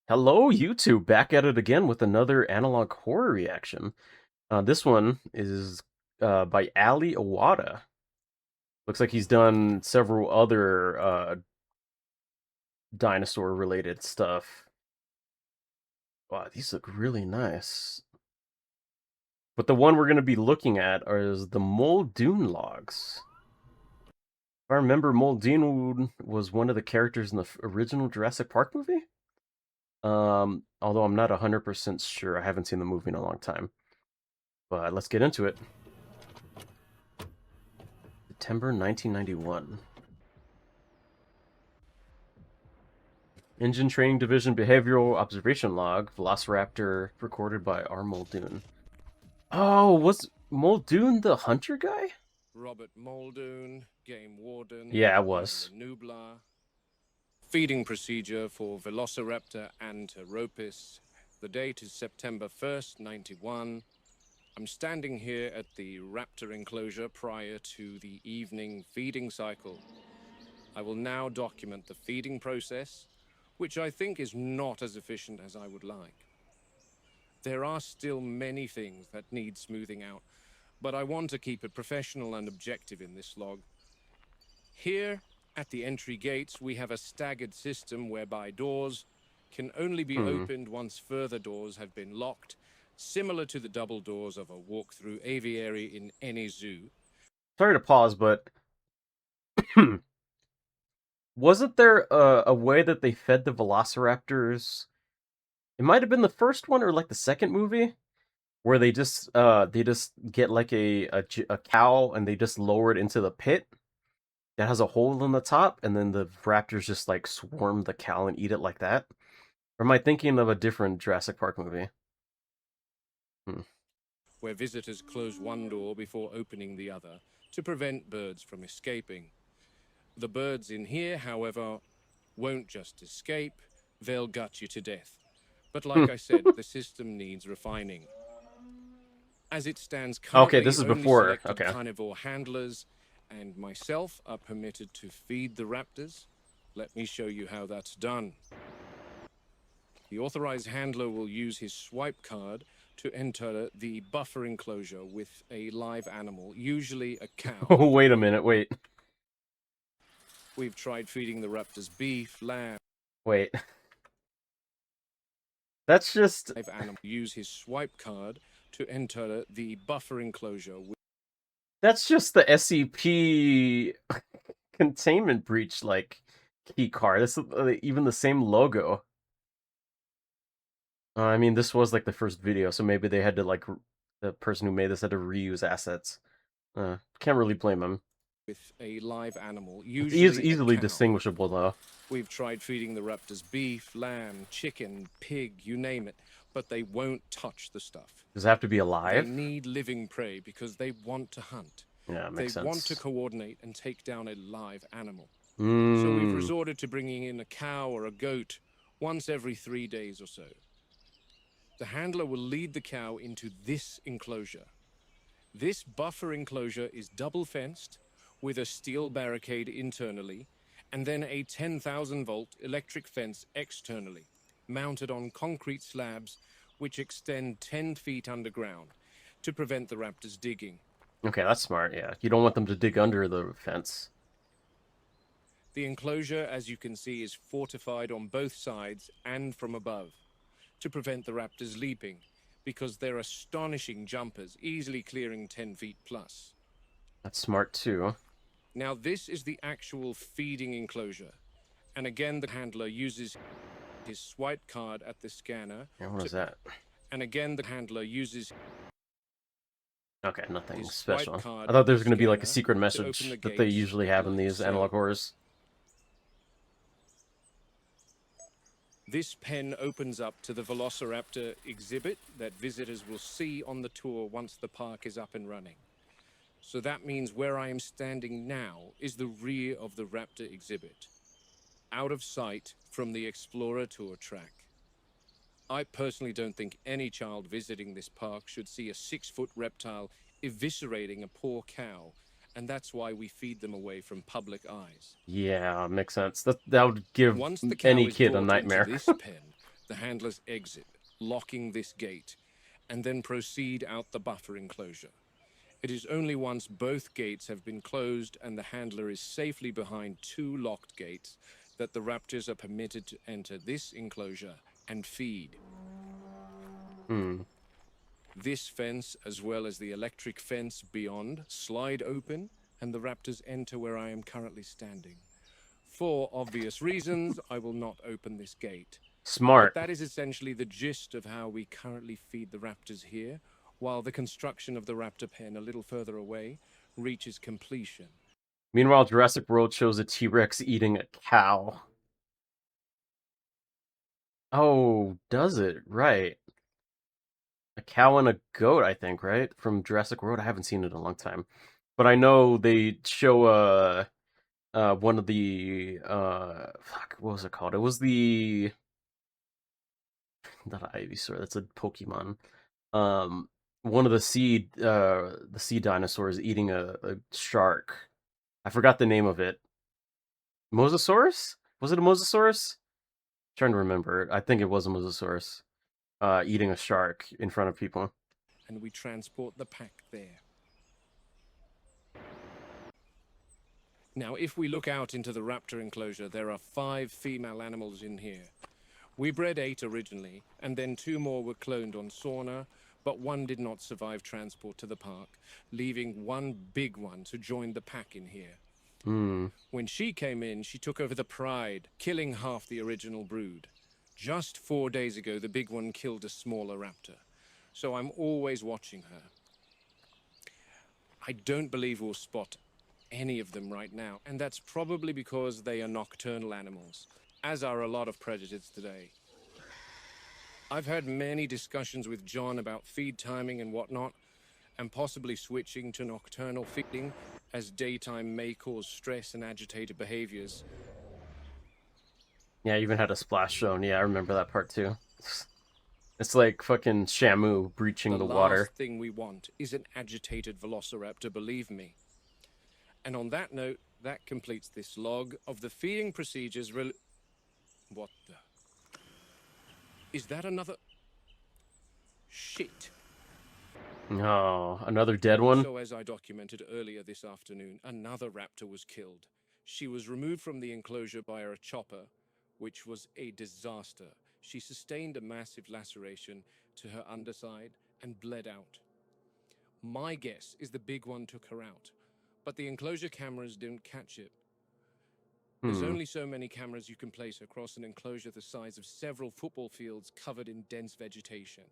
Hello, YouTube. Back at it again with another analog horror reaction. This one is by Ali Awada. Looks like he's done several other dinosaur-related stuff. Wow, these look really nice. But the one we're going to be looking at is the Muldoon logs. If I remember, Muldoon was one of the characters in the original Jurassic Park movie. Although I'm not 100% sure. I haven't seen the movie in a long time. But let's get into it. September 1991. Engine Training Division Behavioral Observation Log. Velociraptor recorded by R. Muldoon. Oh, was Muldoon the hunter guy? Robert Muldoon, Game Warden. Yeah, it was. Nublar. Feeding procedure for Velociraptor Anteropis. The date is September 1st, 91. I'm standing here at the raptor enclosure prior to the evening feeding cycle. I will now document the feeding process, which I think is not as efficient as I would like. There are still many things that need smoothing out, but I want to keep it professional and objective in this log. Here, at the entry gates, we have a staggered system whereby doors can only be opened once further doors have been locked, similar to the double doors of a walk-through aviary in any zoo. Sorry to pause, but wasn't there a way that they fed the velociraptors? It might have been the first one or like the second movie, where they just get like a cow and they just lower it into the pit that has a hole in the top, and then the raptors just like swarm the cow and eat it like that. Or am I thinking of a different Jurassic Park movie? Where visitors close one door before opening the other to prevent birds from escaping. The birds in here, however, won't just escape, they'll gut you to death. But like I said, the system needs refining. As it stands currently, Okay, this is only before. selected Okay. carnivore handlers and myself are permitted to feed the raptors. Let me show you how that's done. The authorized handler will use his swipe card to enter the buffer enclosure with a live animal, usually a cow. Oh, wait a minute. Wait. We've tried feeding the raptors beef, lamb. Wait. That's just... Live animal use his swipe card to enter the buffer enclosure. That's just the SCP containment breach, like, key card. It's even the same logo. I mean, this was like the first video, so maybe they had to like the person who made this had to reuse assets. Can't really blame him. With a live animal, It's usually easily a cow. distinguishable though. We've tried feeding the raptors beef, lamb, chicken, pig, you name it, but they won't touch the stuff. Does it have to be alive? They need living prey because they want to hunt. Yeah, makes sense. They want to coordinate and take down a live animal. So Mm. we've resorted to bringing in a cow or a goat once every 3 days or so. The handler will lead the cow into this enclosure. This buffer enclosure is double fenced with a steel barricade internally and then a 10,000-volt electric fence externally, mounted on concrete slabs which extend 10 feet underground to prevent the raptors digging. Okay, that's smart, yeah. You don't want them to dig under the fence. The enclosure, as you can see, is fortified on both sides and from above to prevent the raptors leaping, because they're astonishing jumpers, easily clearing 10 feet plus. That's smart too. Now this is the actual feeding enclosure. And again, the handler uses his swipe card at the scanner. Yeah, what is that? And again, the handler uses... Okay, nothing his special. swipe card I thought there at was the going to be like a scanner secret to message open the that they gates usually have in like these so. analog horrors. This pen opens up to the Velociraptor exhibit that visitors will see on the tour once the park is up and running. So that means where I am standing now is the rear of the Raptor exhibit, out of sight from the Explorer Tour track. I personally don't think any child visiting this park should see a 6-foot reptile eviscerating a poor cow, and that's why we feed them away from public eyes. Yeah, makes sense. That would give Once the cow any is kid a brought nightmare. into this pen, The handlers exit, locking this gate, and then proceed out the buffer enclosure. It is only once both gates have been closed and the handler is safely behind two locked gates that the raptors are permitted to enter this enclosure and feed. Hmm. This fence, as well as the electric fence beyond, slide open, and the raptors enter where I am currently standing. For obvious reasons, I will not open this gate. But Smart. that is essentially the gist of how we currently feed the raptors here, while the construction of the raptor pen a little further away reaches completion. Meanwhile, Jurassic World shows a T-Rex eating a cow. Oh, does it? Right. A cow and a goat, I think, right? From Jurassic World. I haven't seen it in a long time. But I know they show one of the fuck, what was it called? It was the not an Ivysaur, that's a Pokemon. Um one of the sea dinosaurs eating a shark. I forgot the name of it. Mosasaurus? Was it a Mosasaurus? Trying to remember. I think it was a Mosasaurus. Eating a shark in front of people. And we transport the pack there. Now, if we look out into the raptor enclosure, there are 5 female animals in here. We bred 8 originally, and then 2 more were cloned on Sauna, but one did not survive transport to the park, leaving one big one to join the pack in here. Hmm. When she came in, she took over the pride, killing half the original brood. Just 4 days ago, the big one killed a smaller raptor, so I'm always watching her. I don't believe we'll spot any of them right now, and that's probably because they are nocturnal animals, as are a lot of predators today. I've had many discussions with John about feed timing and whatnot, and possibly switching to nocturnal feeding, as daytime may cause stress and agitated behaviors. Yeah, I even had a splash zone. Yeah, I remember that part too. It's like fucking Shamu breaching The the last water. thing we want is an agitated velociraptor, believe me. And on that note, that completes this log of the feeding procedures. What the? Is that another? Shit. Oh, another dead one? So, as I documented earlier this afternoon, another raptor was killed. She was removed from the enclosure by a chopper, which was a disaster. She sustained a massive laceration to her underside and bled out. My guess is the big one took her out, but the enclosure cameras didn't catch it. There's Hmm. only so many cameras you can place across an enclosure the size of several football fields covered in dense vegetation.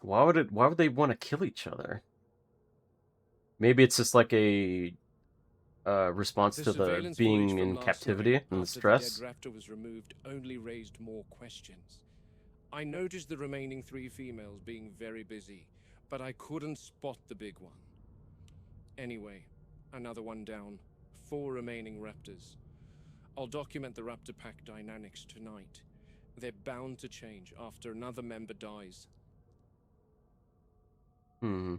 Why would they want to kill each other? Maybe it's just like a response The to the surveillance footage being from in last night, captivity and the after the dead stress. raptor was removed, only raised more questions. I noticed the remaining 3 females being very busy, but I couldn't spot the big one. Anyway, another one down. 4 remaining raptors. I'll document the raptor pack dynamics tonight. They're bound to change after another member dies. Hmm.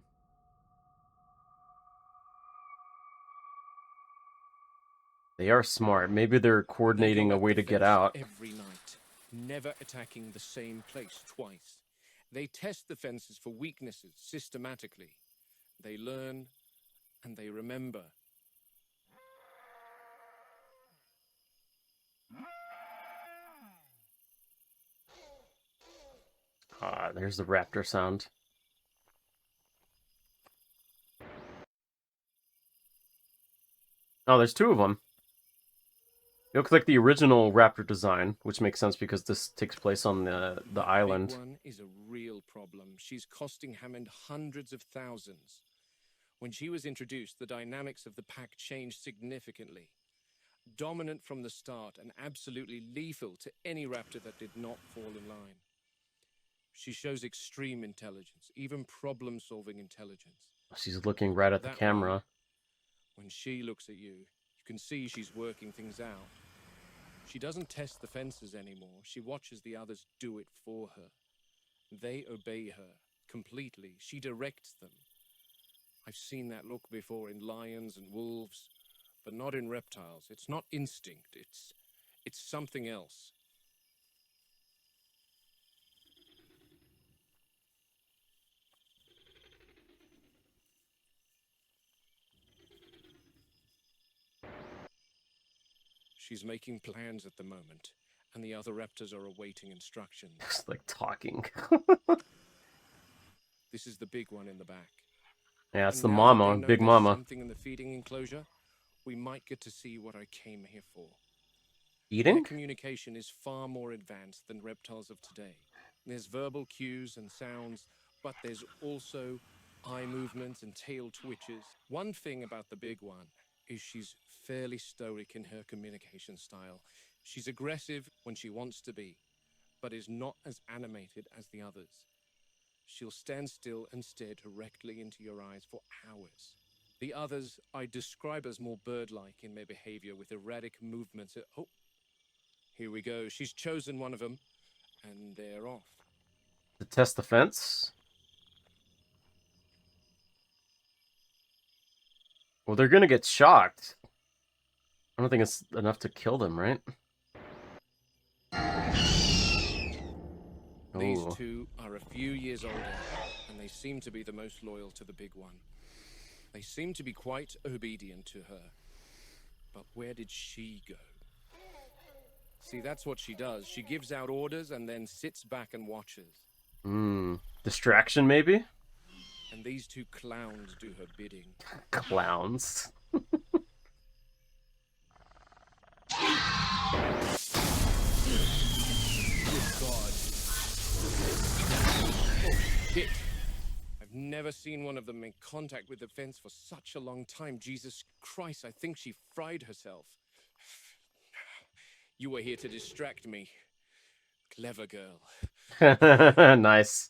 They are smart. Maybe they're They coordinating go a at way the to get fence out. every night, never attacking the same place twice. They test the fences for weaknesses systematically. They learn and they remember. Ah, there's the raptor sound. Oh, there's 2 of them. It looks like the original raptor design, which makes sense because this takes place on the That big island. one is a real problem. She's costing Hammond hundreds of thousands. When she was introduced, the dynamics of the pack changed significantly. Dominant from the start and absolutely lethal to any raptor that did not fall in line. She shows extreme intelligence, even problem-solving intelligence. She's looking right at the That way, camera. when she looks at you, you can see she's working things out. She doesn't test the fences anymore. She watches the others do it for her. They obey her completely. She directs them. I've seen that look before in lions and wolves, but not in reptiles. It's not instinct. It's something else. She's making plans at the moment, and the other raptors are awaiting instructions. Just like talking. This is the big one in the back. Yeah, it's And the now that they mama, know big there's mama. something in the feeding enclosure, we might get to see what I came here for. Eating? Their communication is far more advanced than reptiles of today. There's verbal cues and sounds, but there's also eye movements and tail twitches. One thing about the big one is she's fairly stoic in her communication style. She's aggressive when she wants to be, but is not as animated as the others. She'll stand still and stare directly into your eyes for hours. The others I describe as more bird-like in their behavior, with erratic movements. Oh, here we go. She's chosen one of them, and they're off. To test the fence? Well, they're gonna get shocked. I don't think it's enough to kill them, right? These Oh. two are a few years older, and they seem to be the most loyal to the big one. They seem to be quite obedient to her. But where did she go? See, that's what she does. She gives out orders and then sits back and watches. Distraction, maybe? And these two clowns do her bidding. Clowns. Good God. Oh, shit. I've never seen one of them make contact with the fence for such a long time. Jesus Christ, I think she fried herself. You were here to distract me. Clever girl. Nice.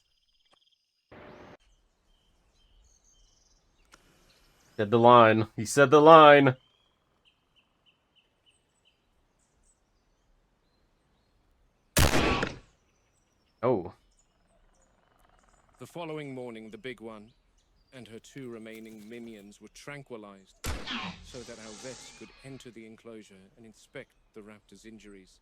Said the line. He said the line. Oh. The following morning, the big one and her two remaining minions were tranquilized so that our vets could enter the enclosure and inspect the raptor's injuries.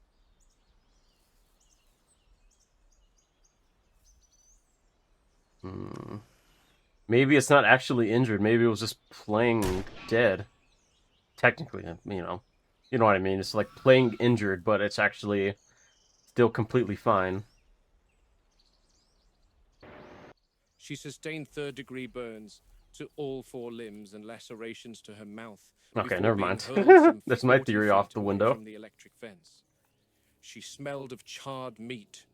Maybe it's not actually injured. Maybe it was just playing dead. Technically, you know. You know what I mean? It's like playing injured, but it's actually still completely fine. She sustained third-degree burns to all four limbs and lacerations to her mouth. Okay, before never being mind. hurled some That's my 40 theory off feet the away window. from the electric fence. She smelled of charred meat.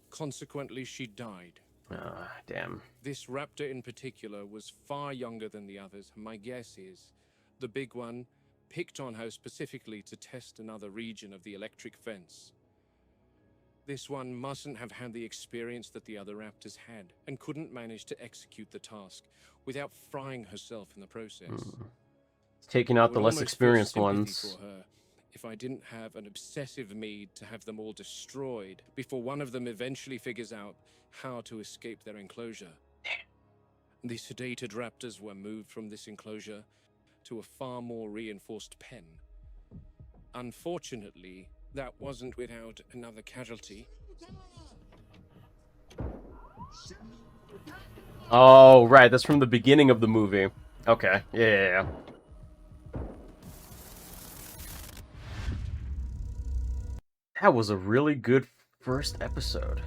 Consequently, she died. Ah, damn. This raptor in particular was far younger than the others. My guess is the big one picked on her specifically to test another region of the electric fence. This one mustn't have had the experience that the other raptors had, and couldn't manage to execute the task without frying herself in the process. It's taking I out would the less almost feel experienced sympathy ones. for her if I didn't have an obsessive need to have them all destroyed before one of them eventually figures out how to escape their enclosure. The sedated raptors were moved from this enclosure to a far more reinforced pen. Unfortunately, that wasn't without another casualty. Oh, right. That's from the beginning of the movie. Okay. Yeah. That was a really good first episode.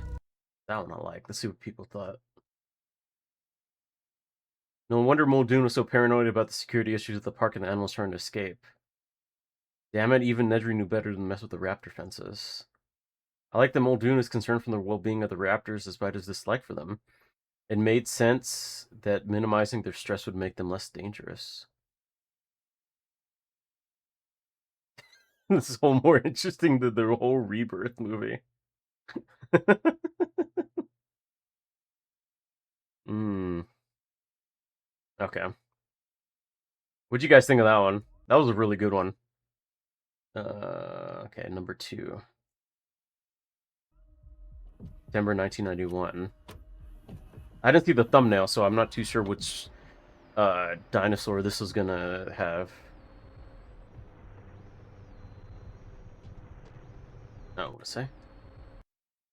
That one I like. Let's see what people thought. No wonder Muldoon was so paranoid about the security issues at the park and the animals trying to escape. Damn it, even Nedry knew better than mess with the raptor fences. I like that Muldoon is concerned for the well-being of the raptors despite his dislike for them. It made sense that minimizing their stress would make them less dangerous. This is all more interesting than the whole Rebirth movie. Okay. What'd you guys think of that one? That was a really good one. Okay, number 2. September 1991. I didn't see the thumbnail, so I'm not too sure which dinosaur this is gonna have. Oh, what to say?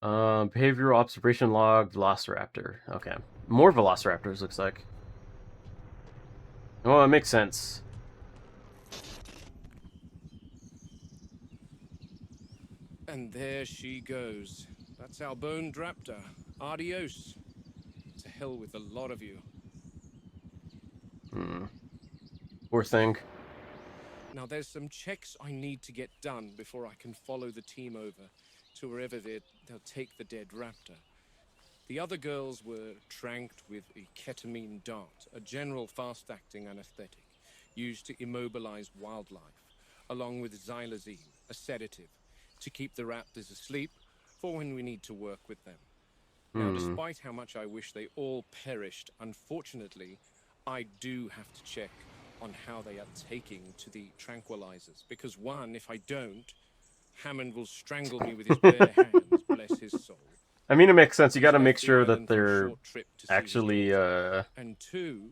Behavioral observation log, Velociraptor. Okay. More Velociraptors, looks like. Oh, it makes sense. And there she goes. That's our boned raptor. Adios. To hell with a lot of you. Poor thing. Now, there's some checks I need to get done before I can follow the team over to wherever they'll take the dead raptor. The other girls were tranked with a ketamine dart, a general fast-acting anesthetic used to immobilize wildlife, along with xylazine, a sedative, to keep the raptors asleep for when we need to work with them. Now, despite how much I wish they all perished, unfortunately, I do have to check on how they are taking to the tranquilizers. Because one, if I don't, Hammond will strangle me with his bare hands, bless his soul. I mean, it makes sense. You He's gotta make left the sure that island for a they're short trip to see his actually, daughter. And two,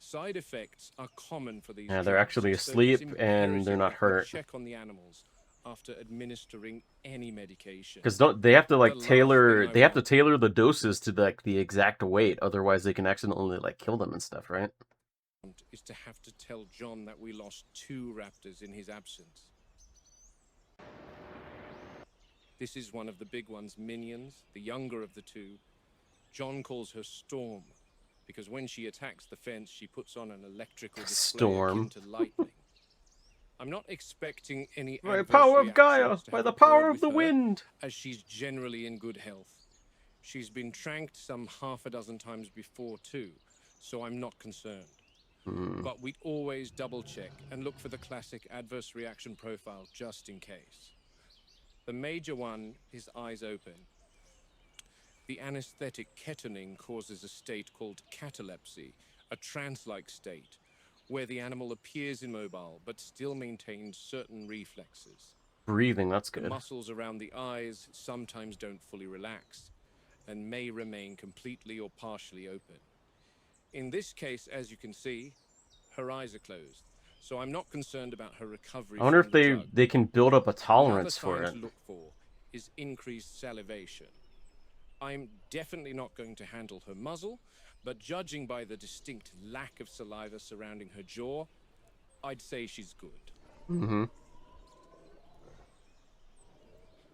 side effects are common for these yeah, they're drugs, actually so asleep it's and they're imperative not I hurt. check on the animals after administering any medication. Because don't they have to like The last tailor? thing I They have to want- tailor the doses to like the exact weight. Otherwise, they can accidentally like kill them and stuff, right? Is to have to tell John that we lost 2 raptors in his absence. This is one of the big one's minions, the younger of the 2. John calls her Storm, because when she attacks the fence, she puts on an electrical display Storm. akin to lightning. I'm not expecting any By the adverse power of Gaia, reactions to by have the occurred power of with the her, wind. as she's generally in good health. She's been tranked some half a dozen times before too, so I'm not concerned. But we'd always double check and look for the classic adverse reaction profile just in case. The major one is eyes open. The anesthetic ketamine causes a state called catalepsy, a trance-like state, where the animal appears immobile but still maintains certain reflexes. Breathing, that's The good. muscles around the eyes sometimes don't fully relax and may remain completely or partially open. In this case, as you can see, her eyes are closed, so I'm not concerned about her recovery I wonder from if the drug. they can build up a Another tolerance for sign it. to look for is increased salivation. I'm definitely not going to handle her muzzle, but judging by the distinct lack of saliva surrounding her jaw, I'd say she's good.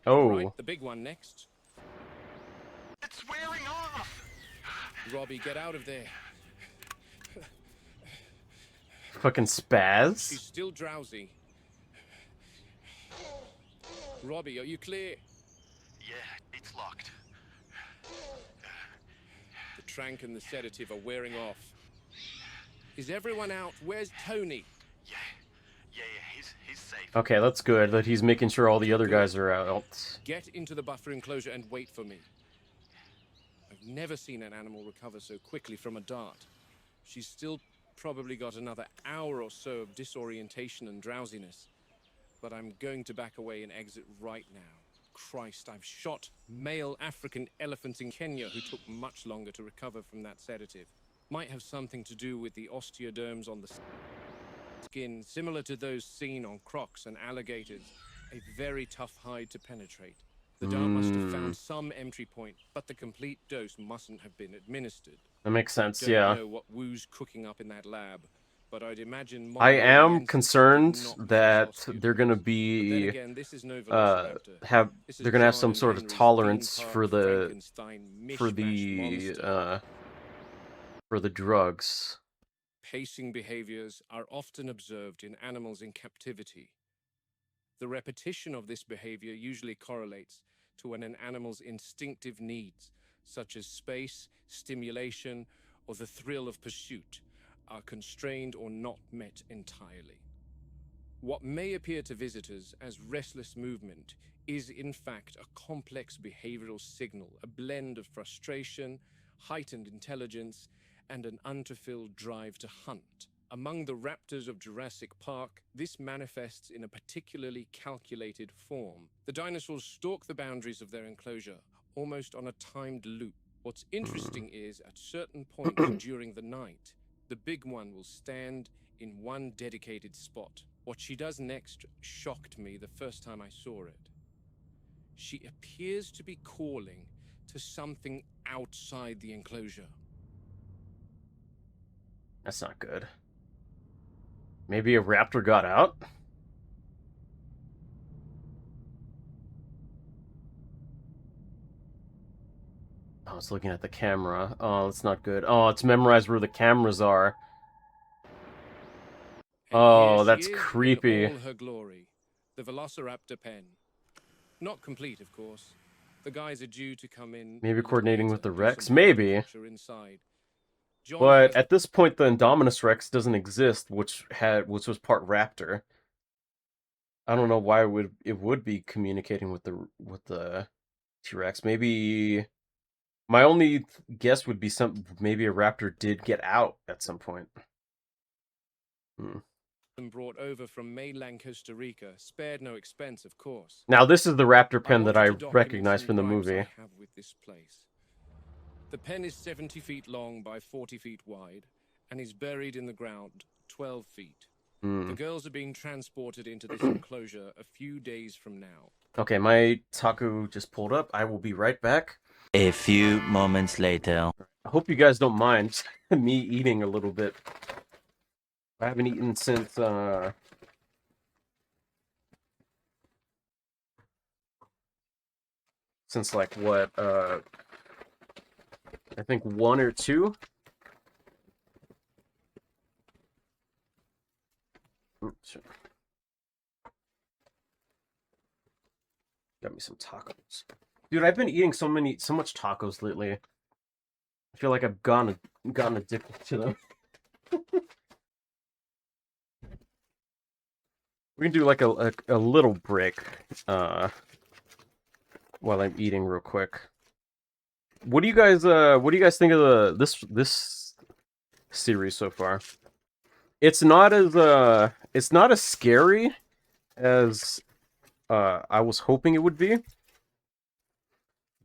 All right, Oh, the big one next. It's wearing off! Robbie, get out of there. fucking She's spaz. still drowsy. Robbie, are you clear? Yeah, it's locked. The trank and the sedative are wearing off. Is everyone out? Where's Tony? Yeah, he's safe. Okay, that's good. That he's making sure all the other Good. guys are out. Get into the buffer enclosure and wait for me. I've never seen an animal recover so quickly from a dart. She's still probably got another hour or so of disorientation and drowsiness. But I'm going to back away and exit right now. Christ, I've shot male African elephants in Kenya who took much longer to recover from that sedative. Might have something to do with the osteoderms on the skin, similar to those seen on crocs and alligators. A very tough hide to penetrate. The dart must have found some entry point, but the complete dose mustn't have been administered. That makes sense, Don't yeah. know what Wu's cooking up in that lab, but I'd imagine I am Mongolia concerned did not that use osteoderms. they're gonna But then be again, this is no Velociraptor. This is they're gonna have John some and sort of Henry's tolerance theme for park the Frankenstein mishmash monster. for the drugs. Pacing behaviors are often observed in animals in captivity. The repetition of this behavior usually correlates to when an animal's instinctive needs, such as space, stimulation, or the thrill of pursuit, are constrained or not met entirely. What may appear to visitors as restless movement is in fact a complex behavioral signal, a blend of frustration, heightened intelligence, and an unfulfilled drive to hunt. Among the raptors of Jurassic Park, this manifests in a particularly calculated form. The dinosaurs stalk the boundaries of their enclosure, almost on a timed loop. What's interesting is, at certain points during the night, the big one will stand in one dedicated spot. What she does next shocked me the first time I saw it. She appears to be calling to something outside the enclosure. That's not good. Maybe a raptor got out? Oh, it's looking at the camera. Oh, that's not good. Oh, it's memorized where the cameras are. And Oh, here that's she is creepy. in all her glory. The Velociraptor pen. Not complete, of course. The guys are due to come in. Maybe coordinating with the do Rex? some Maybe. architecture inside. John But has at this point, the Indominus Rex doesn't exist, which was part raptor. I don't know why it would be communicating with the T-Rex. Maybe my only guess would be maybe a raptor did get out at some point. them brought over from mainland Costa Rica, spared no expense, of course. Now this is the raptor pen that I wanted to document recognize some from the gripes movie. I have with this place. The pen is 70 feet long by 40 feet wide, and is buried in the ground 12 feet. The girls are being transported into this enclosure a few days from now. Okay, my taco just pulled up. I will be right back. A few moments later. I hope you guys don't mind me eating a little bit. I haven't eaten since like what I think 1 or 2. Oops. Got me some tacos. Dude, I've been eating so much tacos lately. I feel like I've gotten addicted to them. We can do like a little break while I'm eating real quick. What do you guys think of this series so far? It's not as scary as I was hoping it would be.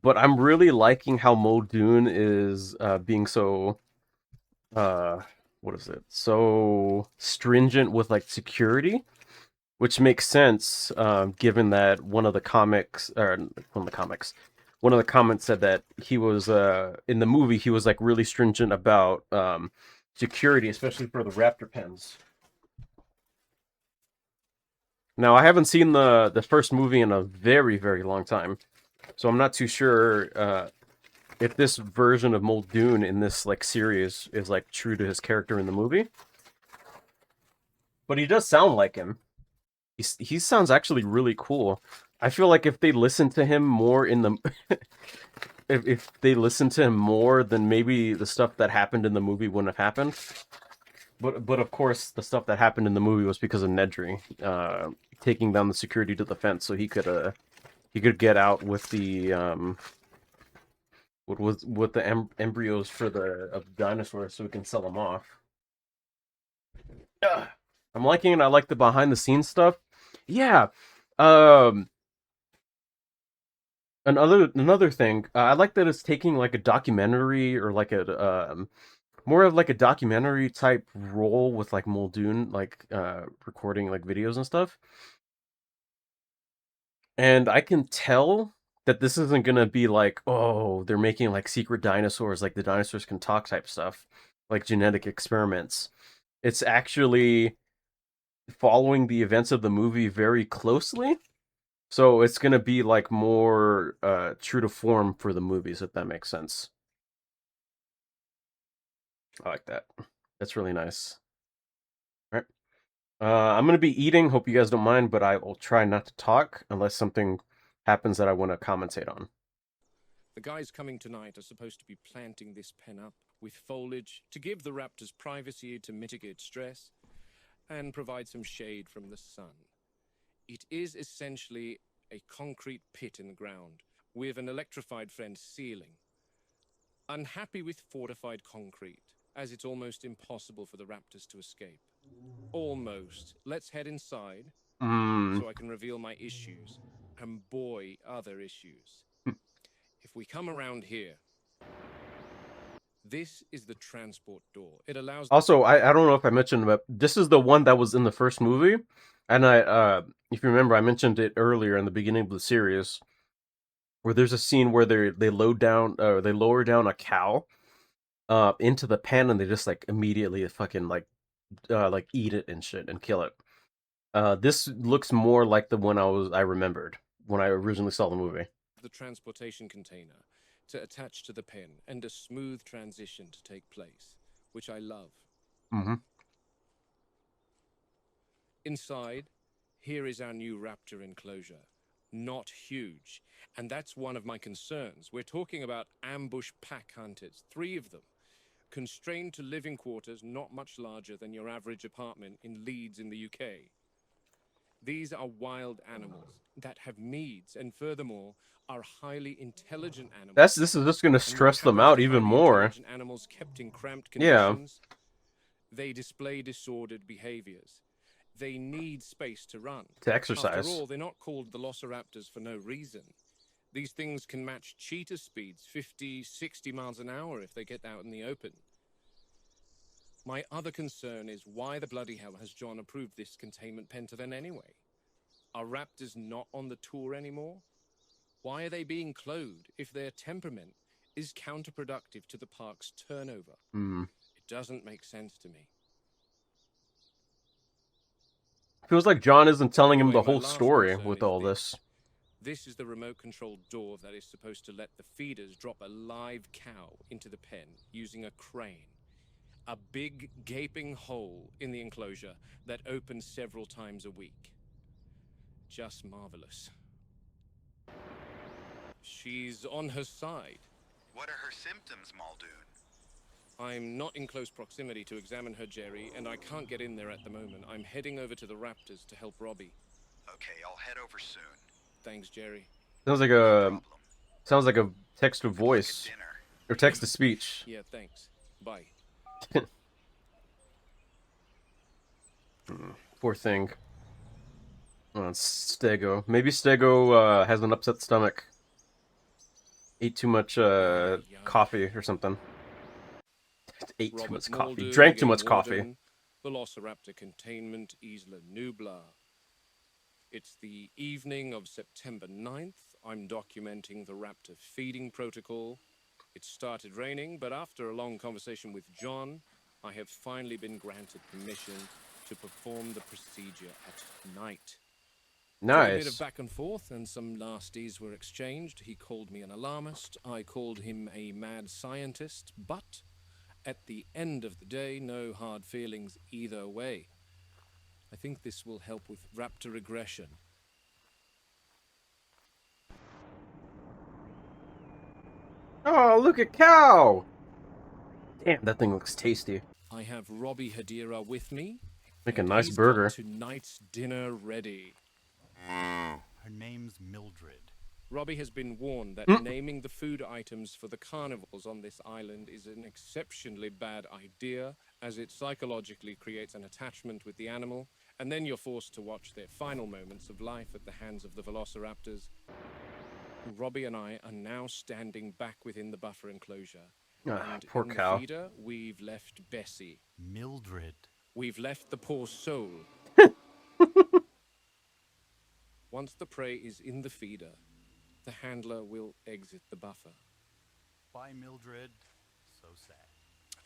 But I'm really liking how Muldoon is being so what is it? So stringent with like security, which makes sense given that one of the comments said that he was in the movie he was like really stringent about security, especially for the raptor pens. Now I haven't seen the first movie in a very, very long time. So I'm not too sure if this version of Muldoon in this like series is like true to his character in the movie. But he does sound like him. He sounds actually really cool. I feel like if they listen to him more in the if they listen to him more, then maybe the stuff that happened in the movie wouldn't have happened. But of course the stuff that happened in the movie was because of Nedry taking down the security to the fence so he could get out with the with the embryos for the dinosaurs so we can sell them off. I'm liking it. I like the behind the scenes stuff. Yeah. Another thing, I like that it's taking like a documentary or like a more of like a documentary type role with like Muldoon, like recording like videos and stuff. And I can tell that this isn't gonna be like, oh, they're making like secret dinosaurs, like the dinosaurs can talk type stuff, like genetic experiments. It's actually following the events of the movie very closely. So it's gonna be like more true to form for the movies, if that makes sense. I like that. That's really nice. All right. I'm gonna be eating. Hope you guys don't mind, but I will try not to talk unless something happens that I want to commentate on. The guys coming tonight are supposed to be planting this pen up with foliage to give the raptors privacy to mitigate stress and provide some shade from the sun. It is essentially a concrete pit in the ground with an electrified fence ceiling. Unhappy with fortified concrete, as it's almost impossible for the raptors to escape. Almost. Let's head inside so I can reveal my issues. And boy, other issues. If we come around here, this is the transport door. It allows... Also, I don't know if I mentioned, but this is the one that was in the first movie. And I if you remember, I mentioned it earlier in the beginning of the series. where there's a scene where they lower down a cow into the pan and they just like immediately fucking like eat it and shit and kill it. This looks more like the one I remembered when I originally saw the movie. The transportation container to attach to the pen and a smooth transition to take place, which I love. Mm-hmm. Inside, here is our new raptor enclosure. Not huge, and that's one of my concerns. We're talking about ambush pack hunters, 3 of them, constrained to living quarters not much larger than your average apartment in Leeds in the UK. These are wild animals that have needs, and furthermore, are highly intelligent animals. This is just gonna And what stress them happens out to even highly more. intelligent animals kept in cramped Yeah. conditions? They display disordered behaviors. They need space to run. To exercise. After all, they're not called velociraptors for no reason. These things can match cheetah speeds, 50, 60 miles an hour if they get out in the open. My other concern is why the bloody hell has John approved this containment pen to them anyway? Are raptors not on the tour anymore? Why are they being cloned if their temperament is counterproductive to the park's turnover? It doesn't make sense to me. Feels like John isn't telling him Anyway, the my whole last story concern with is all this. This is the remote-controlled door that is supposed to let the feeders drop a live cow into the pen using a crane. A big, gaping hole in the enclosure that opens several times a week. Just marvelous. She's on her side. What are her symptoms, Muldoon? I'm not in close proximity to examine her, Jerry, and I can't get in there at the moment. I'm heading over to the Raptors to help Robbie. Okay, I'll head over soon. Thanks, Jerry. Sounds like No a problem. text to Good luck at voice dinner. or text to speech. Yeah, thanks. Bye. Poor thing. Stego. Maybe Stego has an upset stomach. Ate too much coffee or something. Ate too much coffee. Muldoon, Drank too again, much coffee. Warden, Velociraptor Containment, Isla Nublar. It's the evening of September 9th. I'm documenting the raptor feeding protocol. It started raining, but after a long conversation with John, I have finally been granted permission to perform the procedure at night. After a bit of Nice. back and forth and some nasties were exchanged, he called me an alarmist, I called him a mad scientist, but at the end of the day, no hard feelings either way. I think this will help with raptor aggression. Oh, look at cow! Damn, that thing looks tasty. I have Robbie Hadira with me. Make a and nice he's burger. got tonight's dinner ready. Her name's Mildred. Robbie has been warned that naming the food items for the carnivores on this island is an exceptionally bad idea, as it psychologically creates an attachment with the animal, and then you're forced to watch their final moments of life at the hands of the velociraptors. Robbie and I are now standing back within the buffer enclosure. And poor in cow. the feeder, we've left Bessie. Mildred. We've left the poor soul. Once the prey is in the feeder, the handler will exit the buffer. Bye, Mildred. So sad.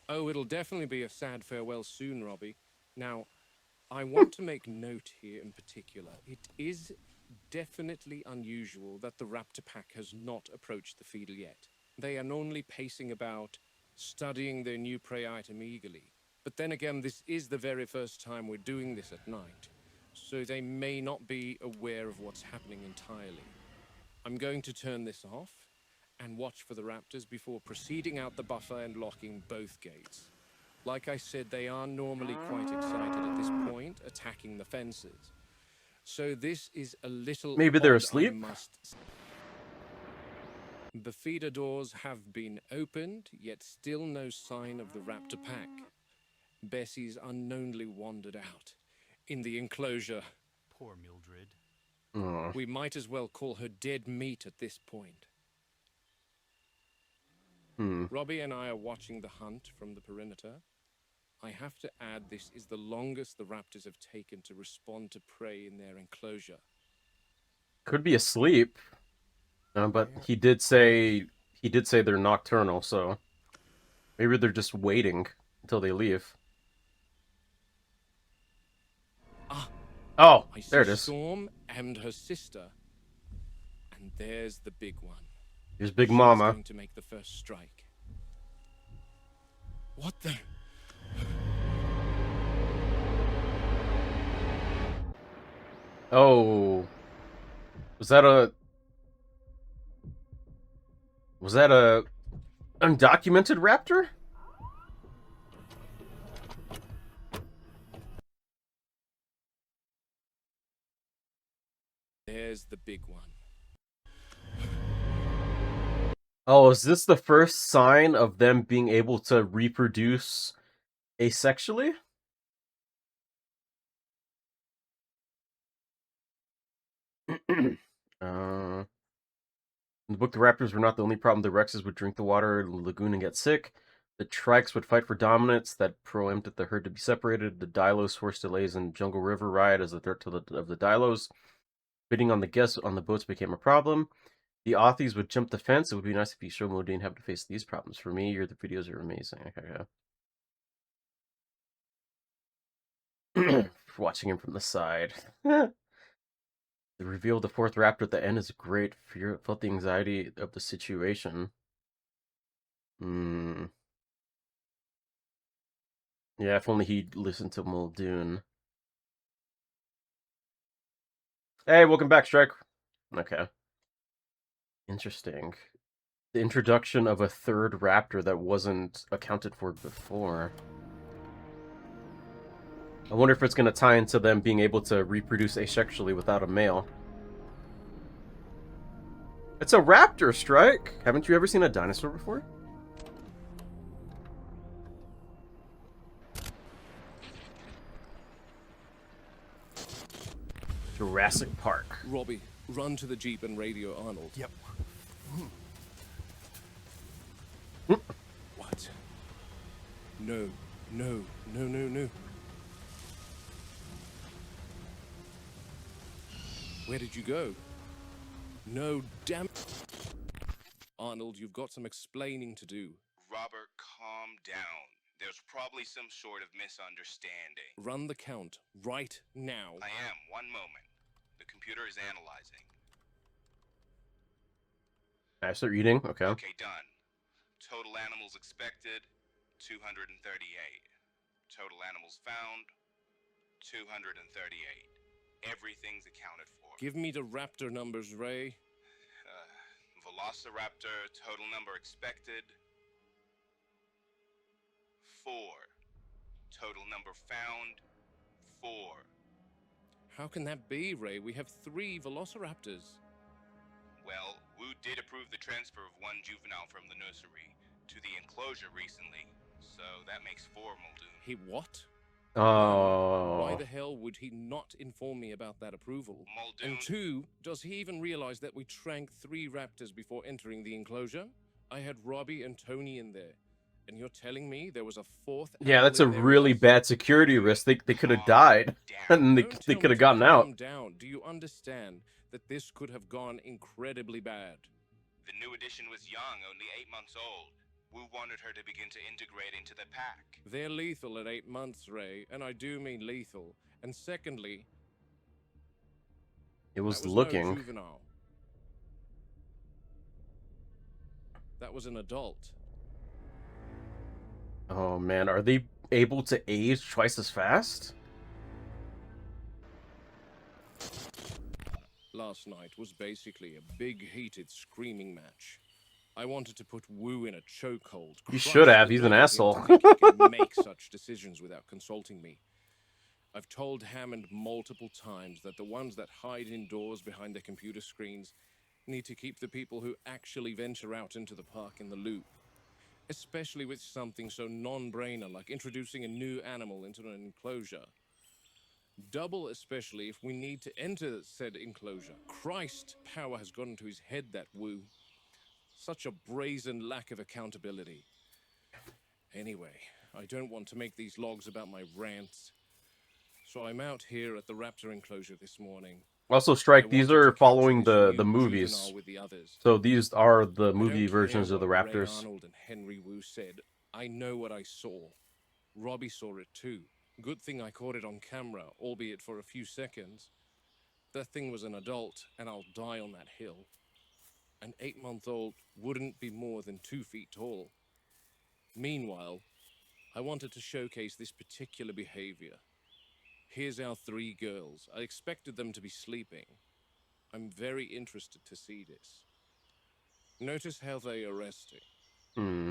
Oh, it'll definitely be a sad farewell soon, Robbie. Now, I want to make note here in particular. It is definitely unusual that the raptor pack has not approached the feeder yet. They are only pacing about, studying their new prey item eagerly. But then again, this is the very first time we're doing this at night, so they may not be aware of what's happening entirely. I'm going to turn this off and watch for the raptors before proceeding out the buffer and locking both gates. Like I said, they are normally quite excited at this point, attacking the fences. So this is a little Maybe they're odd, asleep? I must say. The feeder doors have been opened, yet still no sign of the raptor pack. Bessie's unknownly wandered out. In the enclosure. Poor Mildred. Aw. We might as well call her dead meat at this point. Robbie and I are watching the hunt from the perimeter. I have to add this is the longest the raptors have taken to respond to prey in their enclosure. Could be asleep. But he did say they're nocturnal, so maybe they're just waiting until they leave. Ah, Oh, I see there it is. Storm and her sister. And there's the big one. Here's Big She's Mama. going to make the first strike. What the? Oh, was that a undocumented raptor? There's the big one. Oh, is this the first sign of them being able to reproduce asexually? In the book, the raptors were not the only problem. The rexes would drink the water in the lagoon and get sick. The trikes would fight for dominance. That preempted the herd to be separated. The Dilos forced delays in Jungle River Riot as a threat to of the Dilos. Bidding on the guests on the boats became a problem. The Authties would jump the fence. It would be nice if you show Muldoon have to face these problems. For me, the videos are amazing. Okay. Watching him from the side. The reveal of the fourth raptor at the end is great. Felt the anxiety of the situation. Hmm. Yeah, if only he'd listened to Muldoon. Hey, welcome back, Strike. Okay. Interesting. The introduction of a third raptor that wasn't accounted for before. I wonder if it's going to tie into them being able to reproduce asexually without a male. It's a raptor, Strike! Haven't you ever seen a dinosaur before? Jurassic Park. Robbie, run to the Jeep and radio Arnold. Yep. What? No, no, no, no, no. Where did you go? No, damn. Arnold, you've got some explaining to do. Robert, calm down. There's probably some sort of misunderstanding. Run the count right now. I am. One moment. The computer is analyzing. I start reading. Okay. Okay, done. Total animals expected, 238. Total animals found, 238. Everything's accounted for. Give me the raptor numbers, Ray. Velociraptor, total number expected, 4. Total number found, 4. How can that be, Ray? We have 3 velociraptors. Well, Wu did approve the transfer of one juvenile from the nursery to the enclosure recently, so that makes 4 Muldoon. He what? Oh. Why the hell would he not inform me about that approval? Muldoon. And 2, does he even realize that we tranked 3 raptors before entering the enclosure? I had Robbie and Tony in there. And you're telling me there was a 4th? Yeah, that's a animal in there really with us? bad security risk. They could have died, and they Don't they tell could me have to gotten out. calm down. Do you understand that this could have gone incredibly bad? The new addition was young, only 8 months old. Wu wanted her to begin to integrate into the pack. They're lethal at 8 months, Ray, and I do mean lethal. And secondly, It was that was looking. no juvenile. That was an adult. Oh man, are they able to age twice as fast? Last night was basically a big, heated, screaming match. I wanted to put Wu in a chokehold. You crush should have. the He's an nerve of him asshole. to think he can make such decisions without consulting me. I've told Hammond multiple times that the ones that hide indoors behind their computer screens need to keep the people who actually venture out into the park in the loop. Especially with something so non-brainer like introducing a new animal into an enclosure. Double especially if we need to enter said enclosure. Christ, power has gotten to his head, that Wu. Such a brazen lack of accountability. Anyway, I don't want to make these logs about my rants. So I'm out here at the raptor enclosure this morning. Also, I Strike, these wanted to are capture following this the new movies. juvenile with the others. So these are the I movie don't care versions of the what Ray Raptors. Arnold and Henry Wu said. I know what I saw. Robbie saw it too. Good thing I caught it on camera, albeit for a few seconds. That thing was an adult, and I'll die on that hill. An 8-month-old wouldn't be more than 2 feet tall. Meanwhile, I wanted to showcase this particular behavior. Here's our 3 girls. I expected them to be sleeping. I'm very interested to see this. Notice how they are resting. Hmm.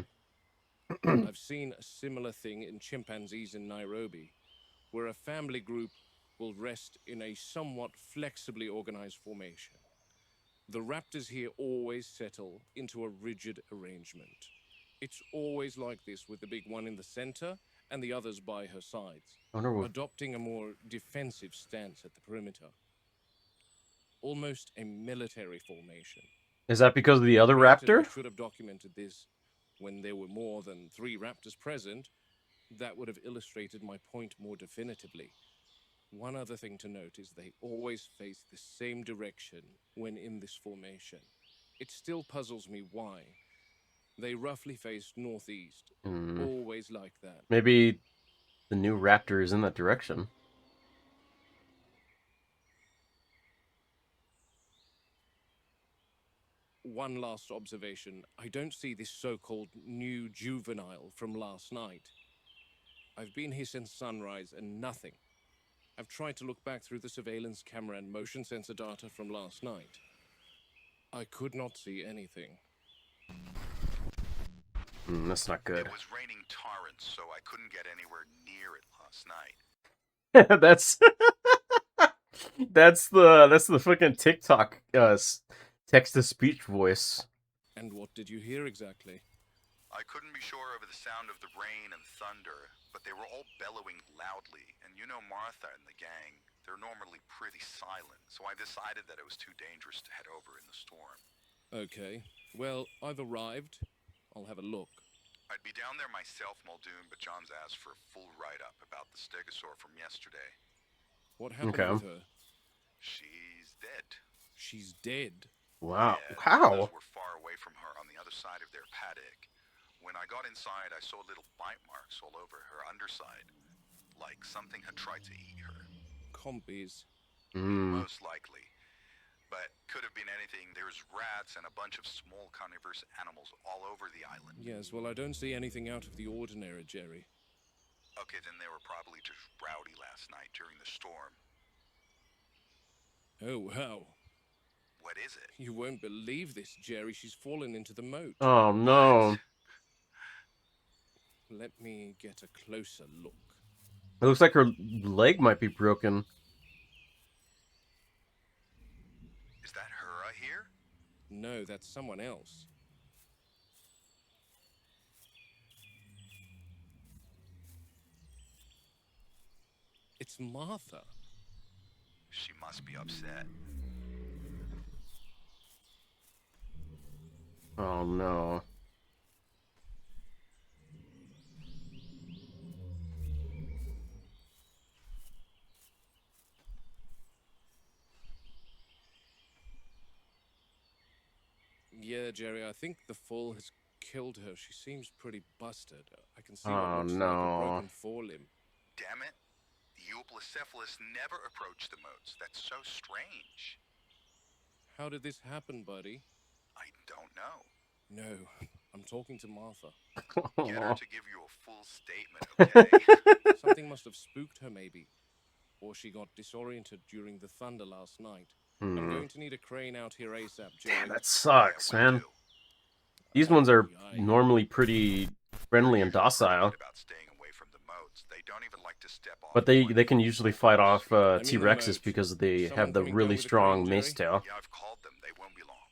I've seen a similar thing in chimpanzees in Nairobi, where a family group will rest in a somewhat flexibly organized formation. The raptors here always settle into a rigid arrangement. It's always like this, with the big one in the center and the others by her sides, I wonder what... adopting a more defensive stance at the perimeter. Almost a military formation. Is that because of the other Granted, I raptor? should have documented this when there were more than 3 raptors present. That would have illustrated my point more definitively. One other thing to note is they always face the same direction when in this formation. It still puzzles me why. They roughly face northeast, Hmm. always like that. Maybe the new raptor is in that direction. One last observation. I don't see this so-called new juvenile from last night. I've been here since sunrise and nothing. I've tried to look back through the surveillance camera and motion sensor data from last night. I could not see anything. That's not good. It was raining torrents, so I couldn't get anywhere near it last night. that's that's the fucking TikTok text to speech voice. And what did you hear exactly? I couldn't be sure over the sound of the rain and thunder, but they were all bellowing loudly, and you know Martha and the gang, they're normally pretty silent, so I decided that it was too dangerous to head over in the storm. Okay. Well, I've arrived. I'll have a look. I'd be down there myself, Muldoon, but John's asked for a full write-up about the stegosaur from yesterday. What happened Okay. with her? She's dead. She's dead. Wow. Yeah, the How? others were far away from her on the other side of their paddock. When I got inside, I saw little bite marks all over her underside, like something had tried to eat her. Compies. Most likely. But could have been anything. There's rats and a bunch of small carnivorous animals all over the island. Yes, well, I don't see anything out of the ordinary, Jerry. Okay, then they were probably just rowdy last night during the storm. Oh, wow. What is it? You won't believe this, Jerry. She's fallen into the moat. Oh no. What? Let me get a closer look. It looks like her leg might be broken. Is that her I hear? No, that's someone else. It's Martha. She must be upset. Oh no. Yeah, Jerry, I think the fall has killed her. She seems pretty busted. I can see Oh, what looks like no. a broken forelimb. Damn it. The Euoplocephalus never approached the moats. That's so strange. How did this happen, buddy? I don't know. No, I'm talking to Martha. Get her to give you a full statement, okay? Something must have spooked her, maybe. Or she got disoriented during the thunder last night. I'm going to need a crane out here ASAP, Jerry. Damn, that sucks, Yeah, will man. do. These ones are Aye. normally pretty friendly and Usually pretty docile, good about staying away from the moats. They don't even like to step off but one they can foot usually before fight off I mean the T-Rexes moat. because they Someone have the coming down really with a strong crane, mace Jerry? tail. Yeah, I've called them. They won't be long.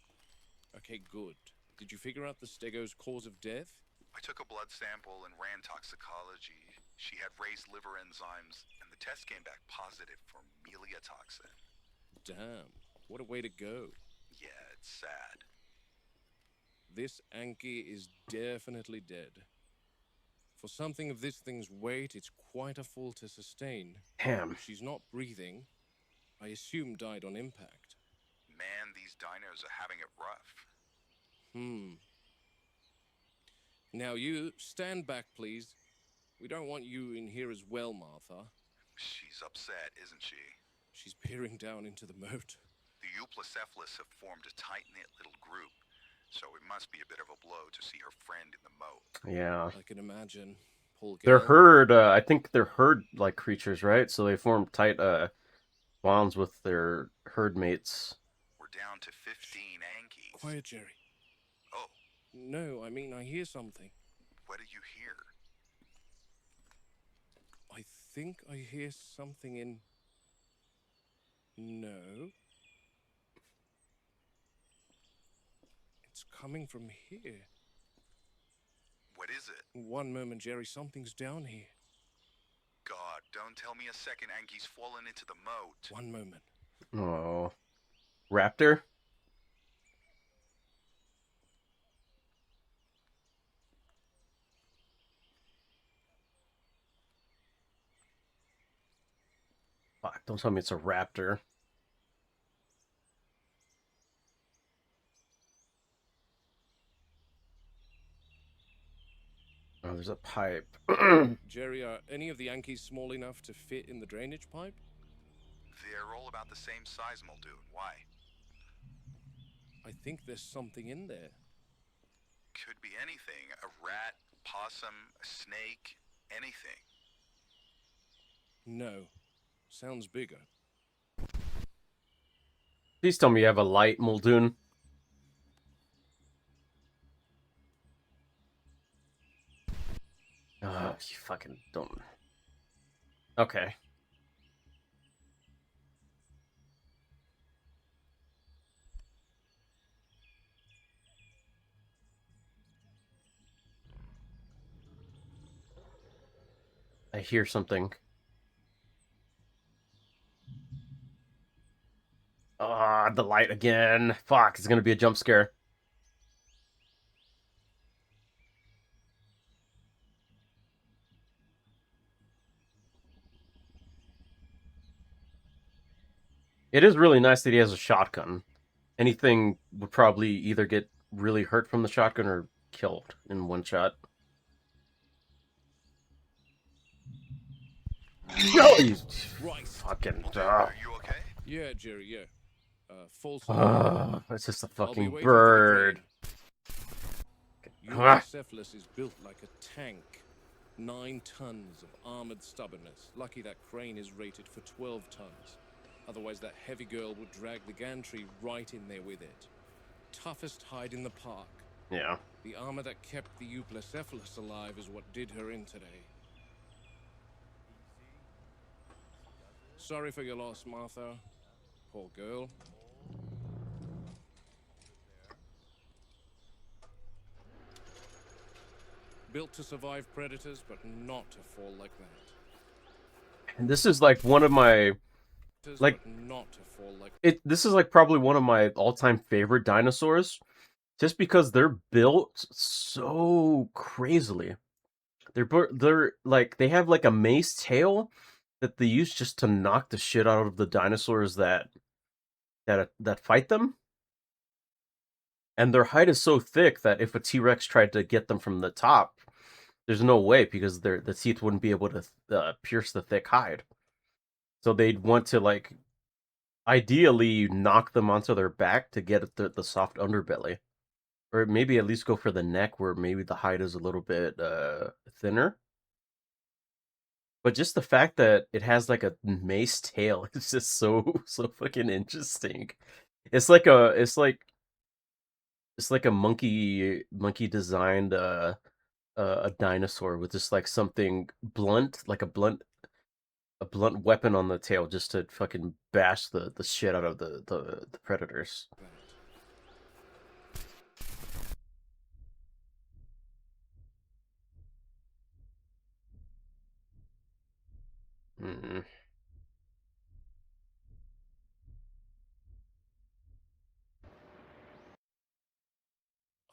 Okay, good. Did you figure out the stego's cause of death? I took a blood sample and ran toxicology. She had raised liver enzymes, and the test came back positive for meliotoxin. Damn, what a way to go. Yeah, it's sad. This Anki is definitely dead. For something of this thing's weight, it's quite a fall to sustain. Damn. She's not breathing. I assume died on impact. Man, these dinos are having it rough. Now you, stand back, please. We don't want you in here as well, Martha. She's upset, isn't she? She's peering down into the moat. The Euplacephalus have formed a tight-knit little group, so it must be a bit of a blow to see her friend in the moat. Yeah. I can imagine. Poor They're gal. herd, I think they're herd-like creatures, right? So they form tight, bonds with their herd mates. We're down to 15 Ankies. Quiet, Jerry. Oh, No, I mean, I hear something. what do you hear? I think I hear something in... No. It's coming from here. What is it? One moment, Jerry, something's down here. God, don't tell me a second Ankie's fallen into the moat. One moment. Oh. Raptor? Fuck, don't tell me it's a raptor. Oh, there's a pipe. Jerry, are any of the Yankees small enough to fit in the drainage pipe? They're all about the same size, Muldoon. Why? I think there's something in there. Could be anything. A rat, possum, a snake, anything. No. Sounds bigger. Please tell me you have a light, Muldoon. You fucking don't. Okay. I hear something. Ah, the light again. Fuck, it's gonna be a jump scare. It is really nice that he has a shotgun. Anything would probably either get really hurt from the shotgun or killed in one shot. No, you Right. fucking. Muldoon, are you okay? Yeah, Jerry, yeah. False alarm. It's just a I'll be fucking waiting for the bird. crane. Euplacephalus is built like a tank. 9 tons of armored stubbornness. Lucky that crane is rated for 12 tons. Otherwise, that heavy girl would drag the gantry right in there with it. Toughest hide in the park. Yeah. The armor that kept the Euplacephalus alive is what did her in today. Sorry for your loss, Martha. Poor girl. Built to survive predators, but not to fall like that. And this is like one of my like But not to fall like this is like probably one of my all-time favorite dinosaurs, just because they're built so crazily. They're like they have like a mace tail that they use just to knock the shit out of the dinosaurs that fight them. And their hide is so thick that if a T-Rex tried to get them from the top, there's no way because the teeth wouldn't be able to pierce the thick hide. So they'd want to like ideally knock them onto their back to get the soft underbelly. Or maybe at least go for the neck where maybe the hide is a little bit thinner. But just the fact that it has like a mace tail is just so fucking interesting. It's like a monkey designed a dinosaur with just like something blunt, like a blunt weapon on the tail just to fucking bash the shit out of the predators. that. Mm.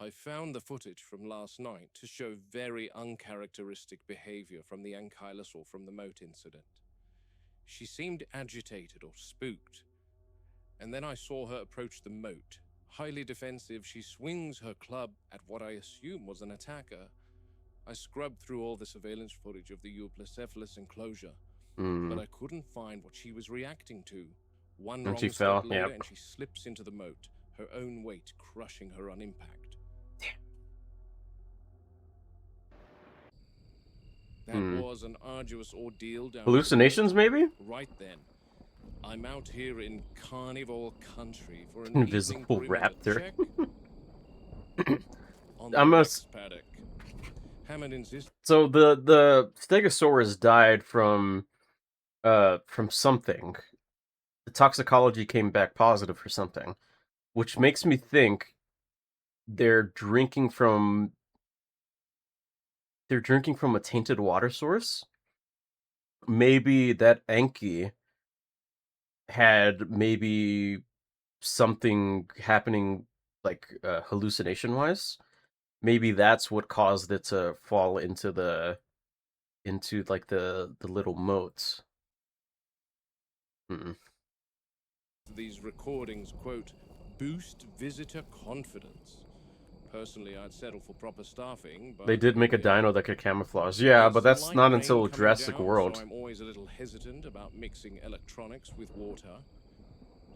I found the footage from last night to show very uncharacteristic behavior from the ankylosaur from the moat incident. She seemed agitated or spooked. And then I saw her approach the moat. Highly defensive, she swings her club at what I assume was an attacker. I scrubbed through all the surveillance footage of the Euoplocephalus enclosure, but I couldn't find what she was reacting to. One And wrong she step fell, later, yep. and she slips into the moat, her own weight crushing her on impact. That was an arduous ordeal down Hallucinations, maybe? right then. I'm out here in Carnival Country for an Invisible evening perimeter raptor. check on the I'm a Rex paddock. Hammond insists. So the Stegosaurus died from something. The toxicology came back positive for something, which makes me think they're drinking from a tainted water source. Maybe that Enki had maybe something happening like hallucination wise. Maybe that's what caused it to fall into like the little moats. These recordings, quote, boost visitor confidence. Personally, I'd settle for proper staffing, but They did make a dino that could camouflage. Yeah, but that's not until Jurassic World. So I'm always a little hesitant about mixing electronics with water.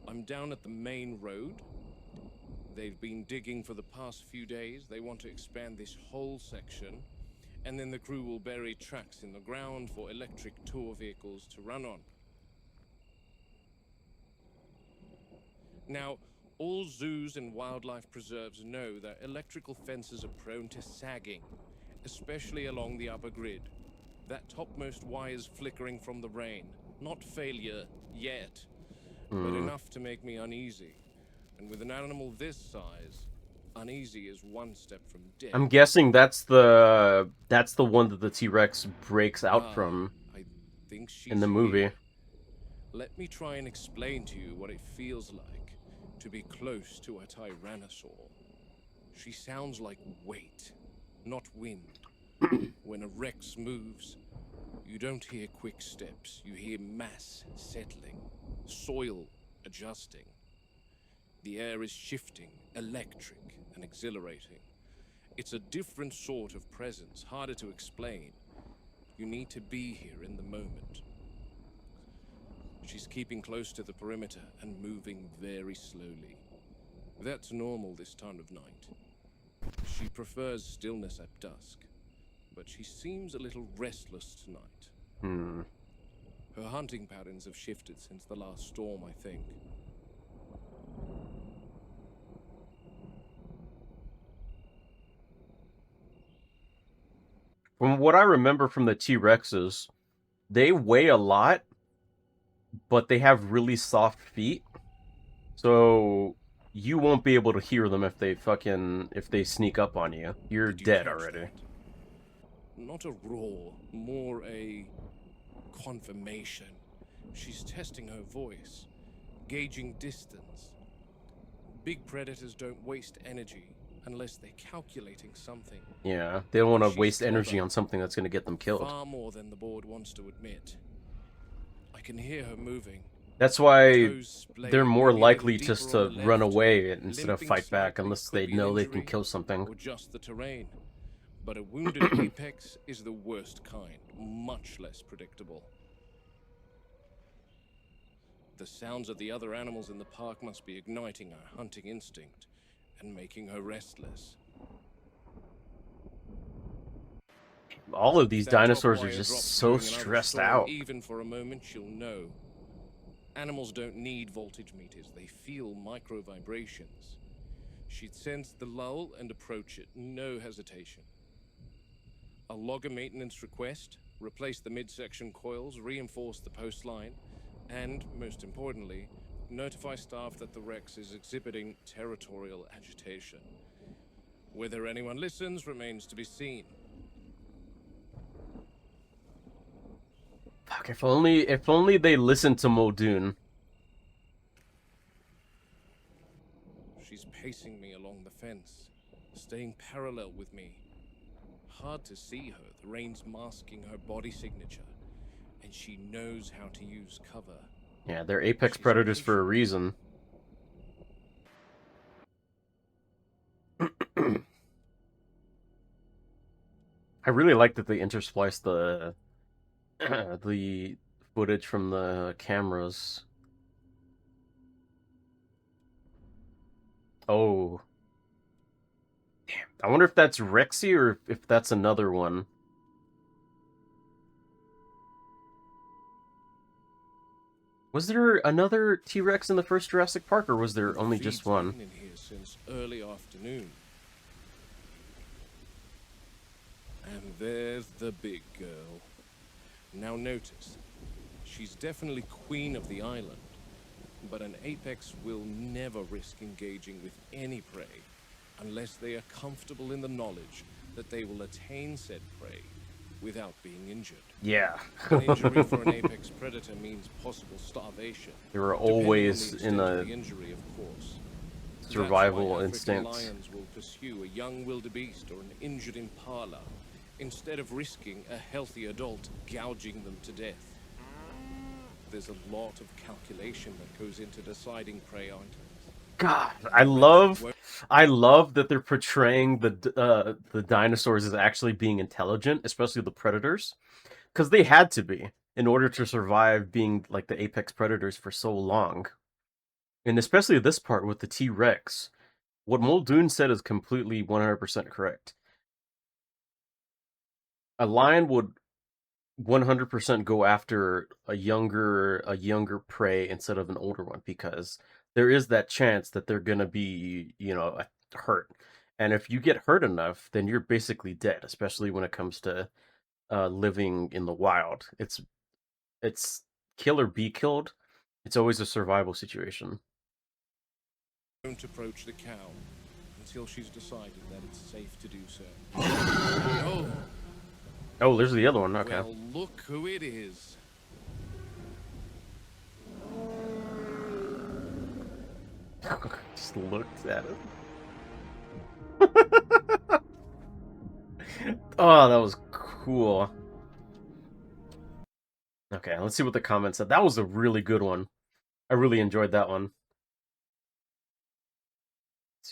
I'm down at the main road. They've been digging for the past few days. They want to expand this whole section, and then the crew will bury tracks in the ground for electric tour vehicles to run on. Now, all zoos and wildlife preserves know that electrical fences are prone to sagging, especially along the upper grid. That topmost wire's flickering from the rain. Not failure yet, but enough to make me uneasy. And with an animal this size, uneasy is one step from death. I'm guessing that's the one that the T-Rex breaks out from I think she's in the movie. here. Let me try and explain to you what it feels like to be close to a tyrannosaur. She sounds like weight, not wind. When a Rex moves, you don't hear quick steps. You hear mass settling, soil adjusting. The air is shifting, electric and exhilarating. It's a different sort of presence, harder to explain. You need to be here in the moment. She's keeping close to the perimeter and moving very slowly. That's normal this time of night. She prefers stillness at dusk, but she seems a little restless tonight. Her hunting patterns have shifted since the last storm, I think. From what I remember from the T-Rexes, they weigh a lot, but they have really soft feet. So you won't be able to hear them if they sneak up on you. You're Did you dead catch already. that? Not a roar, more a confirmation. She's testing her voice, gauging distance. Big predators don't waste energy unless they're calculating something. Yeah, they don't want to She's waste energy clever. on something that's going to get them killed. Far more than the board wants to admit. I can hear her moving. That's why Toes splayed, they're more maybe a little likely deeper just on to the run left, away instead of limping fight back slightly, unless could they be an know they can injury kill something. or just the terrain. But a wounded apex is the worst kind, much less predictable. The sounds of the other animals in the park must be igniting her hunting instinct and making her restless. All of these If that top dinosaurs are wire just drops so during another stressed storm, out. Even for a moment, she'll know. Animals don't need voltage meters. They feel micro vibrations. She'd sense the lull and approach it, no hesitation. I'll log a maintenance request, replace the midsection coils, reinforce the post line, and, most importantly, notify staff that the Rex is exhibiting territorial agitation. Whether anyone listens remains to be seen. Fuck, if only they listened to Muldoon. She's pacing me along the fence, staying parallel with me. Hard to see her, the rain's masking her body signature, and and she knows how to use cover. Yeah, they're apex She's predators for a patient. reason. I really like that they interspliced the the footage from the cameras. Oh. Damn. I wonder if that's Rexy or if that's another one. Was there another T-Rex in the first Jurassic Park, or was there The only feed's just one? been in here since early afternoon. And there's the big girl. Now notice, she's definitely queen of the island, but an apex will never risk engaging with any prey unless they are comfortable in the knowledge that they will attain said prey without being injured. Yeah. An injury for an apex predator means possible starvation. They were depending on always the in extent of a the injury, of course. survival That's why instinct. African lions will pursue a young wildebeest or an injured impala instead of risking a healthy adult gouging them to death. There's a lot of calculation that goes into deciding prey items. God, I love that they're portraying the dinosaurs as actually being intelligent, especially the predators, because they had to be in order to survive being like the apex predators for so long. And especially this part with the T-Rex. What Muldoon said is completely 100% correct. A lion would 100% go after a younger prey instead of an older one, because there is that chance that they're going to be, hurt. And if you get hurt enough, then you're basically dead, especially when it comes to living in the wild. It's kill or be killed. It's always a survival situation. Don't approach the cow until she's decided that it's safe to do so. Oh, Oh, there's the other one. Okay. well, look who it is. Just looked at it. Oh, that was cool. Okay, let's see what the comments said. That was a really good one. I really enjoyed that one.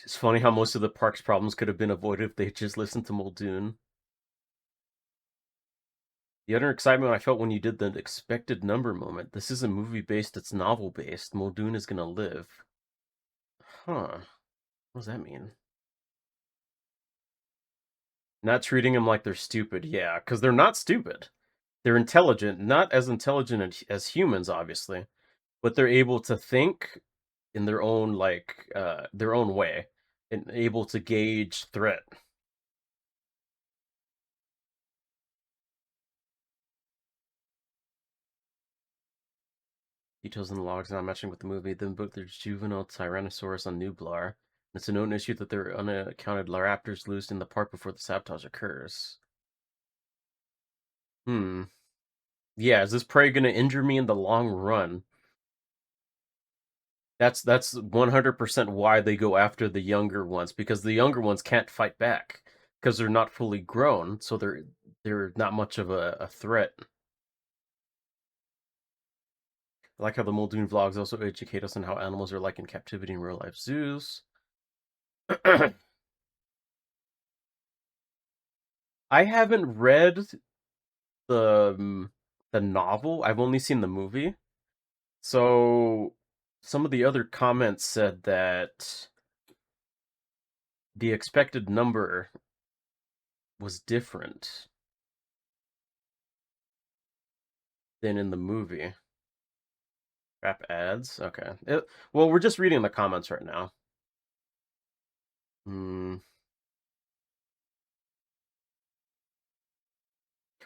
It's funny how most of the park's problems could have been avoided if they just listened to Muldoon. The utter excitement I felt when you did the expected number moment. This isn't movie-based, it's novel-based. Muldoon is gonna live. Huh. What does that mean? Not treating them like they're stupid. Yeah, because they're not stupid. They're intelligent. Not as intelligent as humans, obviously. But they're able to think in their own, their own way. And able to gauge threat. Details in the logs not matching with the movie. Then book there's juvenile Tyrannosaurus on Nublar. It's a known issue that there are unaccounted raptors loose in the park before the sabotage occurs. Yeah, is this prey gonna injure me in the long run? That's 100% why they go after the younger ones, because the younger ones can't fight back because they're not fully grown, so they're not much of a threat. I like how the Muldoon vlogs also educate us on how animals are like in captivity in real life zoos. I haven't read the novel. I've only seen the movie. So some of the other comments said that the expected number was different than in the movie. Crap ads? Okay. Well, we're just reading the comments right now.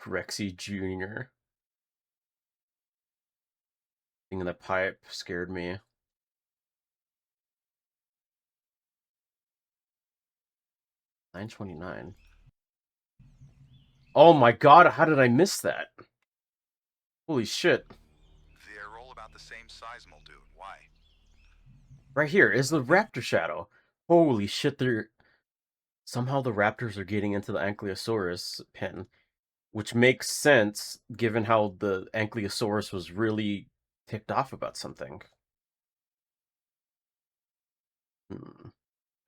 Rexy Jr. Thing in the pipe scared me. $9.29. Oh my god, how did I miss that? Holy shit. They're all about the same size, Muldoon. Why? Right here is the raptor shadow. Holy shit, somehow the raptors are getting into the Ankylosaurus pen. which makes sense given how the Ankylosaurus was really ticked off about something.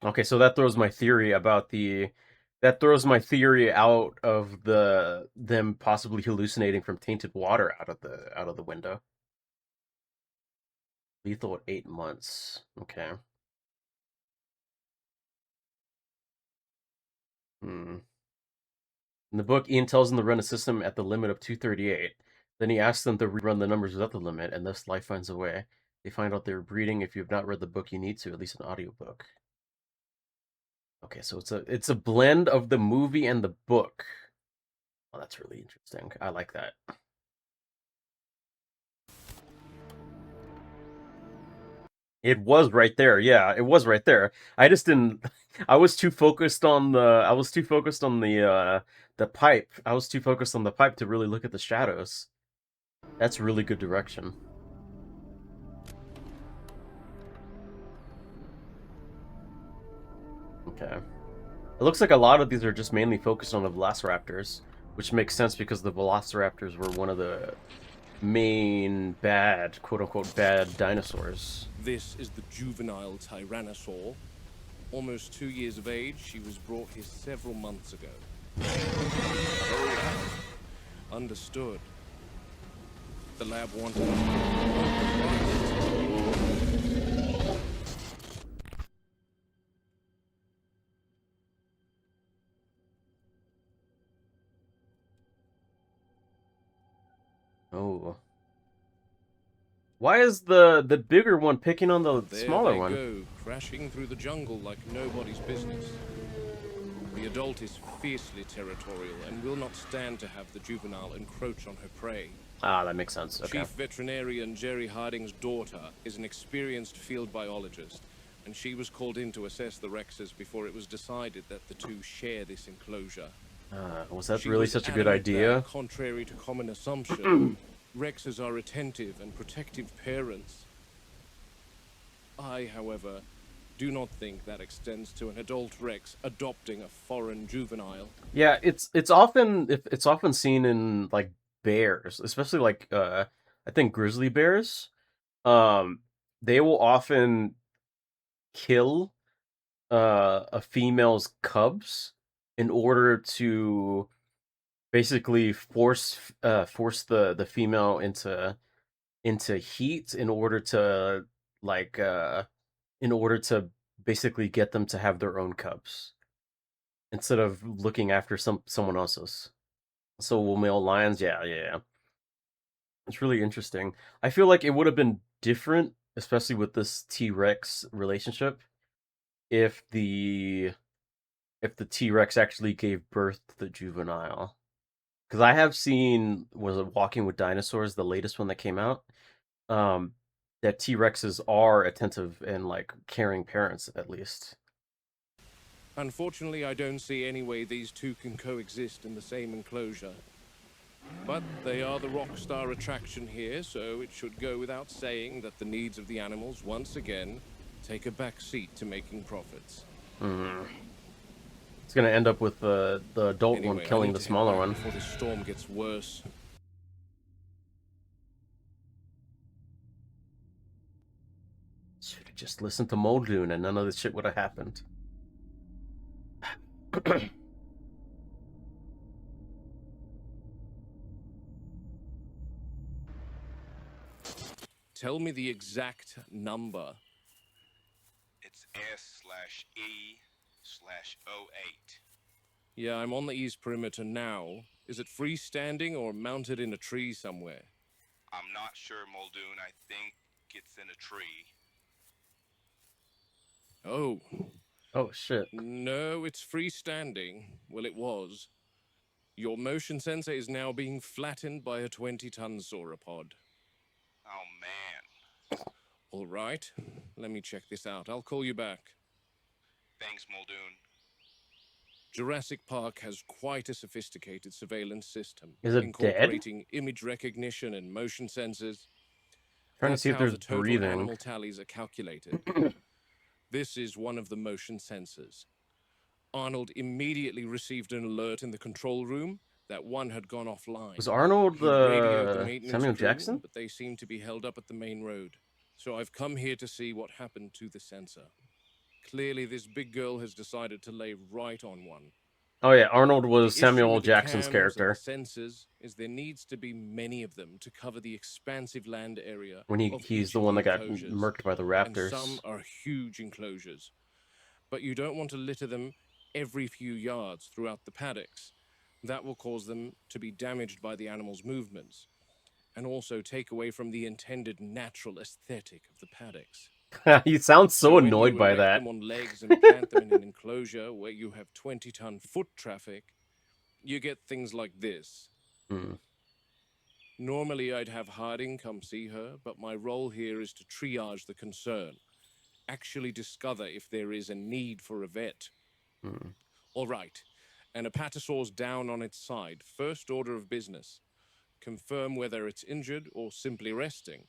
Okay, so that throws my theory about that throws my theory out of them possibly hallucinating from tainted water out of the window. Lethal at 8 months. Okay. In the book, Ian tells them to run a system at the limit of 238. Then he asks them to rerun the numbers without the limit, and thus life finds a way. They find out they're breeding. If you have not read the book, you need to, at least an audiobook. Okay, so it's a blend of the movie and the book. Oh, that's really interesting. I like that. It was right there. Yeah, it was right there. I just didn't. I was too focused on the. I was too focused on the pipe. I was too focused on the pipe to really look at the shadows. That's really good direction. Okay. It looks like a lot of these are just mainly focused on the velociraptors, which makes sense because the velociraptors were one of the main bad, quote-unquote, bad dinosaurs. This is the juvenile tyrannosaur. Almost 2 years of age, she was brought here several months ago. Oh, understood. The lab wanted... Oh. Why is the bigger one picking on the smaller one? There they go, crashing through the jungle like nobody's business. The adult is fiercely territorial and will not stand to have the juvenile encroach on her prey. Ah, that makes sense. Okay. Chief veterinarian Jerry Harding's daughter is an experienced field biologist, and she was called in to assess the Rexes before it was decided that the two share this enclosure. Was that She really was such a good adamant idea? that, contrary to common assumption, Rexes are attentive and protective parents. I, however, do not think that extends to an adult Rex adopting a foreign juvenile. Yeah, it's often seen in like bears, especially like I think grizzly bears. They will often kill a female's cubs in order to basically force the female into heat in order to like in order to basically get them to have their own cubs instead of looking after someone else's. So will male lions, yeah. It's really interesting. I feel like it would have been different, especially with this T-Rex relationship, if the T-Rex actually gave birth to the juvenile. Because I have seen, was it Walking with Dinosaurs, the latest one that came out? That T-Rexes are attentive and like caring parents, at least. Unfortunately, I don't see any way these two can coexist in the same enclosure. But they are the rock star attraction here, so it should go without saying that the needs of the animals, once again, take a back seat to making profits. It's gonna end up with the adult one killing the smaller one. Before this storm gets worse. Should have just listened to Muldoon and none of this shit would have happened. Tell me the exact number. It's S/E/08. Yeah, I'm on the east perimeter now. Is it freestanding or mounted in a tree somewhere? I'm not sure, Muldoon. I think it's in a tree. Oh. Oh, shit. No, it's freestanding. Well, it was. Your motion sensor is now being flattened by a 20-ton sauropod. Oh, man. All right. Let me check this out. I'll call you back. Thanks, Muldoon. Jurassic Park has quite a sophisticated surveillance system. Is it incorporating image recognition and motion sensors. Trying to That's see if how there's the total breathing. animal tallies are calculated. This is one of the motion sensors. Arnold immediately received an alert in the control room that one had gone offline. Was Arnold He'd radioed the maintenance Samuel crew, Jackson? but they seemed to be held up at the main road. So I've come here to see what happened to the sensor. Clearly, this big girl has decided to lay right on one. Oh yeah, Arnold was The issue Samuel with the Jackson's cams and character the sensors is there needs to be many of them to cover the expansive land area when of he's each the of one the that got enclosures. murked by the And raptors. some are huge enclosures. But you don't want to litter them every few yards throughout the paddocks. That will cause them to be damaged by the animal's movements, and also take away from the intended natural aesthetic of the paddocks. He sounds so when annoyed you by erect that. them on legs and plant them in an enclosure where you have 20-ton foot traffic, you get things like this. Hmm. Normally, I'd have Harding come see her, but my role here is to triage the concern, actually discover if there is a need for a vet. Hmm. All right, an apatosaur's down on its side. First order of business. Confirm whether it's injured or simply resting.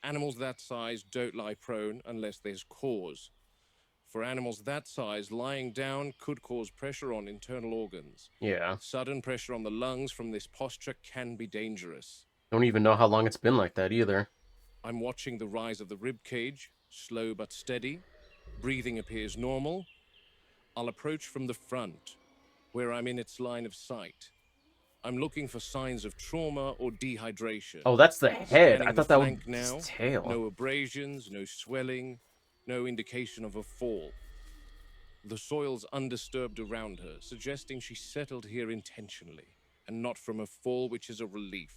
Animals that size don't lie prone unless there's cause. For animals that size, lying down could cause pressure on internal organs. Yeah. Sudden pressure on the lungs from this posture can be dangerous. Don't even know how long it's been like that either. I'm watching the rise of the rib cage, slow but steady. Breathing appears normal. I'll approach from the front, where I'm in its line of sight. I'm looking for signs of trauma or dehydration. Oh, that's the head. Scanning I the thought that was flank now. his tail. No abrasions, no swelling, no indication of a fall. The soil's undisturbed around her, suggesting she settled here intentionally, and not from a fall, which is a relief.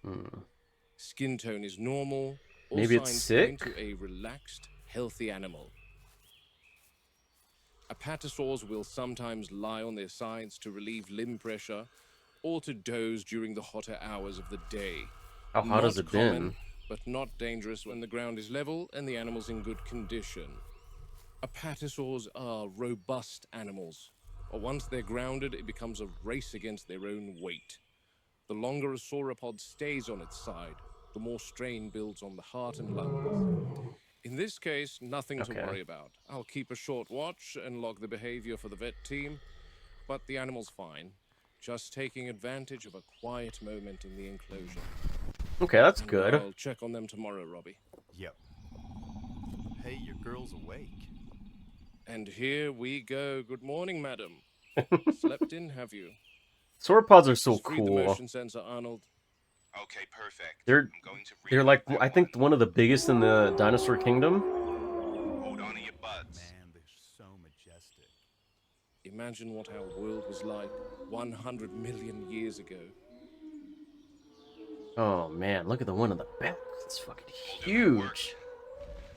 Hmm. Skin tone is normal. All Maybe it's signs sick? point to a relaxed, healthy animal. Apatosaurs will sometimes lie on their sides to relieve limb pressure, or to doze during the hotter hours of the day. How hot has Not it common, been? but not dangerous when the ground is level and the animal's in good condition. Apatosaurs are robust animals, but once they're grounded, it becomes a race against their own weight. The longer a sauropod stays on its side, the more strain builds on the heart and lungs. In this case, nothing to Okay. worry about. I'll keep a short watch and log the behavior for the vet team, but the animal's fine. Just taking advantage of a quiet moment in the enclosure. Okay, that's And good. I'll check on them tomorrow, Robbie. Yep. Hey, your girl's awake. And here we go. Good morning, madam. Slept in, have you? Sauropods are so Just read the cool. motion sensor, Arnold. Okay, perfect. They're- I'm going to They're read like, that I think, one of the biggest in the dinosaur kingdom. Hold on to your butts. Man, they're so majestic. Imagine what our world was like 100 million years ago. Oh man, look at the one in the back. It's fucking Muldoon, that worked. huge.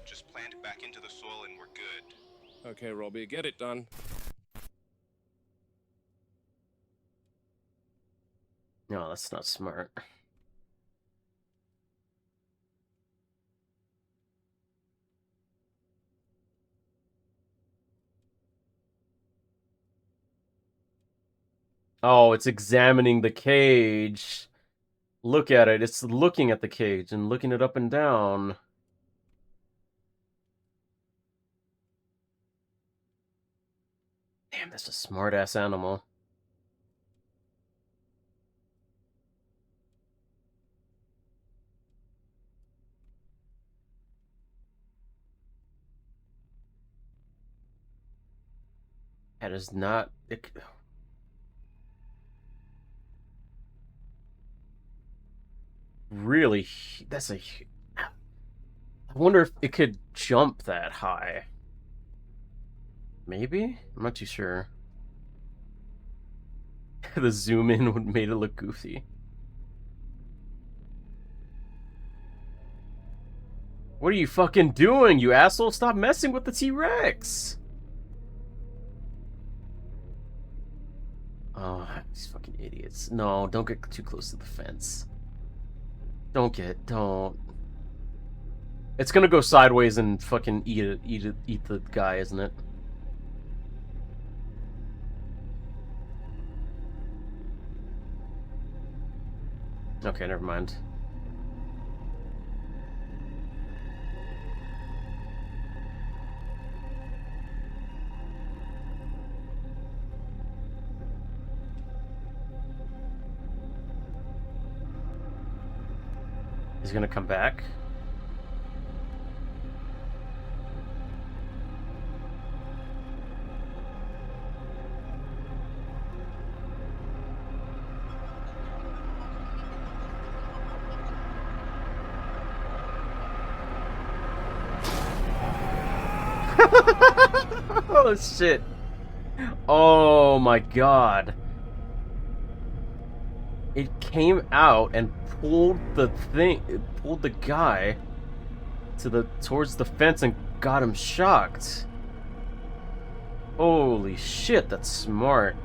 Just plant it back into the soil and we're good. Okay, Robbie, get it done. No, that's not smart. Oh, it's examining the cage. Look at it. It's looking at the cage and looking it up and down. Damn, that's a smart-ass animal. That is not... Really, that's a... I wonder if it could jump that high. Maybe? I'm not too sure. The zoom in would made it look goofy. What are you fucking doing, you asshole? Stop messing with the T-Rex! Oh, these fucking idiots. No, don't get too close to the fence. Don't. It's gonna go sideways and fucking eat the guy, isn't it? Okay, never mind. He's gonna come back. Oh shit. Oh my god. It came out and pulled the thing, it pulled the guy towards the fence and got him shocked. Holy shit, that's smart.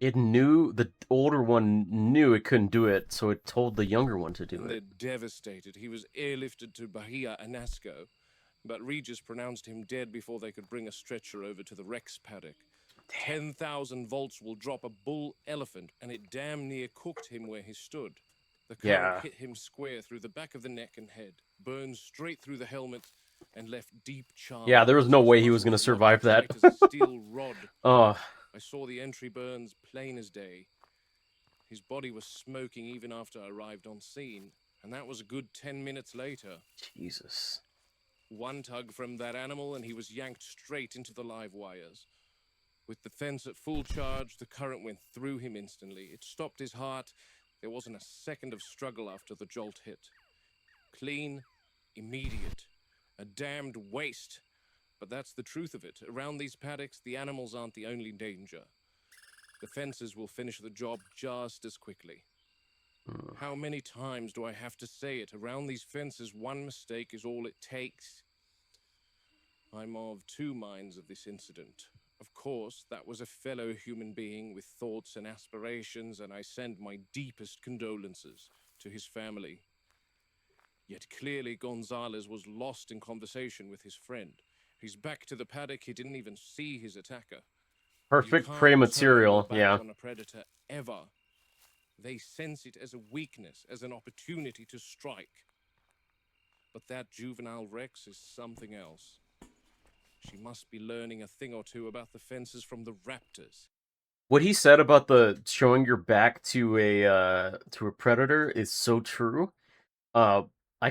It knew, the older one knew it couldn't do it, so it told the younger one to do They're it. devastated. He was airlifted to Bahia Anasco, but Regis pronounced him dead before they could bring a stretcher over to the Rex paddock. 10,000 volts will drop a bull elephant, and it damn near cooked him where he stood. The current Yeah. hit him square through the back of the neck and head, burned straight through the helmet, and left deep char. Yeah, there was no way he was gonna survive that. Tight as a steel rod. Oh, I saw the entry burns plain as day. His body was smoking even after I arrived on scene, and that was a good 10 minutes later. Jesus. One tug from that animal and he was yanked straight into the live wires. With the fence at full charge, the current went through him instantly. It stopped his heart. There wasn't a second of struggle after the jolt hit. Clean, immediate. A damned waste. But that's the truth of it. Around these paddocks, the animals aren't the only danger. The fences will finish the job just as quickly. How many times do I have to say it? Around these fences, one mistake is all it takes. I'm of two minds of this incident. Of course, that was a fellow human being with thoughts and aspirations, and I send my deepest condolences to his family. Yet clearly Gonzalez was lost in conversation with his friend. He's back to the paddock. He didn't even see his attacker. Perfect You prey can't material, turn your back yeah. on a predator ever. They sense it as a weakness, as an opportunity to strike. But that juvenile Rex is something else. She must be learning a thing or two about the fences from the raptors. What he said about the showing your back to a predator is so true. Uh, I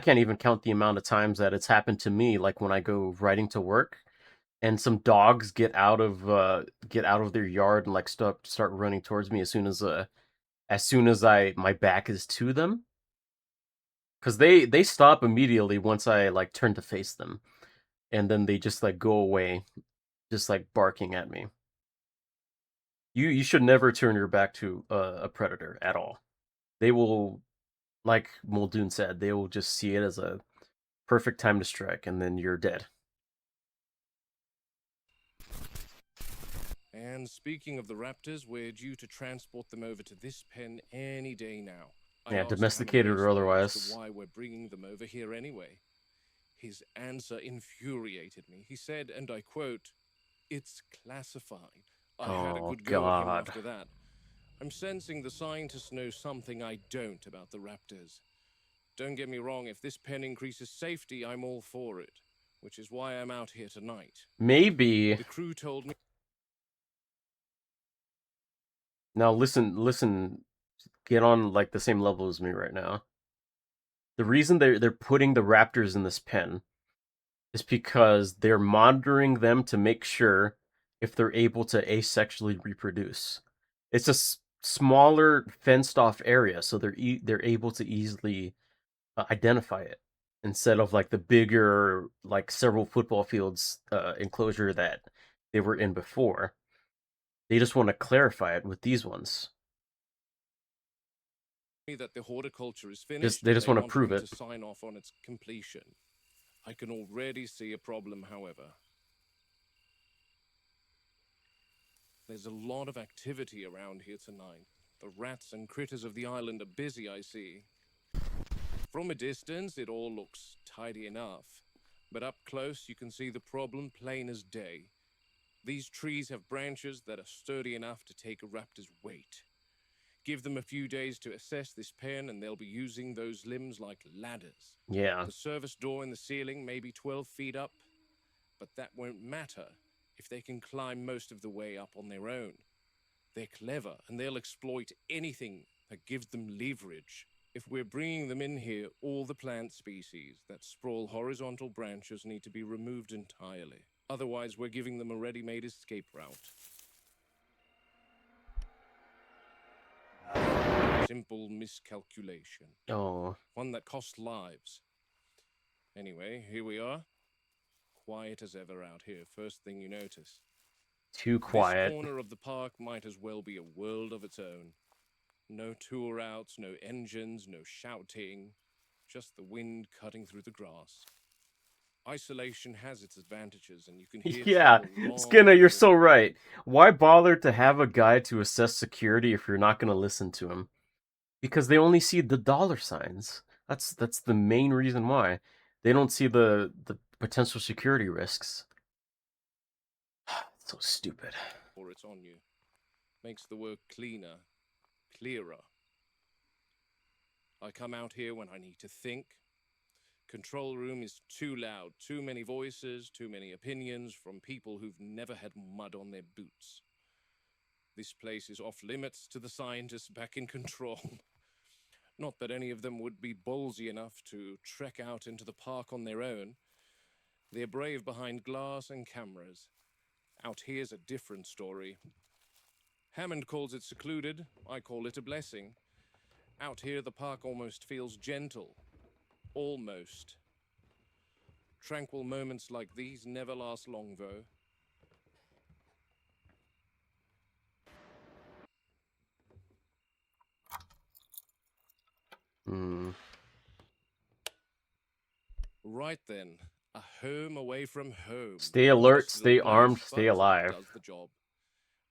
can't even count the amount of times that it's happened to me, like when I go riding to work and some dogs get out of their yard and like start running towards me as soon as my back is to them. Cuz they stop immediately once I like turn to face them. And then they just like go away, just like barking at me. You should never turn your back to a predator at all. They will, like Muldoon said, they will just see it as a perfect time to strike, and then you're dead. And speaking of the raptors, we're due to transport them over to this pen any day now. I Yeah, asked Hammer domesticated or yesterday as otherwise. to why we're bringing them over here anyway. His answer infuriated me. He said, and I quote, "It's classified." I had a Oh, good go at him God. after that. I'm sensing the scientists know something I don't about the raptors. Don't get me wrong, if this pen increases safety, I'm all for it, which is why I'm out here tonight. Maybe. The crew told me Now listen, get on like the same level as me right now. The reason they're putting the raptors in this pen is because they're monitoring them to make sure if they're able to asexually reproduce. It's a smaller fenced off area, so they're able to easily identify it instead of like the bigger, like several football fields enclosure that they were in before. They just want to clarify it with these ones. that the horticulture is finished. They just and want to want prove me it. to sign off on its completion. I can already see a problem, however. There's a lot of activity around here tonight. The rats and critters of the island are busy, I see. From a distance, it all looks tidy enough. But up close, you can see the problem plain as day. These trees have branches that are sturdy enough to take a raptor's weight. Give them a few days to assess this pen, and they'll be using those limbs like ladders. Yeah. The service door in the ceiling may be 12 feet up, but that won't matter if they can climb most of the way up on their own. They're clever, and they'll exploit anything that gives them leverage. If we're bringing them in here, all the plant species that sprawl horizontal branches need to be removed entirely. Otherwise, we're giving them a ready-made escape route. Simple miscalculation. Oh. One that costs lives. Anyway, here we are. Quiet as ever out here, first thing you notice. Too quiet. This corner of the park might as well be a world of its own. No tour routes, no engines, no shouting. Just the wind cutting through the grass. Isolation has its advantages, and you can hear Yeah, travel long Skinner, you're before- so right. Why bother to have a guy to assess security if you're not going to listen to him? Because they only see the dollar signs. That's the main reason why. They don't see the potential security risks. So stupid. Or it's on you. Makes the work cleaner, clearer. I come out here when I need to think. Control room is too loud, too many voices, too many opinions from people who've never had mud on their boots. This place is off limits to the scientists back in control. Not that any of them would be ballsy enough to trek out into the park on their own. They're brave behind glass and cameras. Out here's a different story. Hammond calls it secluded, I call it a blessing. Out here the park almost feels gentle. Almost. Tranquil moments like these never last long, though. Hmm. Right then, a home away from home. Stay alert, Modest stay little place, armed, but stay it alive. does the job.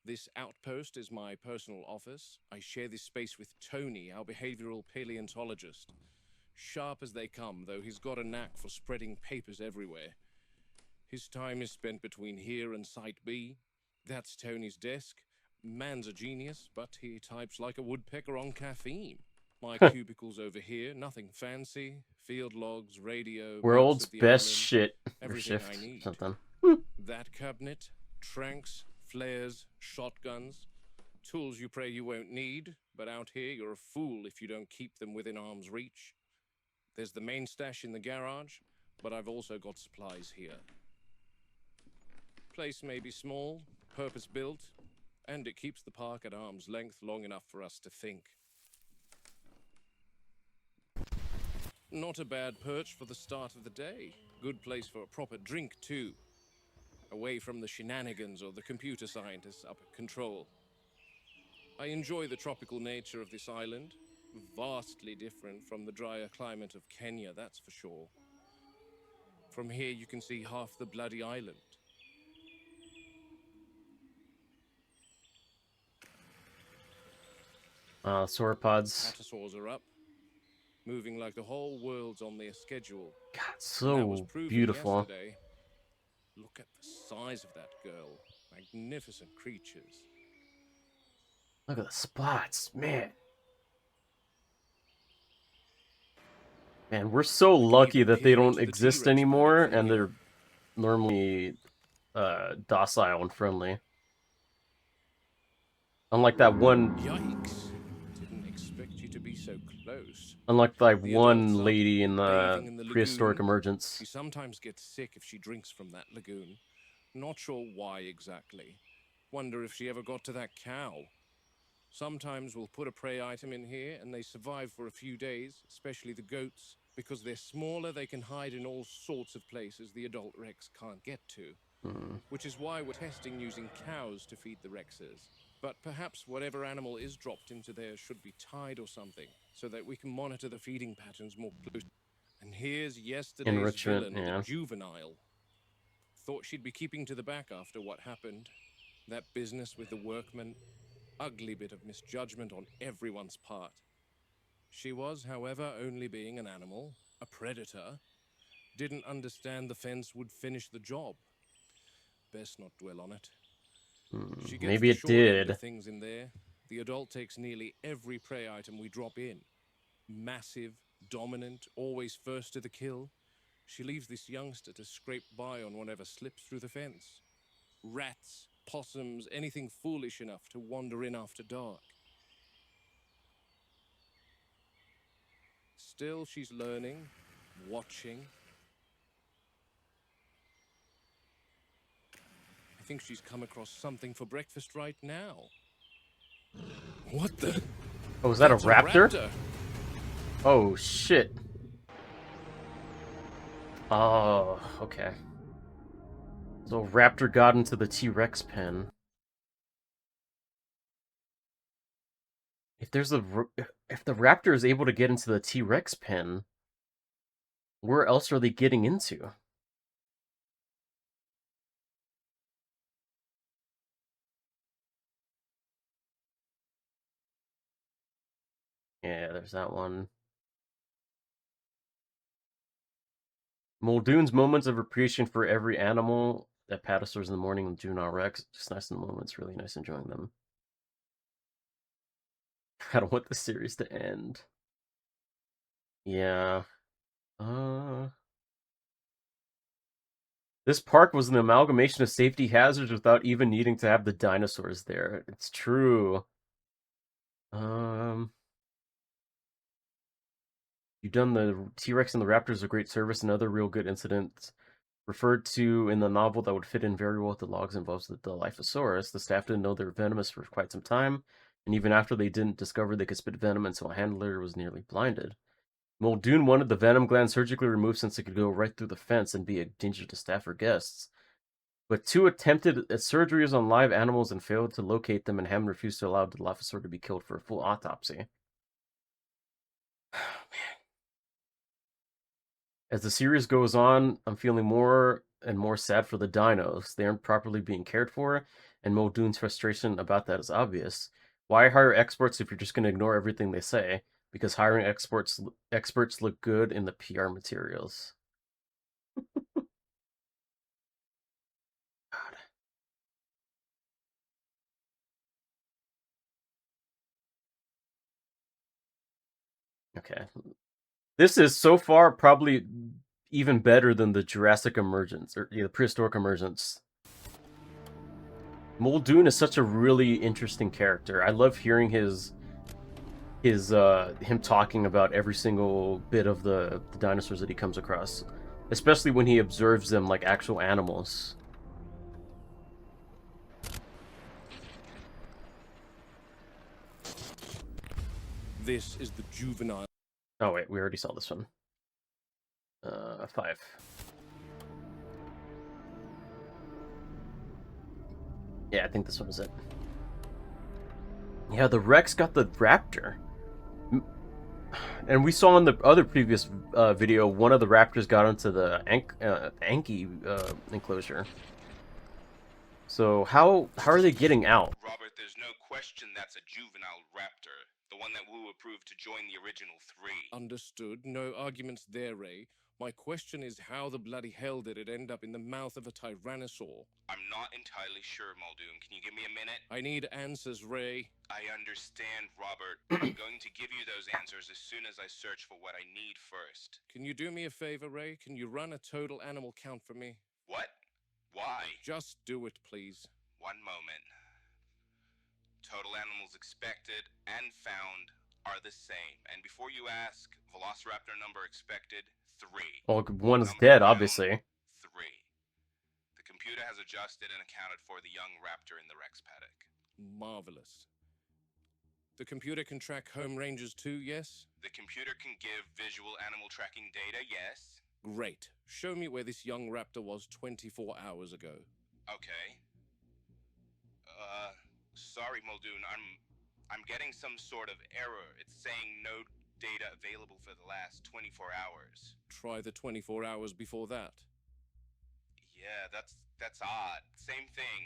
This outpost is my personal office. I share this space with Tony, our behavioral paleontologist. Sharp as they come, though he's got a knack for spreading papers everywhere. His time is spent between here and Site B. That's Tony's desk. Man's a genius, but he types like a woodpecker on caffeine. My cubicle's over here, nothing fancy. Field logs, radio, World's maps of the best island, shit. Or everything shift. I need. Something. That cabinet, tranks, flares, shotguns, tools you pray you won't need, but out here you're a fool if you don't keep them within arm's reach. There's the main stash in the garage, but I've also got supplies here. Place may be small, purpose-built, and it keeps the park at arm's length long enough for us to think. Not a bad perch for the start of the day. Good place for a proper drink, too. Away from the shenanigans or the computer scientists up at control. I enjoy the tropical nature of this island. Vastly different from the drier climate of Kenya, that's for sure. From here you can see half the bloody island. Sauropods. Patasaurs are up, moving like the whole world's on their schedule. God, And that was so proven beautiful. yesterday. Look at the size of that girl. Magnificent creatures. Look at the spots, man. Man, we're so We can lucky even that they peer don't into the exist T-Rex anymore, paddock from and here. they're normally docile and friendly. Unlike that one, Yikes. Didn't expect you to be so close. unlike that The one adults are lady in the bathing in the prehistoric lagoon. emergence. She sometimes gets sick if she drinks from that lagoon. Not sure why exactly. Wonder if she ever got to that cow. Sometimes we'll put a prey item in here and they survive for a few days, especially the goats. Because they're smaller, they can hide in all sorts of places the adult Rex can't get to. Which is why we're testing using cows to feed the Rexes. But perhaps whatever animal is dropped into there should be tied or something, so that we can monitor the feeding patterns more closely. And here's yesterday's Enrichment, villain, yeah. the juvenile. Thought she'd be keeping to the back after what happened. That business with the workmen. Ugly bit of misjudgment on everyone's part. She was, however, only being an animal, a predator. Didn't understand the fence would finish the job. Best not dwell on it. She gets Maybe the it short end of did. things in there. The adult takes nearly every prey item we drop in. Massive, dominant, always first to the kill. She leaves this youngster to scrape by on whatever slips through the fence. Rats, possums, anything foolish enough to wander in after dark. Still, she's learning, watching. I think she's come across something for breakfast right now. What the? Oh, is that a That's raptor? Oh, shit. Oh, okay. So raptor got into the T-Rex pen. If the raptor is able to get into the T-Rex pen, where else are they getting into? Yeah, there's that one. Muldoon's moments of appreciation for every animal that Patastores in the morning and Juvenile Rex. Just nice in the moments, really nice enjoying them. I don't want the series to end. Yeah. This park was an amalgamation of safety hazards without even needing to have the dinosaurs there. It's true. You've done the T-Rex and the Raptors a great service. Another real good incident referred to in the novel that would fit in very well with the logs involves the Dilophosaurus. The staff didn't know they were venomous for quite some time, and even after they didn't discover they could spit venom, and so a handler was nearly blinded. Muldoon wanted the venom gland surgically removed since it could go right through the fence and be a danger to staff or guests. But 2 attempted surgeries on live animals and failed to locate them, and Hammond refused to allow the Dilophosaur to be killed for a full autopsy. As the series goes on, I'm feeling more and more sad for the dinos. They aren't properly being cared for, and Muldoon's frustration about that is obvious. Why hire experts if you're just going to ignore everything they say? Because hiring experts look good in the PR materials. God. Okay. This is so far probably even better than the Jurassic emergence, or the prehistoric emergence. Muldoon is such a really interesting character. I love hearing him talking about every single bit of the dinosaurs that he comes across, especially when he observes them like actual animals. This is the juvenile. Oh wait, we already saw this one. 5. Yeah, I think this one was it. Yeah, the Rex got the raptor. And we saw in the other previous video, one of the raptors got into the Anki enclosure. So how are they getting out? Robert, there's no question that's a juvenile raptor. The one that Wu approved to join the original 3. Understood. No arguments there, Ray. My question is how the bloody hell did it end up in the mouth of a tyrannosaur? I'm not entirely sure, Muldoon. Can you give me a minute? I need answers, Ray. I understand, Robert. I'm going to give you those answers as soon as I search for what I need first. Can you do me a favor, Ray? Can you run a total animal count for me? What? Why? Just do it, please. One moment. Total animals expected and found are the same. And before you ask, Velociraptor number expected, 3. Well, one's Number dead, found, obviously. 3. The computer has adjusted and accounted for the young raptor in the Rex paddock. Marvelous. The computer can track home ranges too, yes? The computer can give visual animal tracking data, yes? Great. Show me where this young raptor was 24 hours ago. Okay. Sorry, Muldoon. I'm getting some sort of error. It's saying no data available for the last 24 hours. Try the 24 hours before that. Yeah, that's odd.Ame thing.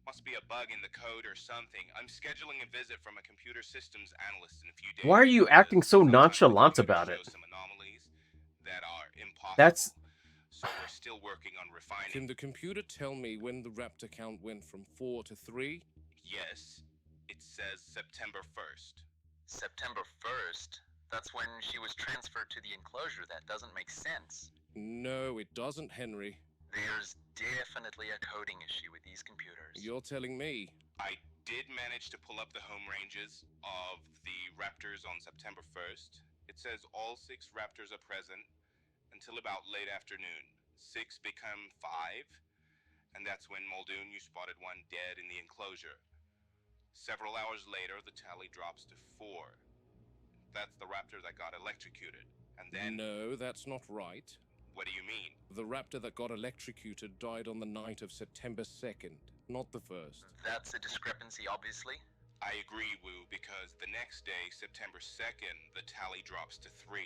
Must be a bug in the code or something. I'm scheduling a visit from a computer systems analyst in a few days. Why are you acting so Sometimes the nonchalant computer about it? shows some anomalies that are impossible. That's... So we're still working on refining. Can the computer tell me when the raptor count went from 4 to 3? Yes. It says September 1st. September 1st? That's when she was transferred to the enclosure. That doesn't make sense. No, it doesn't, Henry. There's definitely a coding issue with these computers. You're telling me. I did manage to pull up the home ranges of the raptors on September 1st. It says all 6 raptors are present until about late afternoon. 6 become 5, and that's when Muldoon, you spotted one dead in the enclosure. Several hours later, the tally drops to 4. That's the raptor that got electrocuted. And then... No, that's not right. What do you mean? The raptor that got electrocuted died on the night of September 2nd, not the 1st. That's a discrepancy, obviously. I agree, Wu, because the next day, September 2nd, the tally drops to 3.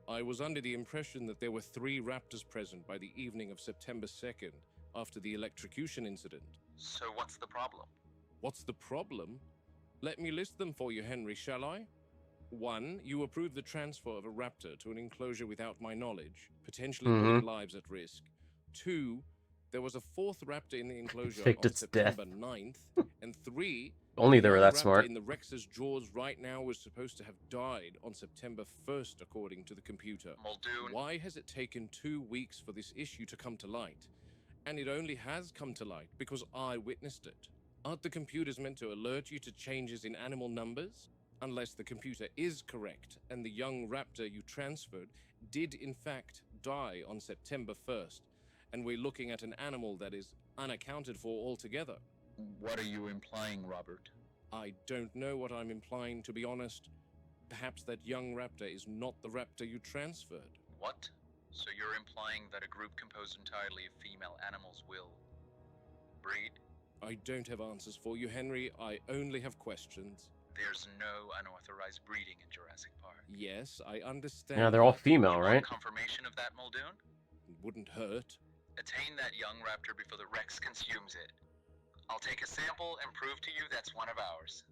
I was under the impression that there were 3 raptors present by the evening of September 2nd, after the electrocution incident. So what's the problem? What's the problem? Let me list them for you, Henry, shall I? 1, you approved the transfer of a raptor to an enclosure without my knowledge, potentially putting lives at risk. 2, there was a 4th raptor in the enclosure Faked on its death. September 9th. And 3, Only they were that raptor smart. in the Rex's jaws right now was supposed to have died on September 1st, according to the computer. Muldoon. Why has it taken 2 weeks for this issue to come to light? And it only has come to light because I witnessed it. Aren't the computers meant to alert you to changes in animal numbers? Unless the computer is correct, and the young raptor you transferred did in fact die on September 1st, and we're looking at an animal that is unaccounted for altogether. What are you implying, Robert? I don't know what I'm implying, to be honest. Perhaps that young raptor is not the raptor you transferred. What? So you're implying that a group composed entirely of female animals will breed? I don't have answers for you, Henry. I only have questions. There's no unauthorized breeding in Jurassic Park. Yes, I understand. Yeah, they're all that. female, You right? want confirmation of that, Muldoon? It wouldn't hurt. Attain that young raptor before the Rex consumes it. I'll take a sample and prove to you that's one of ours.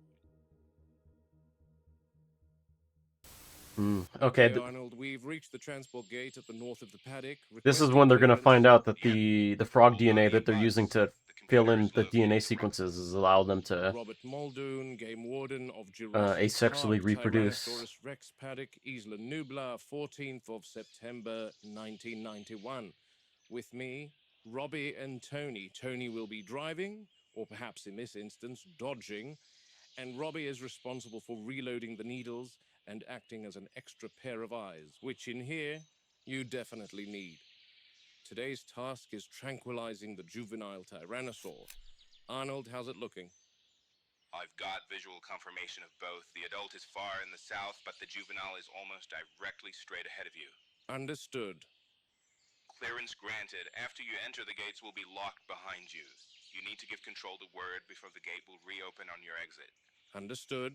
Okay, Hey, Arnold, we've reached the transport gate at the north of the paddock. this is Requesting when they're gonna clearance. find out that the frog DNA that they're using to fill in the DNA sequences is allow them to Robert Muldoon, game warden of Jurassic asexually Park, reproduce. Tyrannosaurus Rex paddock, Isla Nublar, 14th of September, 1991. With me, Robbie and Tony. Tony will be driving, or perhaps in this instance, dodging, and Robbie is responsible for reloading the needles and acting as an extra pair of eyes, which in here, you definitely need. Today's task is tranquilizing the juvenile Tyrannosaur. Arnold, how's it looking? I've got visual confirmation of both. The adult is far in the south, but the juvenile is almost directly straight ahead of you. Understood. Clearance granted. After you enter, the gates will be locked behind you. You need to give control the word before the gate will reopen on your exit. Understood.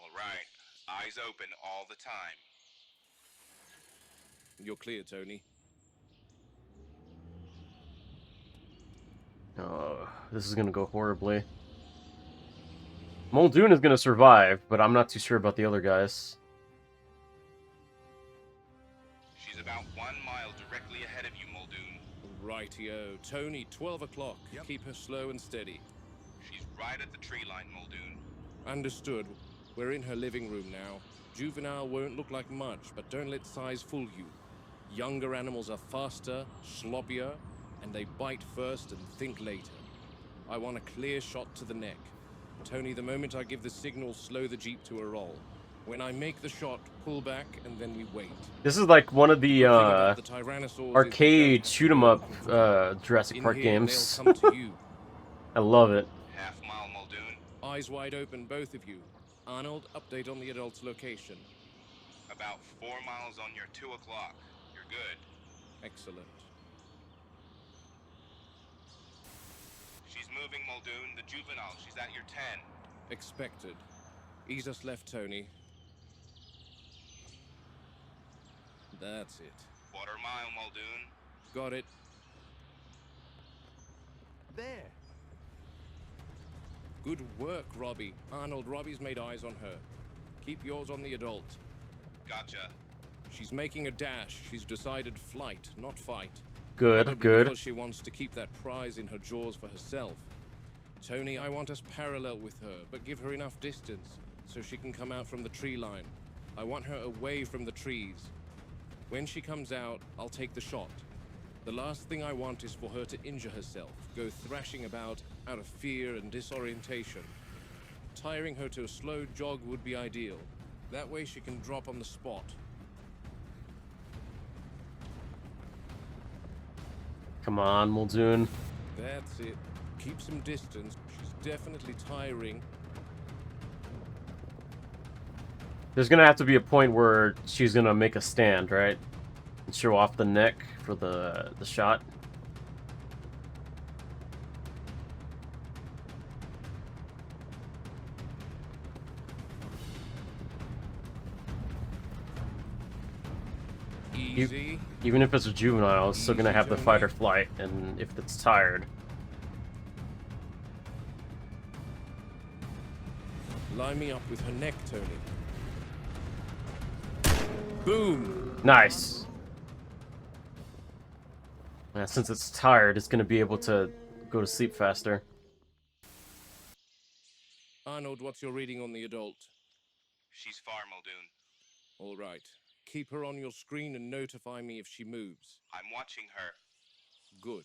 All right. Eyes open all the time. You're clear, Tony. Oh, this is gonna go horribly. Muldoon is gonna survive, but I'm not too sure about the other guys. She's about 1 mile directly ahead of you, Muldoon. Rightio. Tony, 12 o'clock. Keep her slow and steady. She's right at the tree line, Muldoon. Understood. We're in her living room now. Juvenile won't look like much, but don't let size fool you. Younger animals are faster, sloppier, and they bite first and think later. I want a clear shot to the neck. Tony, the moment I give the signal, slow the Jeep to a roll. When I make the shot, pull back, and then we wait. This is like one of the The thing about the Tyrannosaurs is arcade they shoot 'em don't up have control. Jurassic In Park here, games. they'll come to you. I love it. Half mile, Muldoon. Eyes wide open, both of you. Arnold, update on the adult's location. About 4 miles on your 2 o'clock. You're good. Excellent. She's moving, Muldoon. The juvenile, she's at your 10. Expected. Ease us left, Tony. That's it. Quarter mile, Muldoon. Got it. There. Good work, Robbie. Arnold, Robbie's made eyes on her. Keep yours on the adult. Gotcha. She's making a dash. She's decided flight, not fight. Good, Probably good. because she wants to keep that prize in her jaws for herself. Tony, I want us parallel with her, but give her enough distance so she can come out from the tree line. I want her away from the trees. When she comes out, I'll take the shot. The last thing I want is for her to injure herself, go thrashing about out of fear and disorientation. Tiring her to a slow jog would be ideal. That way she can drop on the spot. Come on, Muldoon. That's it. Keep some distance. She's definitely tiring. There's gonna have to be a point where she's gonna make a stand, right? And show off the neck for the shot. Easy. Even if it's a juvenile, it's still gonna Easy, have the Tony. fight or flight, and if it's tired. Line me up with her neck, Tony. Boom! Nice. Yeah, since it's tired, it's gonna be able to go to sleep faster. Arnold, what's your reading on the adult? She's far, Muldoon. All right. Keep her on your screen and notify me if she moves. I'm watching her. Good.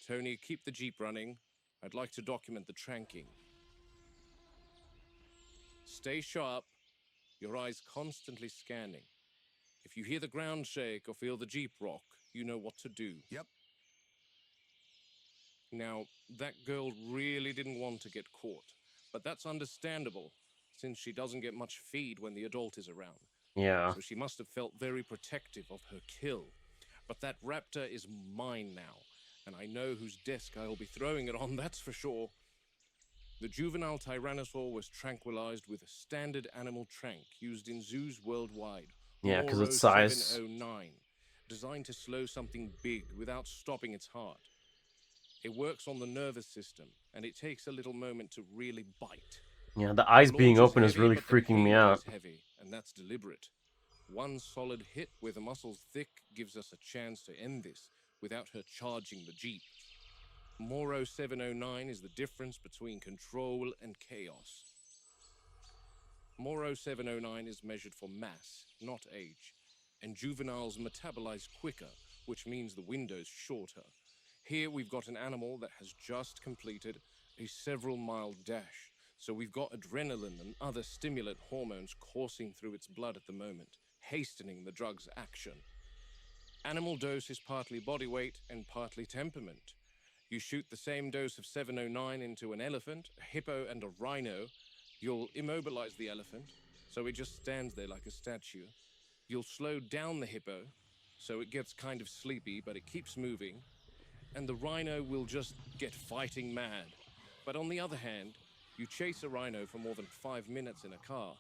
Tony, keep the Jeep running. I'd like to document the tranking. Stay sharp. Your eyes constantly scanning. If you hear the ground shake or feel the Jeep rock, you know what to do. Yep. Now, that girl really didn't want to get caught, but that's understandable, since she doesn't get much feed when the adult is around. Yeah. So she must have felt very protective of her kill. But that raptor is mine now, and I know whose desk I'll be throwing it on, that's for sure. The juvenile tyrannosaur was tranquilized with a standard animal trank used in zoos worldwide. Yeah, 'cause its Moro size. 709, designed to slow something big without stopping its heart. It works on the nervous system, and it takes a little moment to really bite. Yeah, the eyes The being launch open is heavy, really but the freaking me payload out. is heavy, and that's deliberate. One solid hit with the muscles thick gives us a chance to end this without her charging the Jeep. Moro 709 is the difference between control and chaos. Moro 709 is measured for mass, not age, and juveniles metabolize quicker, which means the window's shorter. Here we've got an animal that has just completed a several-mile dash, so we've got adrenaline and other stimulant hormones coursing through its blood at the moment, hastening the drug's action. Animal dose is partly body weight and partly temperament. You shoot the same dose of 709 into an elephant, a hippo, and a rhino, you'll immobilize the elephant, so it just stands there like a statue. You'll slow down the hippo, so it gets kind of sleepy, but it keeps moving. And the rhino will just get fighting mad. But on the other hand, you chase a rhino for more than 5 minutes in a car,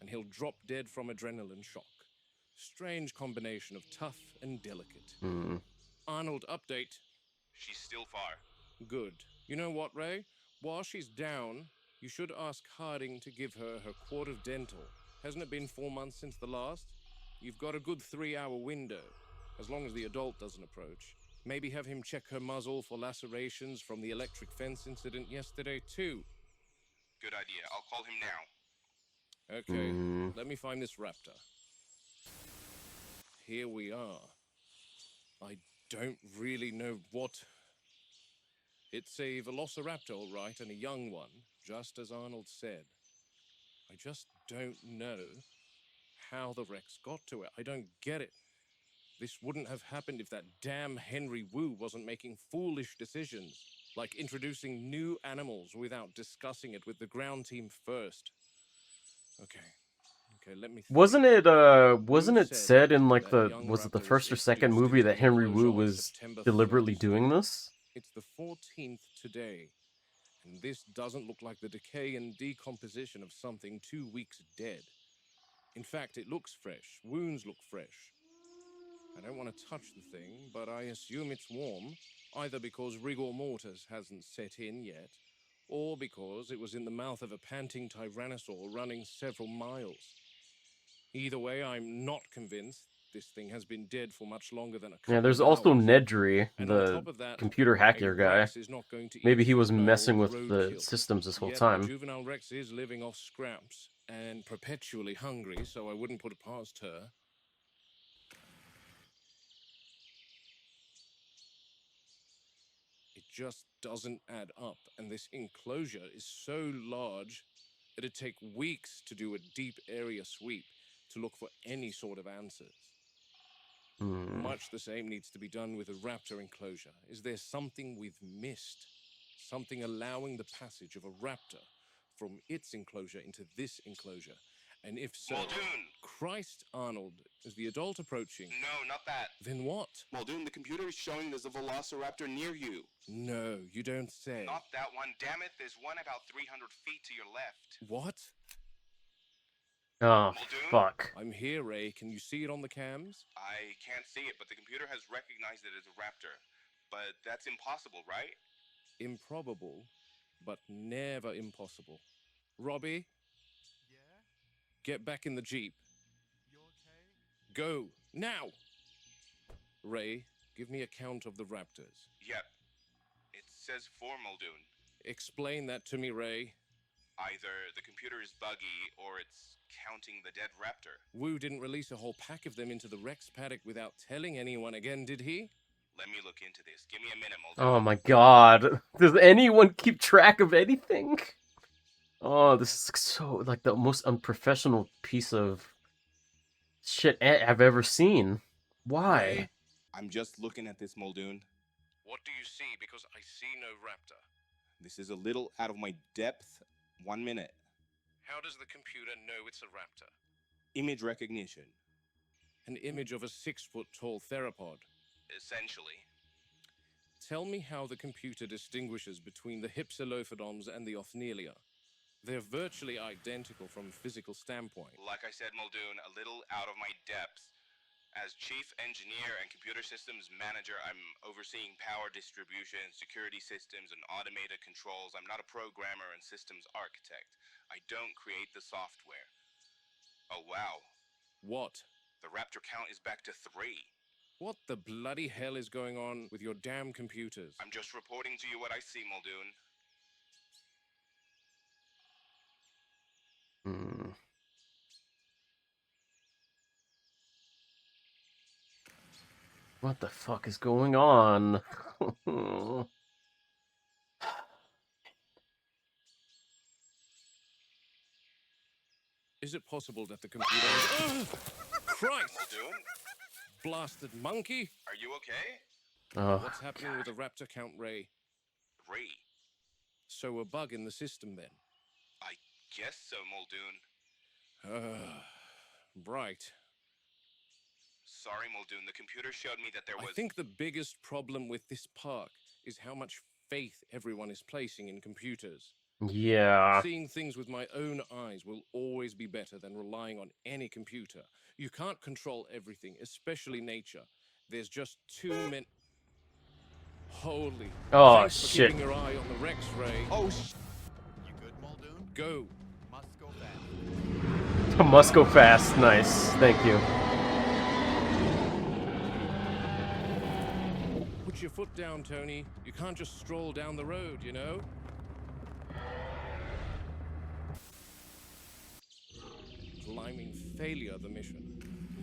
and he'll drop dead from adrenaline shock. Strange combination of tough and delicate. Hmm. Arnold, update. She's still far. Good. You know what, Ray? While she's down, you should ask Harding to give her her quart of dental. Hasn't it been 4 months since the last? You've got a good 3-hour window, as long as the adult doesn't approach. Maybe have him check her muzzle for lacerations from the electric fence incident yesterday, too. Good idea. I'll call him now. Okay, let me find this raptor. Here we are. I don't really know what... It's a velociraptor, all right, and a young one, just as Arnold said. I just don't know how the Rex got to it. I don't get it. This wouldn't have happened if that damn Henry Wu wasn't making foolish decisions, like introducing new animals without discussing it with the ground team first. Okay, let me think. Wasn't it said said in like that the young was it the raptors first or second introduced movie into that the Henry enclosure Wu on was September deliberately 1st? doing this? It's the 14th today, and this doesn't look like the decay and decomposition of something 2 weeks dead. In fact, it looks fresh. Wounds look fresh. I don't want to touch the thing, but I assume it's warm, either because rigor mortis hasn't set in yet, or because it was in the mouth of a panting tyrannosaur running several miles. Either way, I'm not convinced This thing has been dead for much longer than a Yeah, couple there's of also hours. Nedry, And on the top of that, computer a hacker guy. Rex is not going to eat Maybe he was Fiona messing or with the roadkill. systems this whole Yet time. The juvenile Rex is living off scraps and perpetually hungry, so I wouldn't put it past her. It just doesn't add up, and this enclosure is so large it'd take weeks to do a deep area sweep to look for any sort of answers. Much the same needs to be done with a raptor enclosure. Is there something we've missed? Something allowing the passage of a raptor from its enclosure into this enclosure? And if so... Muldoon! Christ, Arnold, is the adult approaching? No, not that. Then what? Muldoon, the computer is showing there's a velociraptor near you. No, you don't say. Not that one, damn it. There's one about 300 feet to your left. What? Oh, Muldoon? fuck. I'm here, Ray. Can you see it on the cams? I can't see it, but the computer has recognized it as a raptor. But that's impossible, right? Improbable, but never impossible. Robbie, Yeah? get back in the Jeep. You okay? Go, now! Ray, give me a count of the raptors. Yep. It says 4, Muldoon. Explain that to me, Ray. Either the computer is buggy or it's counting the dead raptor. Wu didn't release a whole pack of them into the Rex paddock without telling anyone again, did he? Let me look into this. Give me a minute, Muldoon. Oh my god. Does anyone keep track of anything? Oh, this is so, like, the most unprofessional piece of shit I've ever seen. Why? Ray, I'm just looking at this, Muldoon. what do you see? Because I see no raptor. This is a little out of my depth. 1 minute. How does the computer know it's a raptor? Image recognition. An image of a 6-foot-tall theropod. Essentially. Tell me how the computer distinguishes between the Hypsilophodons and the Othnielia. They're virtually identical from a physical standpoint. Like I said, Muldoon, a little out of my depth. As Chief Engineer and Computer Systems Manager, I'm overseeing power distribution, security systems, and automated controls. I'm not a programmer and systems architect. I don't create the software. Oh, wow. What? The raptor count is back to 3. What the bloody hell is going on with your damn computers? I'm just reporting to you what I see, Muldoon. What the fuck is going on? Is it possible that the computer is... Christ! Muldoon? Blasted monkey! Are you okay? Oh, What's happening with the raptor count, Ray? Ray. So a bug in the system, then? I guess so, Muldoon. Right. Sorry, Muldoon. The computer showed me that there was... I think the biggest problem with this park is how much faith everyone is placing in computers. yeah. Seeing things with my own eyes will always be better than relying on any computer. You can't control everything, especially nature. There's just too many... Holy... Oh, Thanks for shit. keeping your eye on the Rex, Ray. Oh, You good, Muldoon? Go. Must go fast. Must go fast. Nice. Thank you. Put your foot down, Tony. You can't just stroll down the road, you know? Climbing failure, the mission.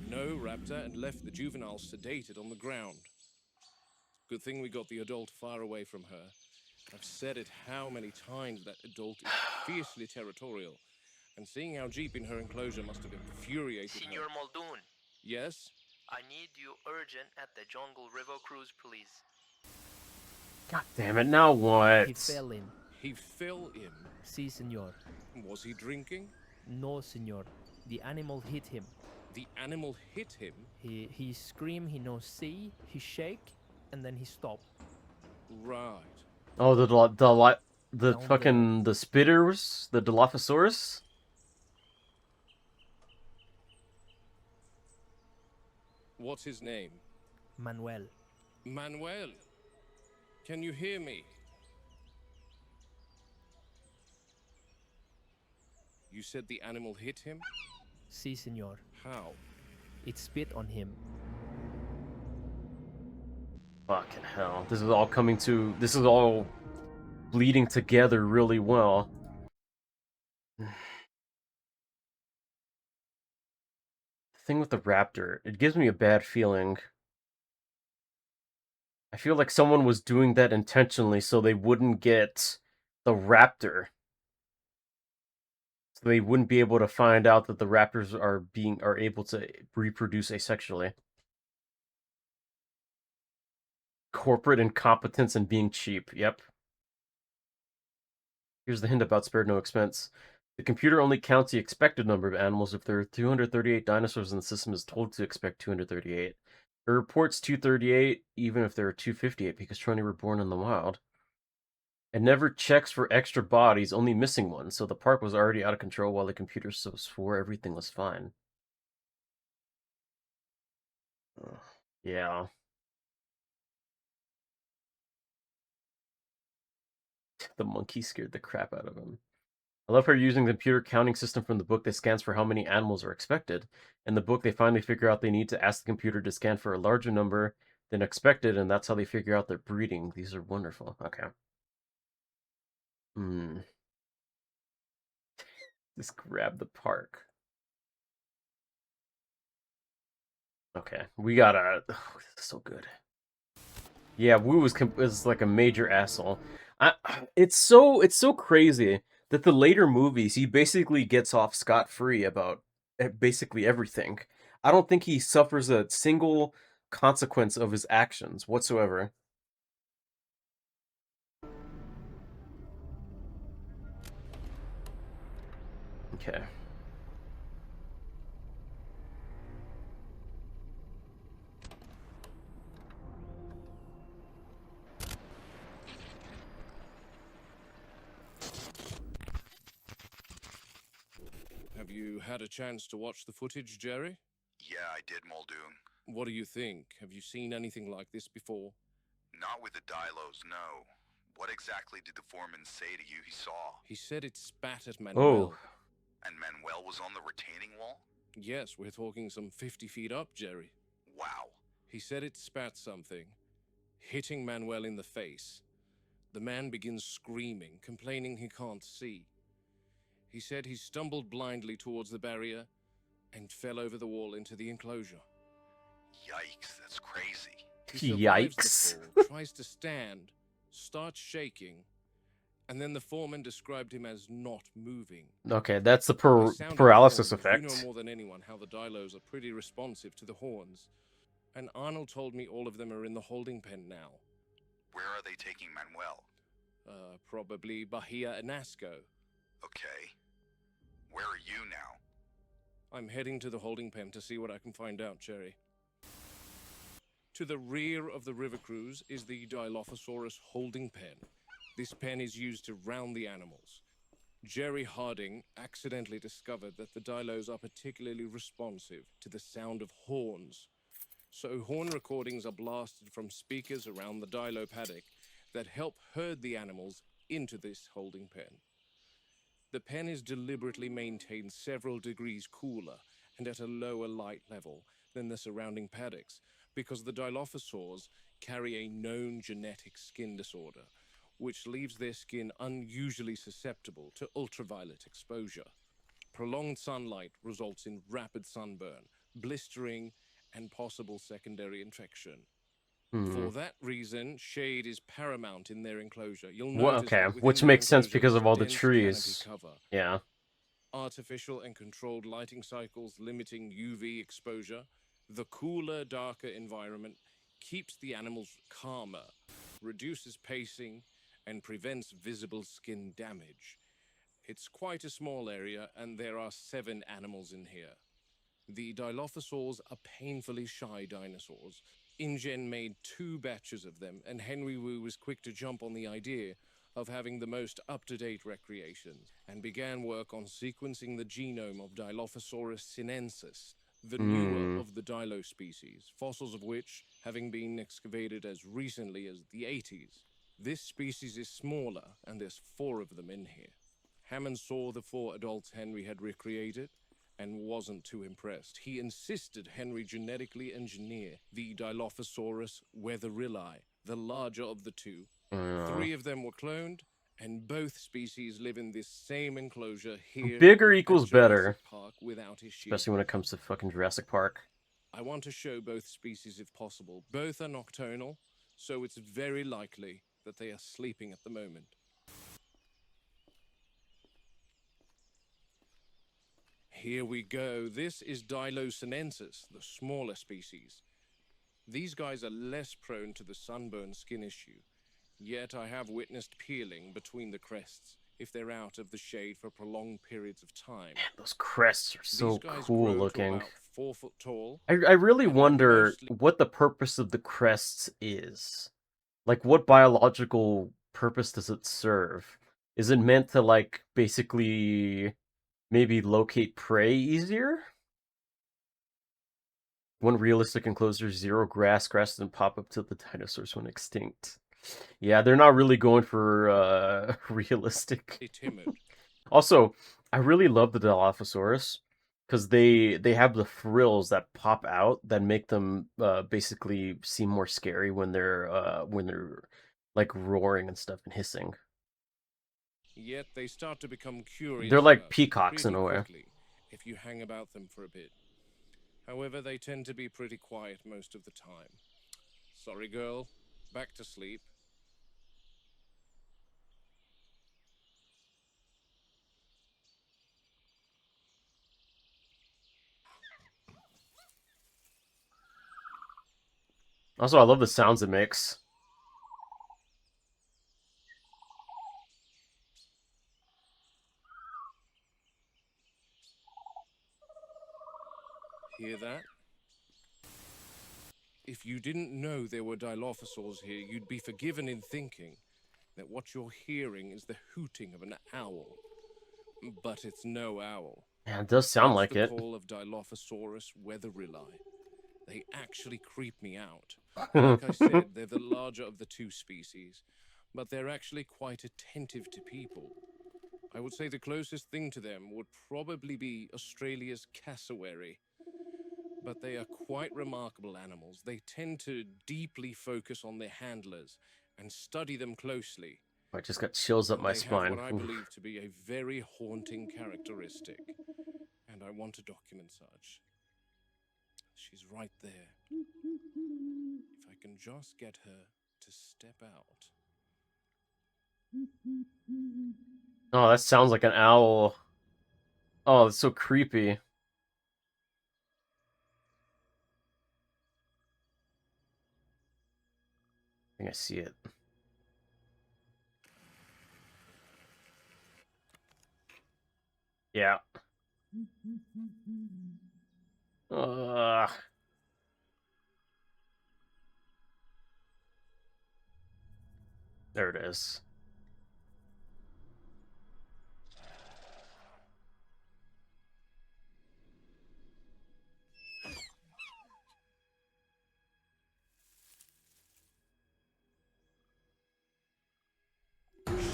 No raptor, and left the juvenile sedated on the ground. Good thing we got the adult far away from her. I've said it how many times, that adult is fiercely territorial. And seeing our Jeep in her enclosure must have infuriated her. Senor Muldoon, Yes? I need you urgent at the Jungle River Cruise, please. God damn it, now what? He fell in. He fell in. Si, senor. Was he drinking? No, senor. The animal hit him. The animal hit him? He scream, he no see, he shake, and then he stop. Right. Oh, the Down fucking the spitters, the Dilophosaurus. What's his name? Manuel. Manuel. Can you hear me? You said the animal hit him? Si, senor. How? It spit on him. Fucking hell. This is all coming to... This is all bleeding together really well. The thing with the raptor, it gives me a bad feeling. I feel like someone was doing that intentionally so they wouldn't get the raptor. So they wouldn't be able to find out that the raptors are able to reproduce asexually. Corporate incompetence and being cheap. Yep. Here's the hint about spared no expense. The computer only counts the expected number of animals if there are 238 dinosaurs and the system is told to expect 238. It reports 238 even if there are 258 because 20 were born in the wild. It never checks for extra bodies, only missing ones, so the park was already out of control while the computer swore everything was fine. Yeah. The monkey scared the crap out of him. I love her using the computer counting system from the book that scans for how many animals are expected. In the book, they finally figure out they need to ask the computer to scan for a larger number than expected, and that's how they figure out their breeding. These are wonderful. Okay. Just grab the park. Okay. We gotta... Oh, this is so good. Yeah, Wu is like a major asshole. It's so crazy that the later movies he basically gets off scot-free about basically everything. I don't think he suffers a single consequence of his actions whatsoever. Okay. Have you had a chance to watch the footage, Jerry? Yeah, I did, Muldoon. What do you think? Have you seen anything like this before? Not with the Dilos, no. What exactly did the foreman say to you he saw? He said it spat at Manuel. Oh. And Manuel was on the retaining wall? Yes, we're talking some 50 feet up, Jerry. Wow. He said it spat something, hitting Manuel in the face. The man begins screaming, complaining he can't see. He said he stumbled blindly towards the barrier and fell over the wall into the enclosure. Yikes, that's crazy. He survives Yikes. the fall, tries to stand, starts shaking, and then the foreman described him as not moving. Okay, that's the I sounded paralysis horns. effect. You know more than anyone how the Dilos are pretty responsive to the horns. And Arnold told me all of them are in the holding pen now. Where are they taking Manuel? Probably Bahia and Nasco. Okay. Where are you now? I'm heading to the holding pen to see what I can find out, Jerry. To the rear of the river cruise is the Dilophosaurus holding pen. This pen is used to round the animals. Jerry Harding accidentally discovered that the Dilos are particularly responsive to the sound of horns. So horn recordings are blasted from speakers around the Dilo paddock that help herd the animals into this holding pen. The pen is deliberately maintained several degrees cooler and at a lower light level than the surrounding paddocks because the Dilophosaurs carry a known genetic skin disorder, which leaves their skin unusually susceptible to ultraviolet exposure. Prolonged sunlight results in rapid sunburn, blistering, and possible secondary infection. For that reason, shade is paramount in their enclosure. You'll notice Okay, that within which their makes sense enclosure because there's of a all the dense trees. canopy cover. Yeah. Artificial and controlled lighting cycles limiting UV exposure. The cooler, darker environment keeps the animals calmer, reduces pacing, and prevents visible skin damage. It's quite a small area, and there are 7 animals in here. The Dilophosaurs are painfully shy dinosaurs. InGen made 2 batches of them, and Henry Wu was quick to jump on the idea of having the most up-to-date recreations, and began work on sequencing the genome of Dilophosaurus sinensis, the newer of the Dilo species, fossils of which having been excavated as recently as the 80s. This species is smaller, and there's 4 of them in here. Hammond saw the 4 adults Henry had recreated, and wasn't too impressed. He insisted Henry genetically engineer the Dilophosaurus weatherilli, the larger of the two. 3 of them were cloned, and both species live in this same enclosure here Bigger at equals Jurassic better. Park without issue. Especially when it comes to fucking Jurassic Park. I want to show both species if possible. Both are nocturnal, so it's very likely that they are sleeping at the moment. Here we go. This is Dilosinensis, the smaller species. These guys are less prone to the sunburn skin issue, yet I have witnessed peeling between the crests if they're out of the shade for prolonged periods of time. Those crests are so These guys cool grow to looking. about 4 foot tall. I really and wonder mostly- what the purpose of the crests is. Like, what biological purpose does it serve? Is it meant to, like, basically maybe locate prey easier? One realistic enclosure, 0 grass and pop up till the dinosaurs went extinct. Yeah, they're not really going for realistic. timid. Also, I really love the Dilophosaurus because they have the frills that pop out that make them basically seem more scary when they're like roaring and stuff and hissing. Yet they start to become curious. They're like about peacocks pretty in a way. quickly if you hang about them for a bit. However, they tend to be pretty quiet most of the time. Sorry, girl. Back to sleep. Also, I love the sounds it makes. Hear that? If you didn't know there were Dilophosaurs here, you'd be forgiven in thinking that what you're hearing is the hooting of an owl. But it's no owl. Yeah, it does sound That's like the it. call of Dilophosaurus weatherilli. They actually creep me out. Like I said, they're the larger of the 2 species, but they're actually quite attentive to people. I would say the closest thing to them would probably be Australia's cassowary. But they are quite remarkable animals. They tend to deeply focus on their handlers and study them closely. I just got chills up my They have spine. what I believe to be a very haunting characteristic, and I want to document such. She's right there. If I can just get her to step out. Oh, that sounds like an owl. Oh, it's so creepy. I think I see it. Yeah. Ugh. There it is.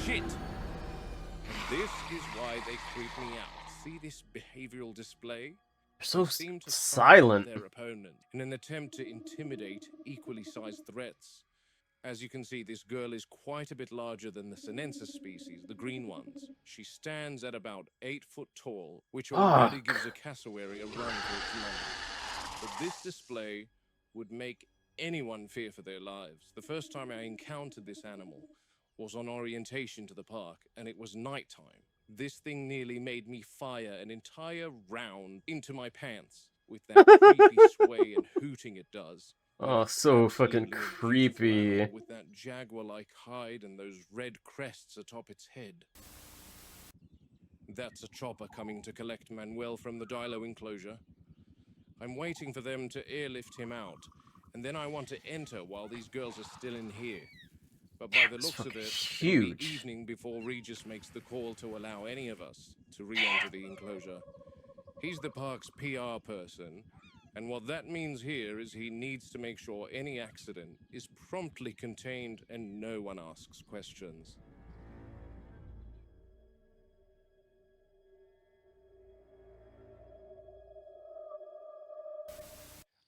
Shit! And this is why they creep me out. See this behavioral display? They're so They seem to size up silent. their opponent in an attempt to intimidate equally sized threats. As you can see, this girl is quite a bit larger than the Sinensis species, the green ones. She stands at about 8 foot tall, which already Fuck. gives a cassowary a run for its money. But this display would make anyone fear for their lives. The first time I encountered this animal was on orientation to the park, and it was nighttime. This thing nearly made me fire an entire round into my pants with that creepy sway and hooting it does. But Oh, it's so fucking absolutely a beautiful creepy. animal with that jaguar-like hide and those red crests atop its head. That's a chopper coming to collect Manuel from the Dilo enclosure. I'm waiting for them to airlift him out, and then I want to enter while these girls are still in here. But by the It's looks of fucking it, huge. it'll be evening before Regis makes the call to allow any of us to re-enter the enclosure. He's the park's PR person, and what that means here is he needs to make sure any accident is promptly contained and no one asks questions.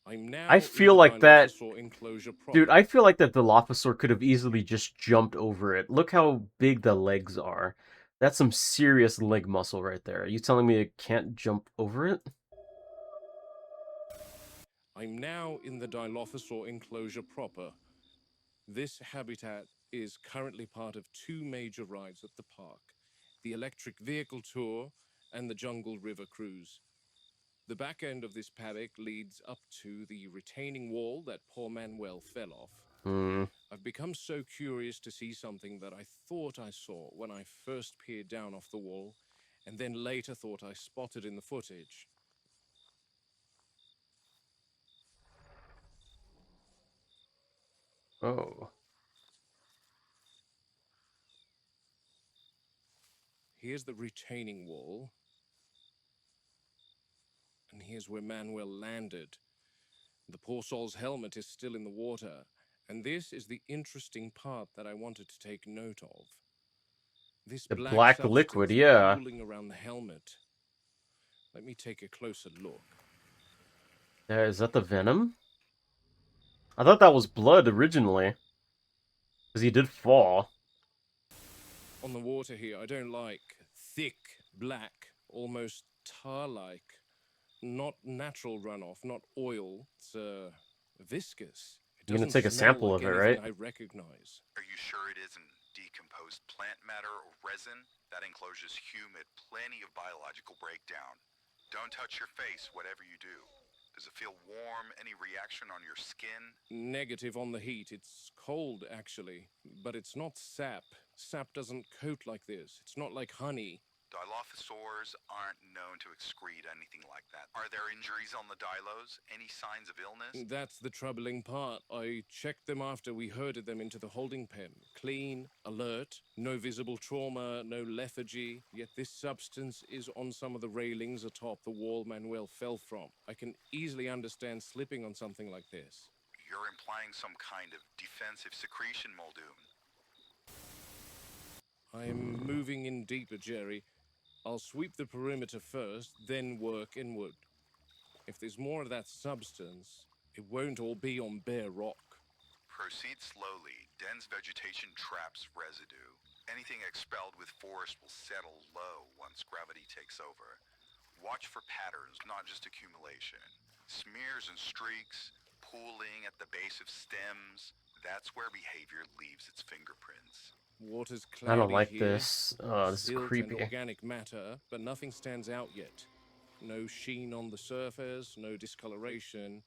I'm now I feel in the like that, Dilophosaur enclosure proper. dude. I feel like that the Dilophosaur could have easily just jumped over it. Look how big the legs are. That's some serious leg muscle right there. Are you telling me it can't jump over it? I'm now in the Dilophosaur enclosure proper. This habitat is currently part of two major rides at the park, the electric vehicle tour and the Jungle River cruise. The back end of this paddock leads up to the retaining wall that poor Manuel fell off. Hmm. I've become so curious to see something that I thought I saw when I first peered down off the wall, and then later thought I spotted in the footage. Oh. Here's the retaining wall, and here's where Manuel landed. The poor soul's helmet is still in the water, and this is the interesting part that I wanted to take note of. This The black black substance liquid, yeah. pooling around the helmet. Let me take a closer look. Is that the venom? I thought that was blood originally. Because he did fall. On the water here, I don't like thick, black, almost tar-like. Not natural runoff, not oil. It's viscous. It You're gonna doesn't take a smell sample like of it, anything right? I recognize. Are you sure it isn't decomposed plant matter or resin? That enclosure's humid, plenty of biological breakdown. Don't touch your face, whatever you do. Does it feel warm? Any reaction on your skin? Negative on the heat. It's cold, actually. But it's not sap. Sap doesn't coat like this. It's not like honey. Dilophosaurs aren't known to excrete anything like that. Are there injuries on the dilos? Any signs of illness? That's the troubling part. I checked them after we herded them into the holding pen. Clean, alert, no visible trauma, no lethargy. Yet this substance is on some of the railings atop the wall Manuel fell from. I can easily understand slipping on something like this. You're implying some kind of defensive secretion, Muldoon. I'm moving in deeper, Jerry. I'll sweep the perimeter first, then work inward. If there's more of that substance, it won't all be on bare rock. Proceed slowly. Dense vegetation traps residue. Anything expelled with force will settle low once gravity takes over. Watch for patterns, not just accumulation. Smears and streaks, pooling at the base of stems. That's where behavior leaves its fingerprints. Water's I cloudy don't like here. this. Oh, this is Silt and creepy. organic matter, but nothing stands out yet. No sheen on the surface, no discoloration.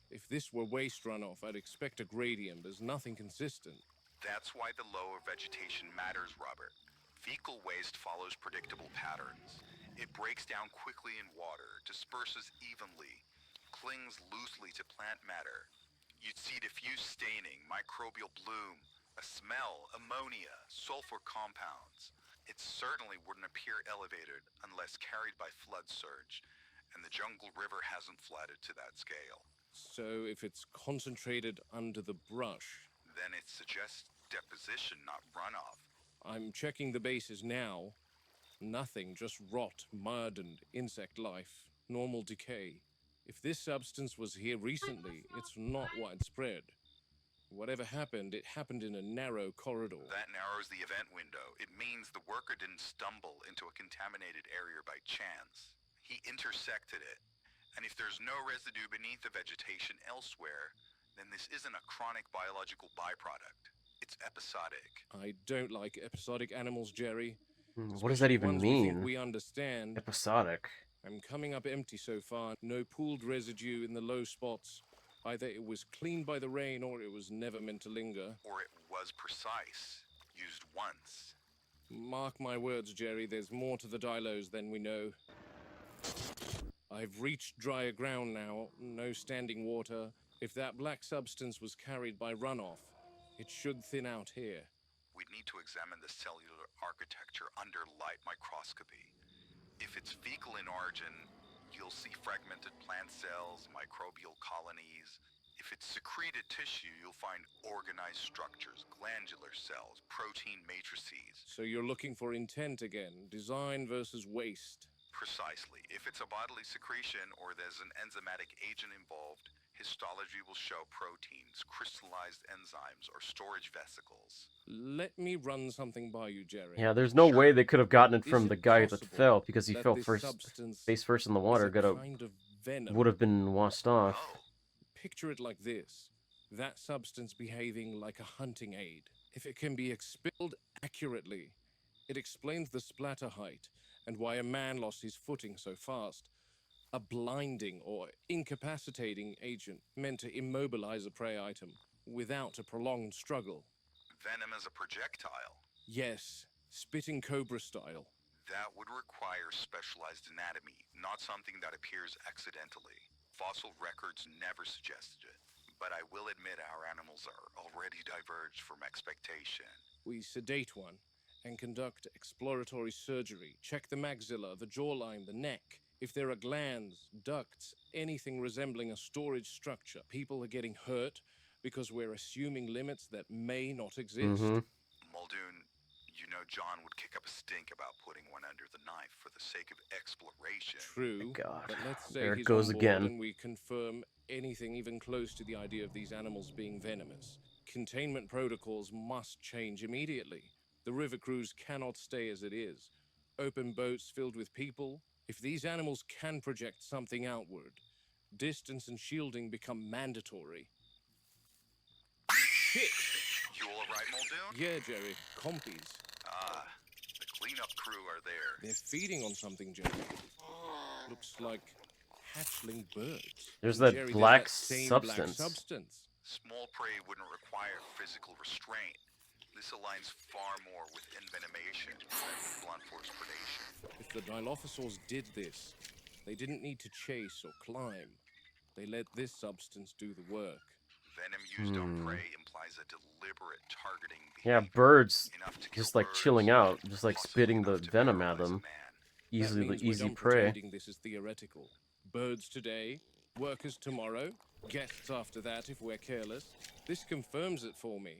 If this were waste runoff, I'd expect a gradient. There's nothing consistent. That's why the lower vegetation matters, Robert. Fecal waste follows predictable patterns. It breaks down quickly in water, disperses evenly, clings loosely to plant matter. You'd see diffuse staining, microbial bloom, a smell, ammonia, sulfur compounds. It certainly wouldn't appear elevated unless carried by flood surge, and the Jungle River hasn't flooded to that scale. So if it's concentrated under the brush, Then it suggests deposition, not runoff. I'm checking the bases now. Nothing, just rot, mud, and insect life. Normal decay. If this substance was here recently, it's not widespread. Whatever happened, it happened in a narrow corridor. That narrows the event window. It means the worker didn't stumble into a contaminated area by chance. He intersected it. And if there's no residue beneath the vegetation elsewhere, then this isn't a chronic biological byproduct. It's episodic. I don't like episodic animals, Jerry. What does that Especially even ones we think mean? we understand. Episodic. I'm coming up empty so far. No pooled residue in the low spots. Either it was cleaned by the rain or it was never meant to linger. Or it was precise. Used once. Mark my words, Jerry, there's more to the dilos than we know. I've reached drier ground now, no standing water. If that black substance was carried by runoff, it should thin out here. We'd need to examine the cellular architecture under light microscopy. If it's fecal in origin, you'll see fragmented plant cells, microbial colonies. If it's secreted tissue, you'll find organized structures, glandular cells, protein matrices. So you're looking for intent again, design versus waste. Precisely. If it's a bodily secretion or there's an enzymatic agent involved, histology will show proteins, crystallized enzymes, or storage vesicles. Let me run something by you, Jerry. Yeah, there's no way they could have gotten it Is from it the guy that possible fell because he that fell this first, substance face first in the is water. a kind of venom? Would have been washed off. Oh, Picture it like this. That substance behaving like a hunting aid. If it can be expelled accurately, it explains the splatter height and why a man lost his footing so fast. A blinding or incapacitating agent meant to immobilize a prey item without a prolonged struggle. venom as a projectile. Yes, spitting cobra style. That would require specialized anatomy, not something that appears accidentally. Fossil records never suggested it. But I will admit our animals are already diverged from expectation. We sedate one and conduct exploratory surgery, check the maxilla, the jawline, the neck. If there are glands, ducts, anything resembling a storage structure, people are getting hurt because we're assuming limits that may not exist. Muldoon, you know John would kick up a stink about putting one under the knife for the sake of exploration. True, God, but let's say there it he's goes on board again. and we confirm anything even close to the idea of these animals being venomous. Containment protocols must change immediately. The river cruise cannot stay as it is. Open boats filled with people. If these animals can project something outward, distance and shielding become mandatory. Shit! You alright, Muldoon? Yeah, Jerry. Compies. Ah, the cleanup crew are there. They're feeding on something, Jerry. Looks like hatchling birds. There's And that Jerry, black that same substance. Black substance. Small prey wouldn't require physical restraint. This aligns far more with envenomation than blunt force predation. If the Dilophosaurs did this, they didn't need to chase or climb. They let this substance do the work. Venom used on prey implies a deliberate targeting Yeah, behavior. birds Enough to just kill like birds, chilling out, just like possibly spitting the enough to venom at paralyze a them. man. That Easily, means we're easy done prey. pretending this is theoretical. Birds today, workers tomorrow, guests after that if we're careless. This confirms it for me.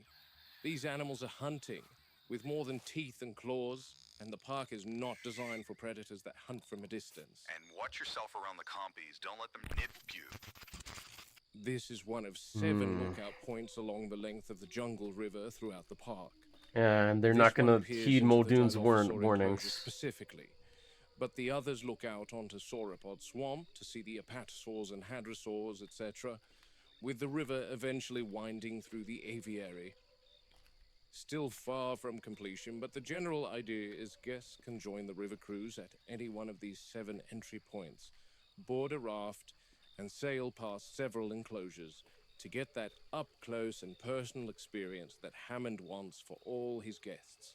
These animals are hunting, with more than teeth and claws, and the park is not designed for predators that hunt from a distance. And watch yourself around the compies. Don't let them nip you. This is one of 7 lookout points along the length of the Jungle River throughout the park. Yeah, and they're This not one gonna peers heed into the Muldoon's Dilophosaur enclosure warnings. specifically, but the others look out onto Sauropod Swamp to see the apatosaurs and hadrosaurs, etc., with the river eventually winding through the aviary. Still far from completion, but the general idea is guests can join the river cruise at any one of these 7 entry points, board a raft, and sail past several enclosures to get that up-close and personal experience that Hammond wants for all his guests.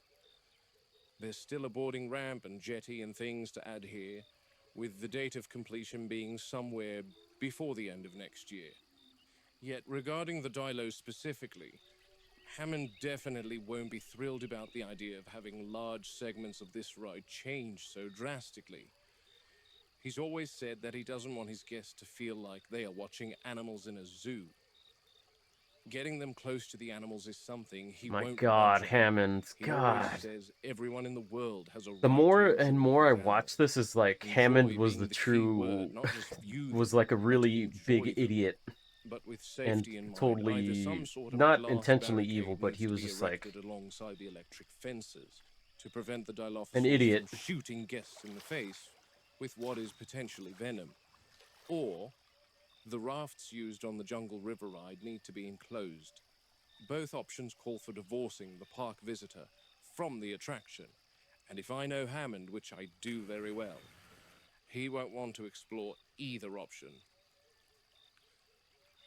There's still a boarding ramp and jetty and things to add here, with the date of completion being somewhere before the end of next year. Yet regarding the Dilos specifically, Hammond definitely won't be thrilled about the idea of having large segments of this ride change so drastically. He's always said that he doesn't want his guests to feel like they are watching animals in a zoo. Getting them close to the animals is something he My won't God, budge on. Hammond, He God. always says everyone in the world has a The right more to and enjoy more I the watch this, is like Enjoy Hammond was being the the key true, word, not just view was them, like a but to really enjoy big them. idiot, But with and safety in mind, totally either some sort of not glass intentionally barricade evil, but needs he to was be just like erected alongside the electric fences to prevent the an Dilophosaurs idiot. from shooting guests in the face with what is potentially venom. Or the rafts used on the Jungle River ride need to be enclosed. Both options call for divorcing the park visitor from the attraction. And if I know Hammond, which I do very well, he won't want to explore either option.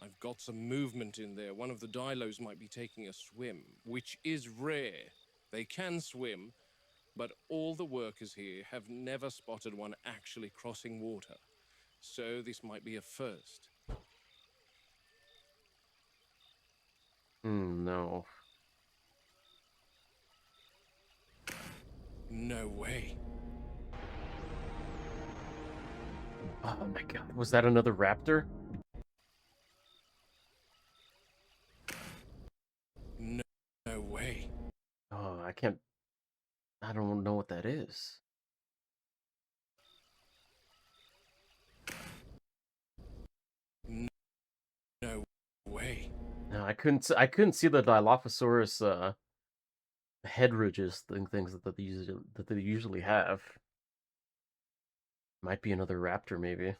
I've got some movement in there. One of the Dilos might be taking a swim, which is rare. They can swim, but all the workers here have never spotted one actually crossing water. So this might be a first. No. No way. Oh my God, was that another raptor? No way. Oh, I don't know what that is. way. No, I couldn't see the Dilophosaurus head ridges things that they usually have. Might be another raptor, maybe.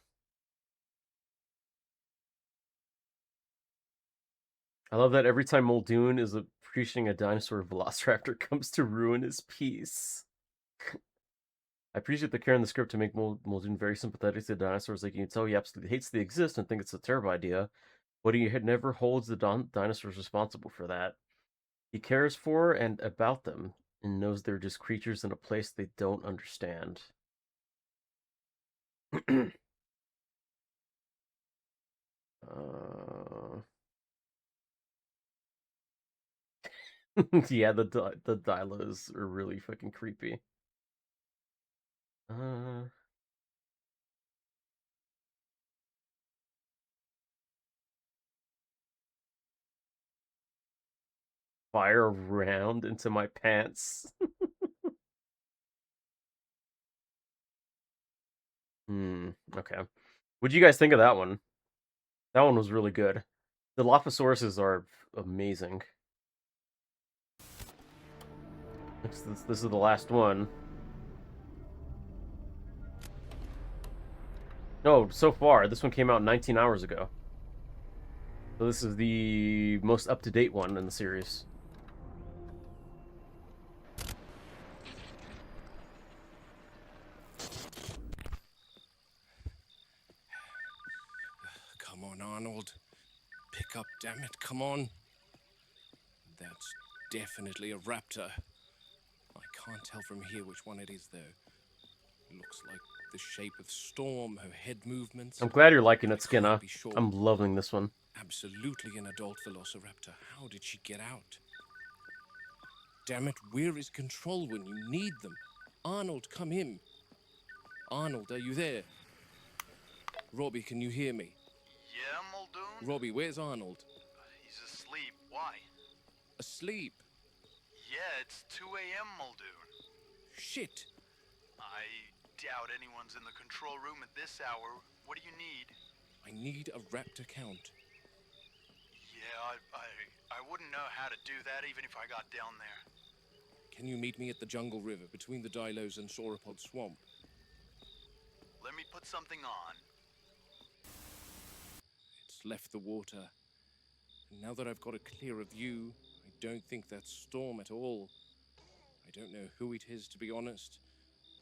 I love that every time Muldoon is appreciating a dinosaur, Velociraptor comes to ruin his peace. I appreciate the care in the script to make Muldoon very sympathetic to the dinosaurs. Like, you can tell he absolutely hates they exist and think it's a terrible idea, but he never holds the dinosaurs responsible for that. He cares for and about them and knows they're just creatures in a place they don't understand. Yeah, the Dilos are really fucking creepy. Fire a round into my pants. Okay. What do you guys think of that one? That one was really good. The Dilophosaurus are amazing. This is the last one. No, so far. This one came out 19 hours ago. So this is the most up-to-date one in the series. Come on, Arnold. Pick up, damn it, come on. That's definitely a raptor. I can't tell from here which one it is, though. It looks like the shape of Storm, her head movements. I'm glad you're liking it, Skinner. Be sure. I'm loving this one. Absolutely an adult Velociraptor. How did she get out? Damn it, where is control when you need them? Arnold, come in. Arnold, are you there? Robbie, can you hear me? Yeah, Muldoon? Robbie, where's Arnold? He's asleep. Why? Asleep. Yeah, it's 2 a.m., Muldoon. Shit. I doubt anyone's in the control room at this hour. What do you need? I need a raptor count. Yeah, I wouldn't know how to do that even if I got down there. Can you meet me at the Jungle River between the Dilos and Sauropod Swamp? Let me put something on. It's left the water. And now that I've got a clearer view, I don't think that's Storm at all. I don't know who it is, to be honest.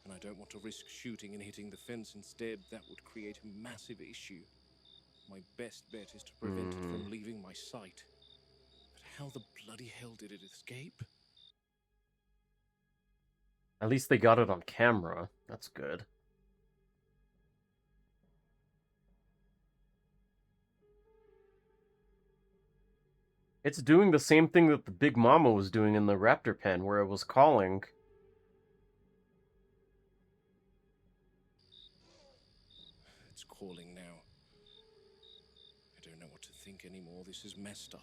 And I don't want to risk shooting and hitting the fence instead. That would create a massive issue. My best bet is to prevent it from leaving my sight. But how the bloody hell did it escape? At least they got it on camera. That's good. It's doing the same thing that the Big Mama was doing in the raptor pen, where it was calling. It's calling now. I don't know what to think anymore. This is messed up.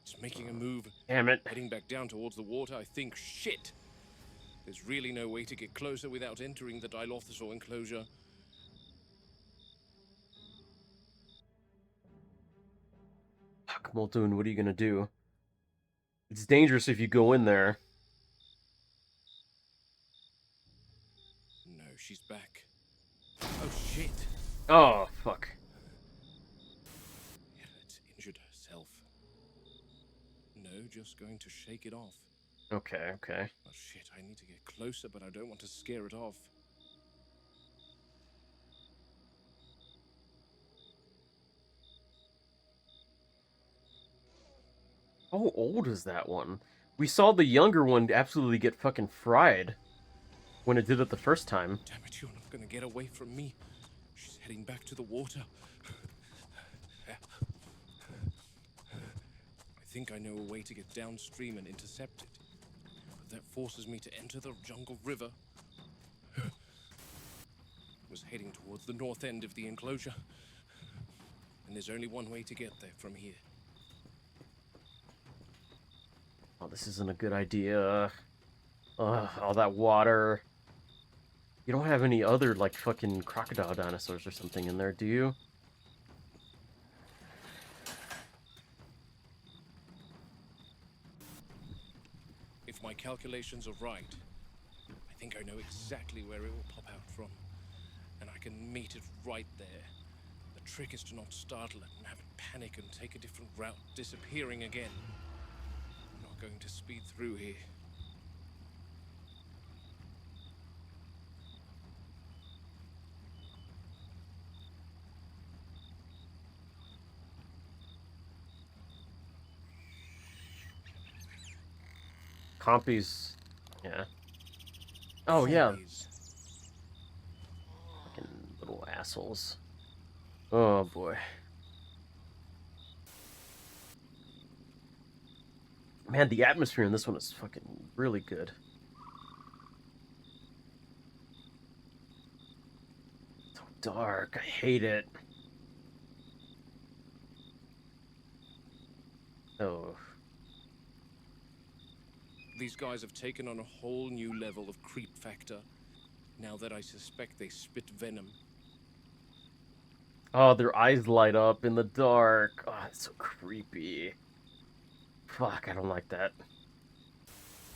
It's making a move. Damn it. Heading back down towards the water, I think. Shit! There's really no way to get closer without entering the Dilophosaur enclosure. Fuck, Muldoon, what are you gonna do? It's dangerous if you go in there. No, she's back. Oh, shit! Oh, fuck. Yeah, it's injured herself. No, just going to shake it off. Okay, okay. Oh, shit, I need to get closer, but I don't want to scare it off. How old is that one? We saw the younger one absolutely get fucking fried when it did it the first time. Damn it, you're not gonna get away from me. She's heading back to the water. I think I know a way to get downstream and intercept it. But that forces me to enter the Jungle River. Was heading towards the north end of the enclosure. and there's only one way to get there from here. Oh, this isn't a good idea. All that water. You don't have any other, like, fucking crocodile dinosaurs or something in there, do you? If my calculations are right, I think I know exactly where it will pop out from, and I can meet it right there. The trick is to not startle it and have it panic and take a different route, disappearing again. I'm not going to speed through here. Compies. Yeah. Oh, yeah. Compies. Fucking little assholes. Oh, boy. Man, the atmosphere in this one is fucking really good. So dark. I hate it. Oh. These guys have taken on a whole new level of creep factor, now that I suspect they spit venom. Oh, their eyes light up in the dark. Oh, it's so creepy. Fuck, I don't like that.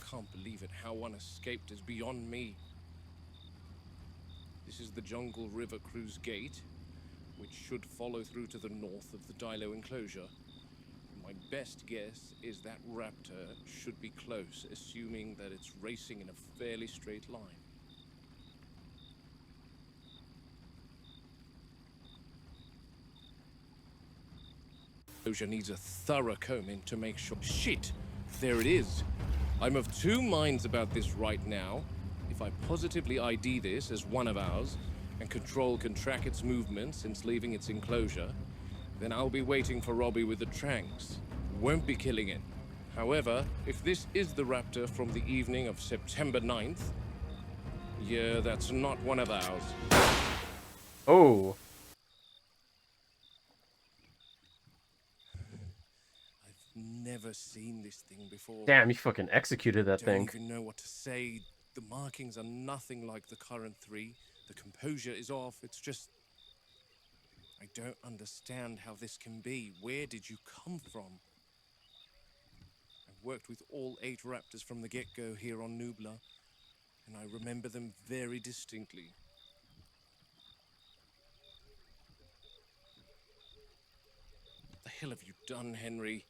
Can't believe it. How one escaped is beyond me. This is the Jungle River Cruise Gate, which should follow through to the north of the Dilo enclosure. My best guess is that raptor should be close, assuming that it's racing in a fairly straight line. Enclosure needs a thorough combing to make sure. Shit! There it is. I'm of two minds about this right now. If I positively ID this as one of ours, and Control can track its movements since leaving its enclosure, then I'll be waiting for Robbie with the tranks. Won't be killing it. However, if this is the raptor from the evening of September 9th, yeah, that's not one of ours. Oh. I've never seen this thing before. Damn, you fucking executed that Don't thing. even know what to say. The markings are nothing like the current three. The composure is off. It's just... I don't understand how this can be. Where did you come from? I've worked with all 8 raptors from the get-go here on Nubla, and I remember them very distinctly. What the hell have you done, Henry?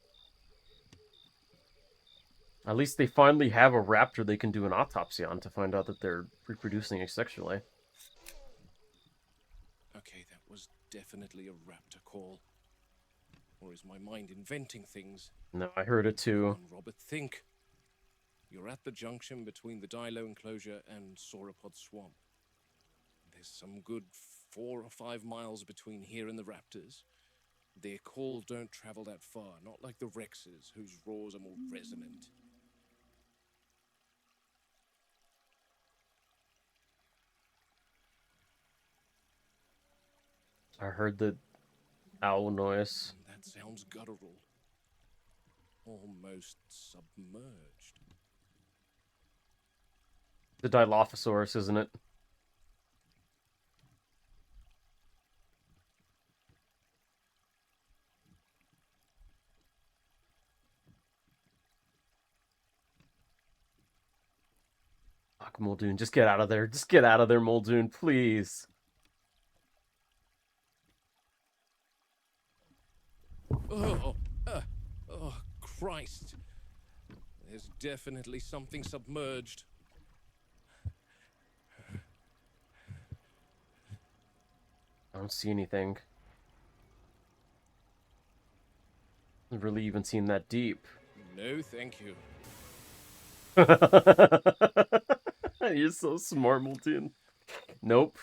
At least they finally have a raptor they can do an autopsy on to find out that they're reproducing asexually. Okay, that was definitely a raptor call. Or is my mind inventing things? No, I heard it too. Come on, Robert, think. You're at the junction between the Dilo enclosure and Sauropod Swamp. There's some good 4 or 5 miles between here and the raptors. Their calls don't travel that far, not like the Rexes, whose roars are more resonant. I heard the owl noise. That sounds guttural. Almost submerged. The Dilophosaurus, isn't it? Fuck, Muldoon, just get out of there. Just get out of there, Muldoon, please. Oh, Christ. There's definitely something submerged. I don't see anything. I haven't really even seen that deep. No, thank you. You're so smart, Muldoon. Nope.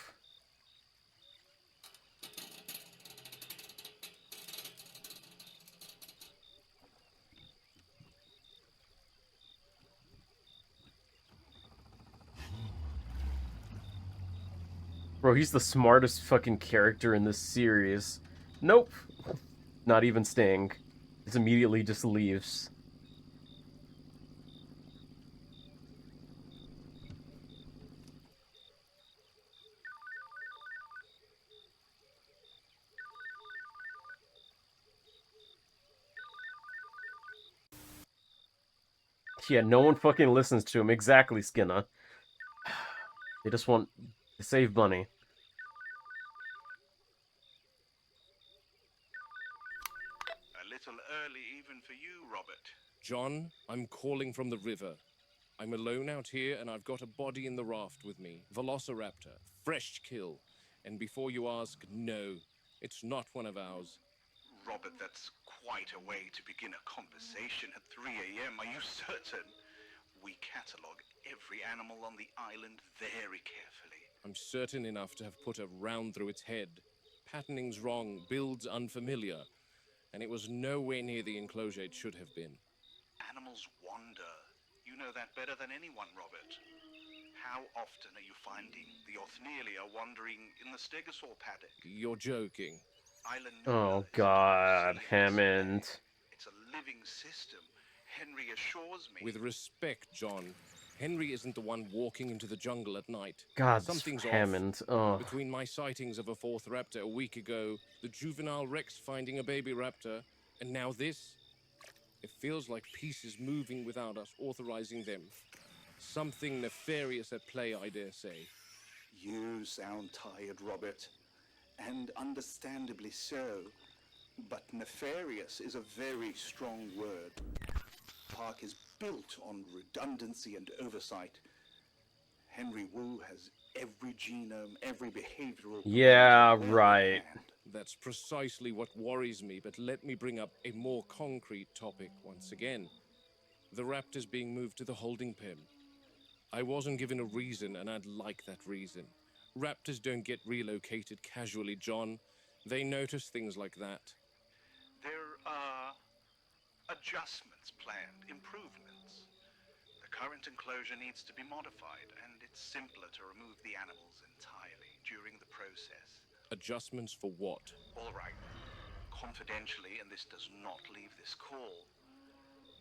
Bro, he's the smartest fucking character in this series. Nope. Not even staying. Just immediately just leaves. Yeah, no one fucking listens to him. Exactly, Skinner. They just want to save money. A little early even for you, Robert. John, I'm calling from the river. I'm alone out here, and I've got a body in the raft with me. Velociraptor. Fresh kill. And before you ask, no, it's not one of ours. Robert, that's quite a way to begin a conversation at 3 a.m. Are you certain? We catalogue every animal on the island very carefully. I'm certain enough to have put a round through its head. Patterning's wrong, build's unfamiliar, and it was nowhere near the enclosure it should have been. Animals wander. You know that better than anyone, Robert. How often are you finding the Othnielia wandering in the stegosaur paddock? You're joking. Island Oh God, Hammond. It's a living system. Henry assures me. With respect, John, Henry isn't the one walking into the jungle at night. God, Something's Hammond. off. Oh. Between my sightings of a fourth raptor a week ago, the juvenile Rex finding a baby raptor, and now this, it feels like pieces moving without us authorizing them. Something nefarious at play, I dare say. You sound tired, Robert, and understandably so. But nefarious is a very strong word. The park is built on redundancy and oversight. Henry Wu has every genome, every behavioral... Yeah, right. That's precisely what worries me, but let me bring up a more concrete topic once again. The raptors being moved to the holding pen. I wasn't given a reason, and I'd like that reason. Raptors don't get relocated casually, John. They notice things like that. There are adjustments planned, improvements. The current enclosure needs to be modified, and it's simpler to remove the animals entirely during the process. Adjustments for what? All right. Confidentially, and this does not leave this call,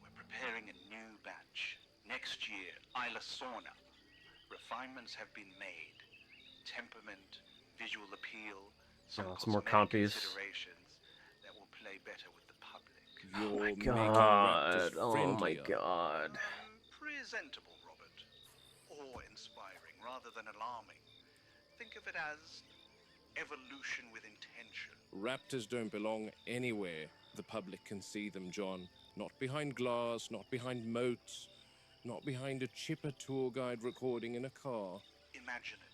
we're preparing a new batch. Next year, Isla Sauna. Refinements have been made. Temperament, visual appeal, some more cosmetic compies. considerations that will play better with the public. You're Oh my making God. raptors Oh my friendlier. God. Presentable, Robert. Awe-inspiring rather than alarming. Think of it as evolution with intention. Raptors don't belong anywhere the public can see them, John. Not behind glass, not behind moats, not behind a chipper tour guide recording in a car. Imagine it.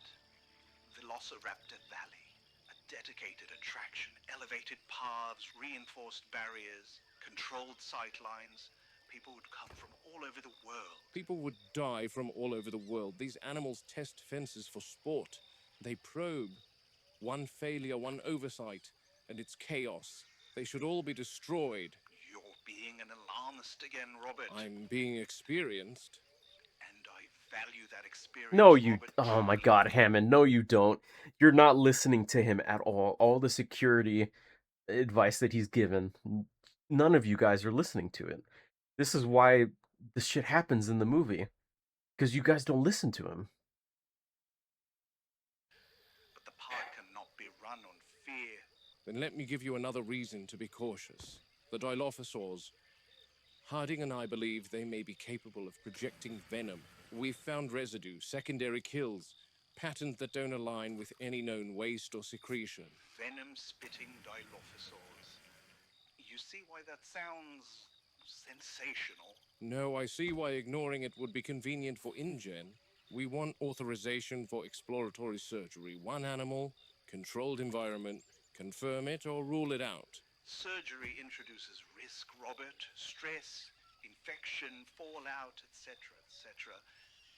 Velociraptor Valley. A dedicated attraction. Elevated paths, reinforced barriers, controlled sightlines. People would come from all over the world. People would die from all over the world. These animals test fences for sport. They probe. One failure, one oversight, and it's chaos. They should all be destroyed. You're being an alarmist again, Robert. I'm being experienced. And I value that experience. No, you. Robert. Oh my God, Hammond. No, you don't. You're not listening to him at all. All the security advice that he's given, none of you guys are listening to it. This is why this shit happens in the movie. Because you guys don't listen to him. But the park cannot be run on fear. Then let me give you another reason to be cautious. The Dilophosaurs. Harding and I believe they may be capable of projecting venom. We've found residue, secondary kills, patterns that don't align with any known waste or secretion. Venom-spitting Dilophosaurs. You see why that sounds sensational? No, I see why ignoring it would be convenient for InGen. We want authorization for exploratory surgery. One animal, controlled environment, confirm it or rule it out. Surgery introduces risk, Robert. Stress, infection, fallout, etc., etc.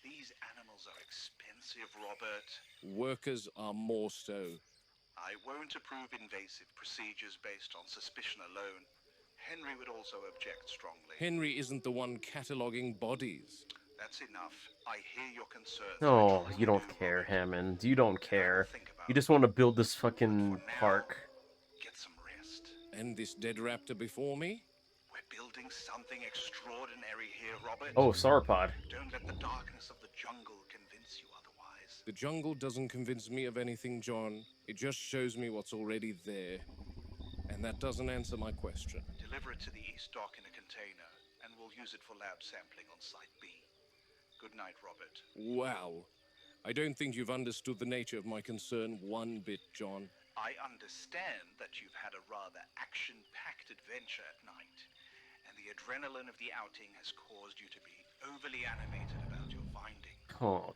These animals are expensive, Robert. Workers are more so. I won't approve invasive procedures based on suspicion alone. Henry would also object strongly. Henry isn't the one cataloging bodies. That's enough. I hear your concerns. Oh, you don't care, Hammond. You don't care. You just want to build this fucking park. Get some rest. And this dead raptor before me? We're building something extraordinary here, Robert. Oh, sauropod. Don't let the darkness of the jungle convince you otherwise. The jungle doesn't convince me of anything, John. It just shows me what's already there. And that doesn't answer my question. Deliver it to the East Dock in a container, and we'll use it for lab sampling on Site B. Good night, Robert. Wow. I don't think you've understood the nature of my concern one bit, John. I understand that you've had a rather action-packed adventure at night, and the adrenaline of the outing has caused you to be overly animated about your finding. Oh,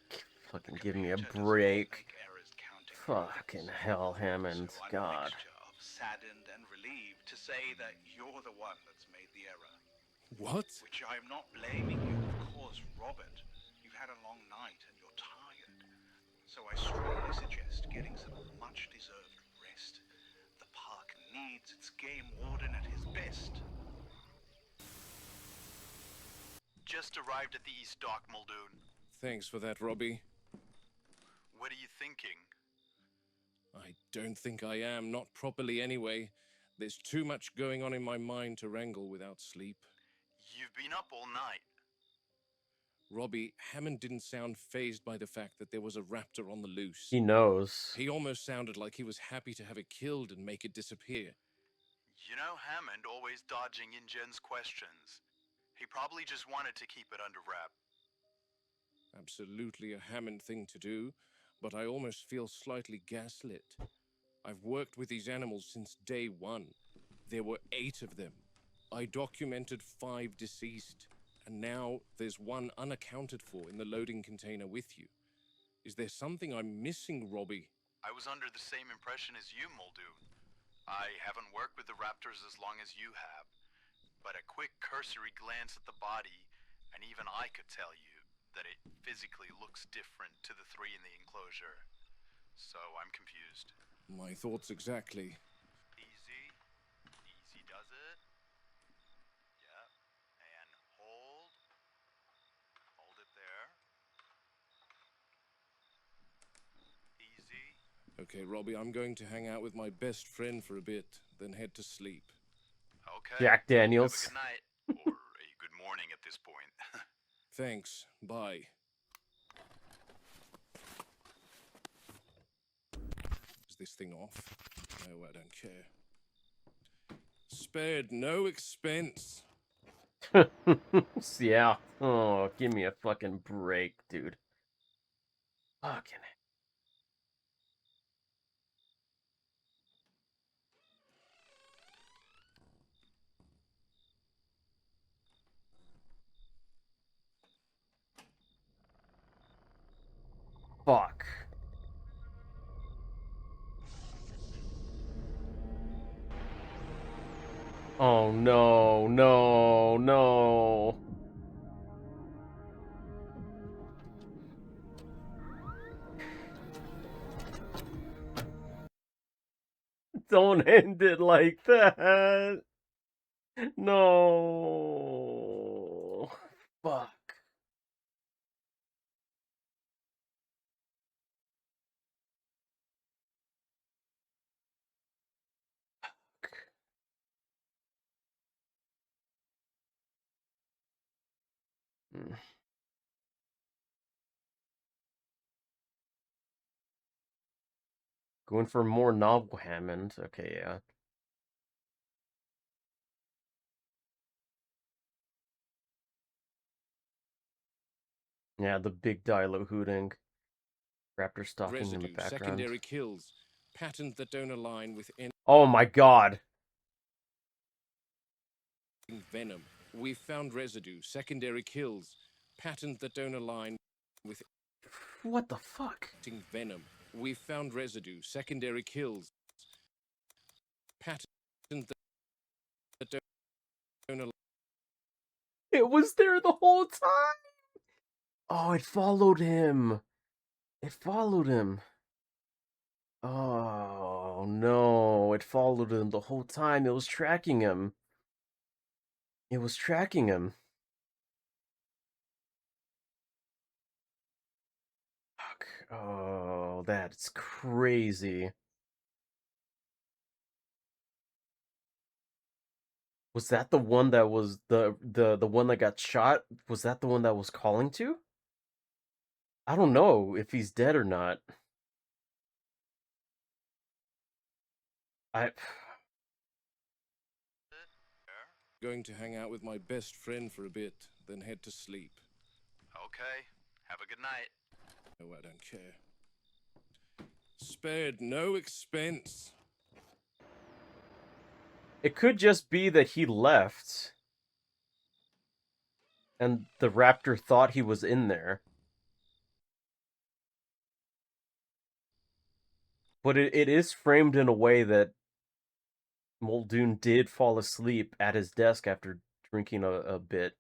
fucking give me a Computer does not break. make errors counting Fucking hell, Hammond. so I'm God. a mixture of saddened and relieved to say that you're the one that's made the error. What? Which I'm not blaming you, of course, Robert. You've had a long night and you're tired. So I strongly suggest getting some much-deserved rest. The park needs its game warden at his best. Just arrived at the East Dock, Muldoon. Thanks for that, Robbie. What are you thinking? I don't think I am, not properly anyway. There's too much going on in my mind to wrangle without sleep. You've been up all night. Robbie, Hammond didn't sound fazed by the fact that there was a raptor on the loose. He knows. He almost sounded like he was happy to have it killed and make it disappear. You know, Hammond always dodging InGen's questions. He probably just wanted to keep it under wrap. Absolutely a Hammond thing to do, but I almost feel slightly gaslit. I've worked with these animals since day one. There were 8 of them. I documented 5 deceased, and now there's 1 unaccounted for in the loading container with you. Is there something I'm missing, Robbie? I was under the same impression as you, Muldoon. I haven't worked with the raptors as long as you have, but a quick cursory glance at the body, and even I could tell you that it physically looks different to the 3 in the enclosure. So I'm confused. My thoughts exactly. Easy. Easy does it. Yep. And hold. Hold it there. Easy. Okay, Robbie, I'm going to hang out with my best friend for a bit, then head to sleep. Okay. Jack Daniels. Have a good night. Or a good morning at this point. Thanks. Bye. Is this thing off? No, I don't care. Spared no expense. Yeah. Oh, give me a fucking break, dude. Fucking. Fuck. Oh no, no, no. Don't end it like that. No. Fuck. Mm. Going for more novel Hammond. Okay, yeah. Yeah, the big Dilo hooting. Raptor stalking in the Residue, background. secondary kills, patterns that don't align with any Oh my god. venom. We've found residue, secondary kills, patterns that don't align with What the fuck? venom. We've found residue, secondary kills, patterns that don't align. It was there the whole time. Oh, it followed him. It followed him. Oh no, it followed him the whole time. It was tracking him. It was tracking him. Fuck. Oh, that's crazy. Was that the one that was the one that got shot? Was that the one that was calling to? I don't know if he's dead or not. Going to hang out with my best friend for a bit, then head to sleep. Okay. Have a good night. Oh, I don't care. Spared no expense. It could just be that he left and the raptor thought he was in there. But it is framed in a way that Muldoon did fall asleep at his desk after drinking a bit.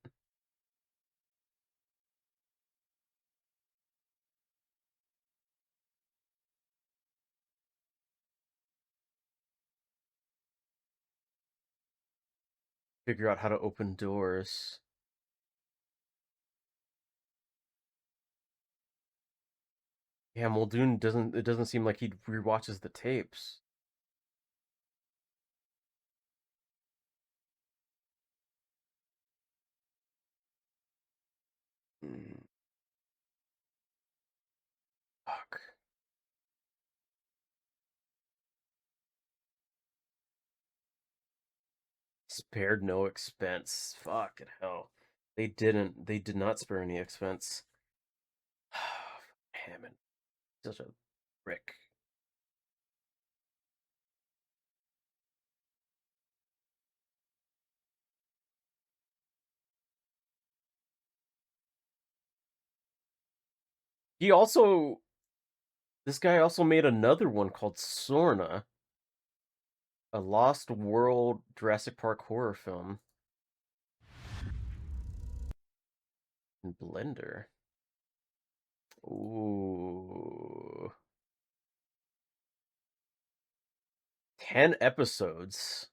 Figure out how to open doors. Yeah, Muldoon it doesn't seem like he rewatches the tapes. Fuck. Spared no expense. Fucking hell. They did not spare any expense. Hammond. Such a prick. This guy also made another one called Sorna. A Lost World Jurassic Park horror film. In Blender. Ooh. 10 episodes.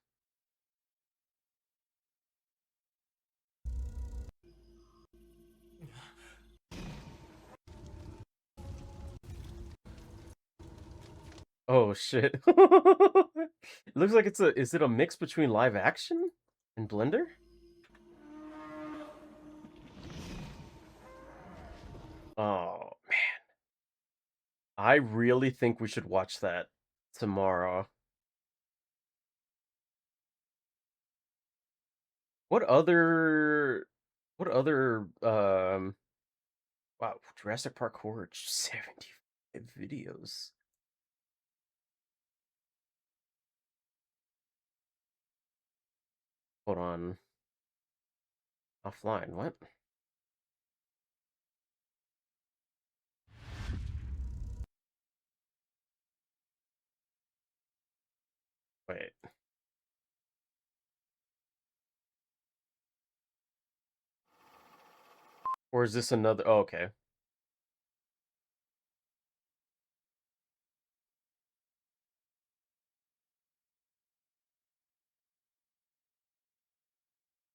Oh shit. It looks like is it a mix between live action and Blender? Oh man. I really think we should watch that tomorrow. What other wow, Jurassic Park horror 75 videos. Hold on. Offline, what? Wait. Or is this another? Oh, okay.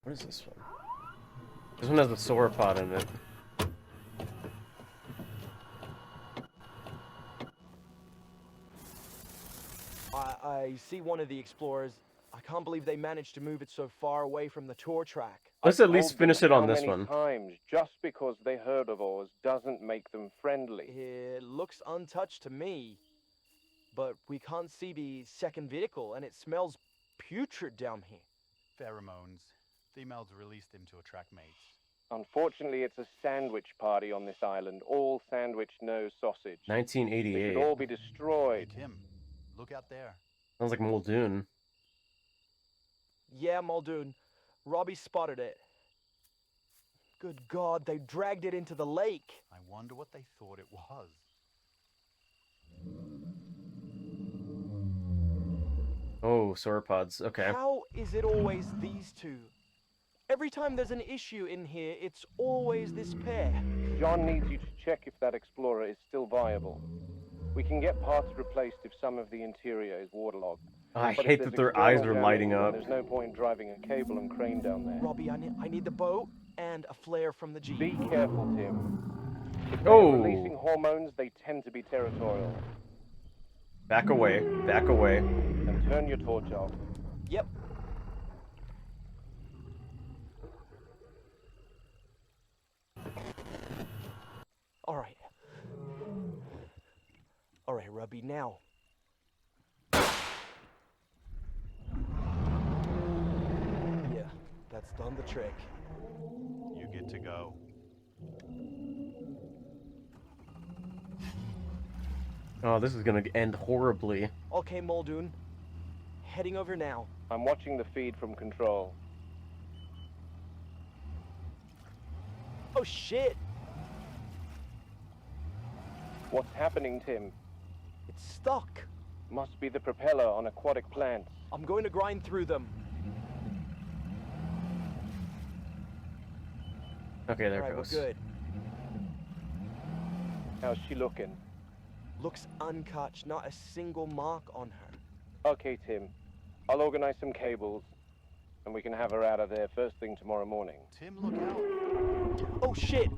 What is this one? This one has a sauropod in it. I see one of the explorers. I can't believe they managed to move it so far away from the tour track. Let's at least finish it on this one. Times, just because they heard of Oz doesn't make them friendly. It looks untouched to me, but we can't see the second vehicle, and it smells putrid down here. Pheromones. Females released him to attract mates. Unfortunately, it's a sandwich party on this island. All sandwich, no sausage. 1988. They should all be destroyed. Hey, Tim, look out there. Sounds like Muldoon. Yeah, Muldoon. Robbie spotted it. Good God, they dragged it into the lake. I wonder what they thought it was. Oh, sauropods. Okay. How is it always these two? Every time there's an issue in here, it's always this pair. John needs you to check if that Explorer is still viable. We can get parts replaced if some of the interior is waterlogged. I hate that their eyes are lighting up. There's no point driving a cable and crane down there. Robbie, I need the boat and a flare from the Jeep. Be careful, Tim. If they're Oh! releasing hormones, they tend to be territorial. Back away. Back away. And turn your torch off. Yep. Alright. Alright, Rubby, now. Yeah, that's done the trick. You get to go. Oh, this is gonna end horribly. Okay, Muldoon. Heading over now. I'm watching the feed from control. Oh shit! What's happening, Tim? It's stuck. Must be the propeller on aquatic plants. I'm going to grind through them. Okay, there Alright, it goes. we're good. How's she looking? Looks untouched, not a single mark on her. Okay, Tim. I'll organize some cables, and we can have her out of there first thing tomorrow morning. Tim, look out. Oh shit!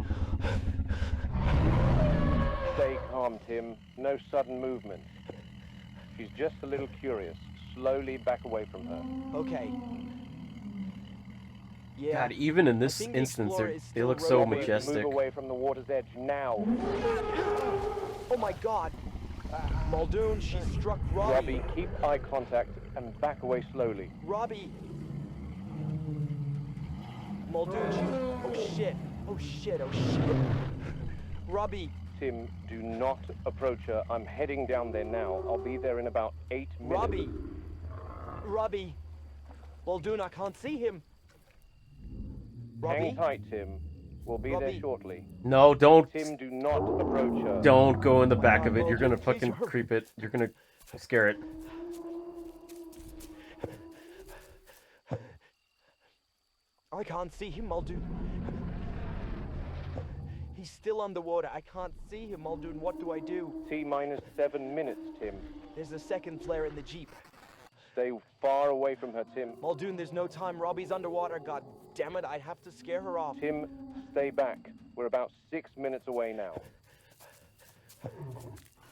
Stay calm, Tim. No sudden movement. She's just a little curious. Slowly back away from her. Okay. Yeah. God, even in I this think the instance, Explorer they is still look so rolling. majestic. Move away from the water's edge now. Oh my god! Muldoon, she struck Robbie. Robbie, keep eye contact and back away slowly. Robbie! Muldoon, she... Oh shit! Oh shit! Oh shit! Robbie! Tim, do not approach her. I'm heading down there now. I'll be there in about 8 minutes. Robbie! Robbie! Muldoon, I can't see him. Robbie? Hang tight, Tim. We'll be there Robbie? shortly. No, don't. Tim, do not approach her. Don't go in the back of it. You're Muldoon, gonna please fucking hurry. creep it. You're gonna scare it. I can't see him, Muldoon. He's still underwater. I can't see him, Muldoon. What do I do? T-minus 7 minutes, Tim. There's a second flare in the Jeep. Stay far away from her, Tim. Muldoon, there's no time. Robbie's underwater. God damn it, I'd have to scare her off. Tim, stay back. We're about 6 minutes away now.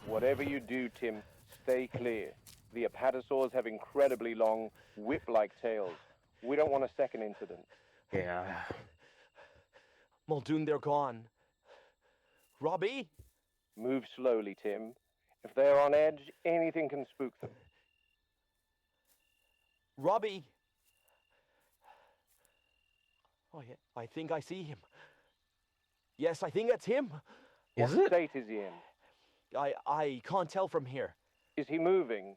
Whatever you do, Tim, stay clear. The apatosaurs have incredibly long, whip-like tails. We don't want a second incident. Yeah. Muldoon, they're gone. Robbie? Move slowly, Tim. If they're on edge, anything can spook them. Robbie? Oh, yeah, I think I see him. Yes, I think that's him. Is What it? state is he in? I can't tell from here. Is he moving?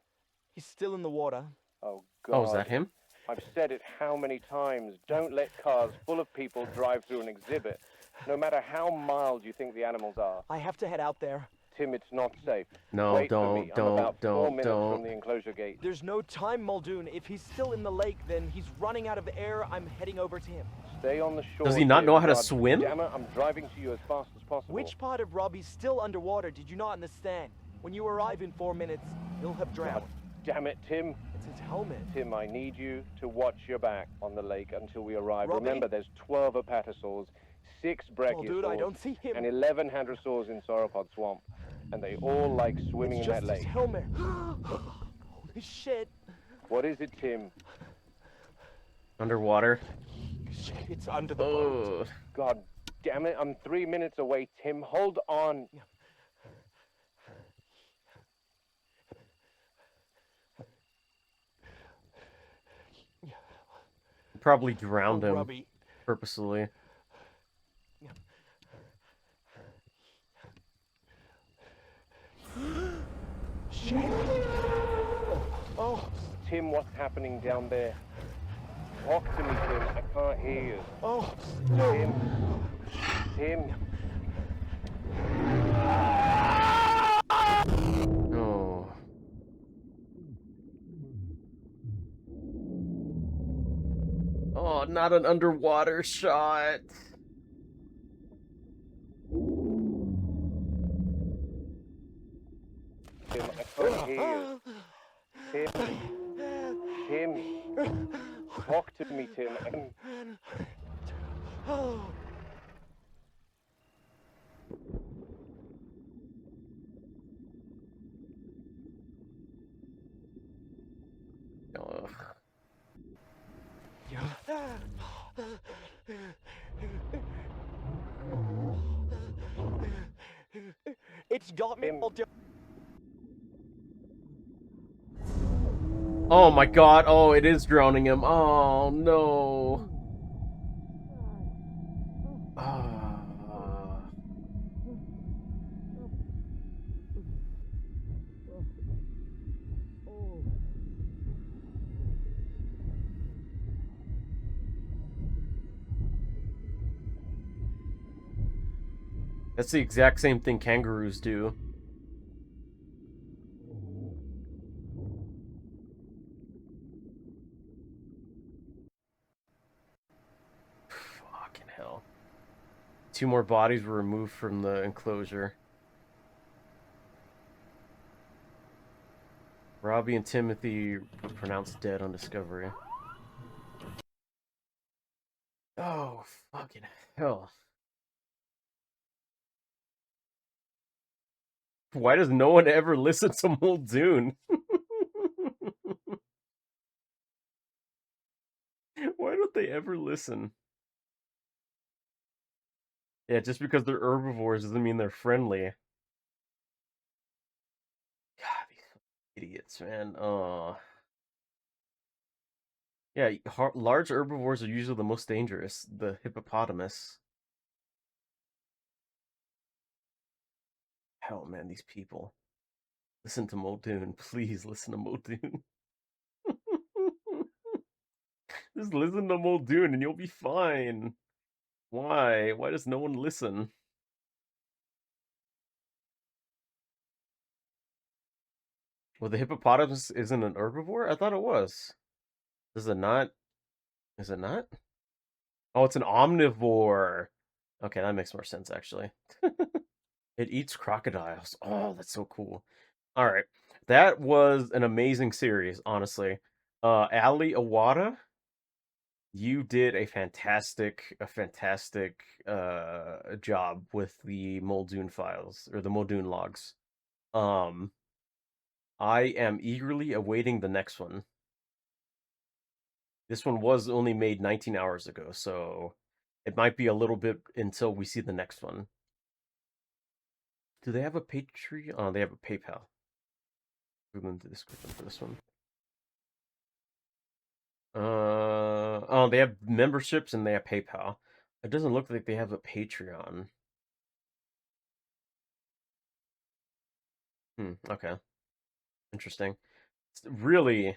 He's still in the water. Oh, God. Oh, is that him? I've said it how many times. Don't let cars full of people drive through an exhibit, no matter how mild you think the animals are. I have to head out there. Tim, it's not safe. No, Wait for me. I'm about 4 don't, minutes don't. from the enclosure gate. There's no time, Muldoon. If he's still in the lake, then he's running out of air. I'm heading over to him. Stay on the shore. Does he not know how to God swim? Damn it, I'm driving to you as fast as possible. Which part of Robbie's still underwater did you not understand? When you arrive in 4 minutes, he'll have drowned. Damn it, Tim. It's his helmet. Tim, I need you to watch your back on the lake until we arrive. Robbie? Remember, there's 12 apatosaurs, 6 brachiosaurs, Muldoon, I don't see him. and 11 hadrosaurs in Sauropod Swamp. And they all like swimming It's in just that his lake. helmet. Holy shit. What is it, Tim? Underwater. It's under the boat. Oh. God damn it, I'm 3 minutes away, Tim. Hold on. Probably drowned him Robbie. purposely. Shit. Oh. Tim, what's happening down there? Talk to me, Tim. I can't hear you. Oh. No. Tim. Tim. Oh. Oh, not an underwater shot. Tim, I can't hear you. Tim. Tim. Talk to me, Tim. Oh. Ugh. It's got me all Oh my god, oh, it is drowning him. Oh, no. That's the exact same thing kangaroos do. Fucking hell. 2 more bodies were removed from the enclosure. Robbie and Timothy were pronounced dead on discovery. Oh, fucking hell. Why does no one ever listen to Muldoon? Why don't they ever listen? Yeah, just because they're herbivores doesn't mean they're friendly. God, these idiots, man. Yeah, large herbivores are usually the most dangerous. The hippopotamus. Hell, man, these people. Listen to Muldoon. Please listen to Muldoon. Just listen to Muldoon and you'll be fine. Why? Why does no one listen? Well, the hippopotamus isn't an herbivore? I thought it was. Is it not? Is it not? Oh, it's an omnivore. Okay, that makes more sense, actually. It eats crocodiles. Oh, that's so cool. All right. That was an amazing series, honestly. Ali Awada, you did a fantastic job with the Muldoon files or the Muldoon logs. I am eagerly awaiting the next one. This one was only made 19 hours ago, so it might be a little bit until we see the next one. Do they have a Patreon? Oh, they have a PayPal. Put them in the description for this one. Oh, they have memberships and they have PayPal. It doesn't look like they have a Patreon. Okay. Interesting. Really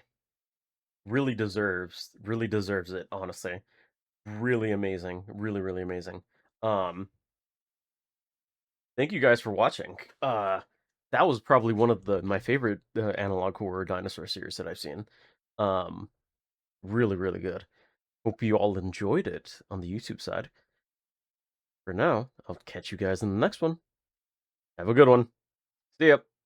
deserves it, honestly. Really amazing. Really amazing. Thank you guys for watching. That was probably one of my favorite analog horror dinosaur series that I've seen. Really good. Hope you all enjoyed it on the YouTube side. For now, I'll catch you guys in the next one. Have a good one. See ya.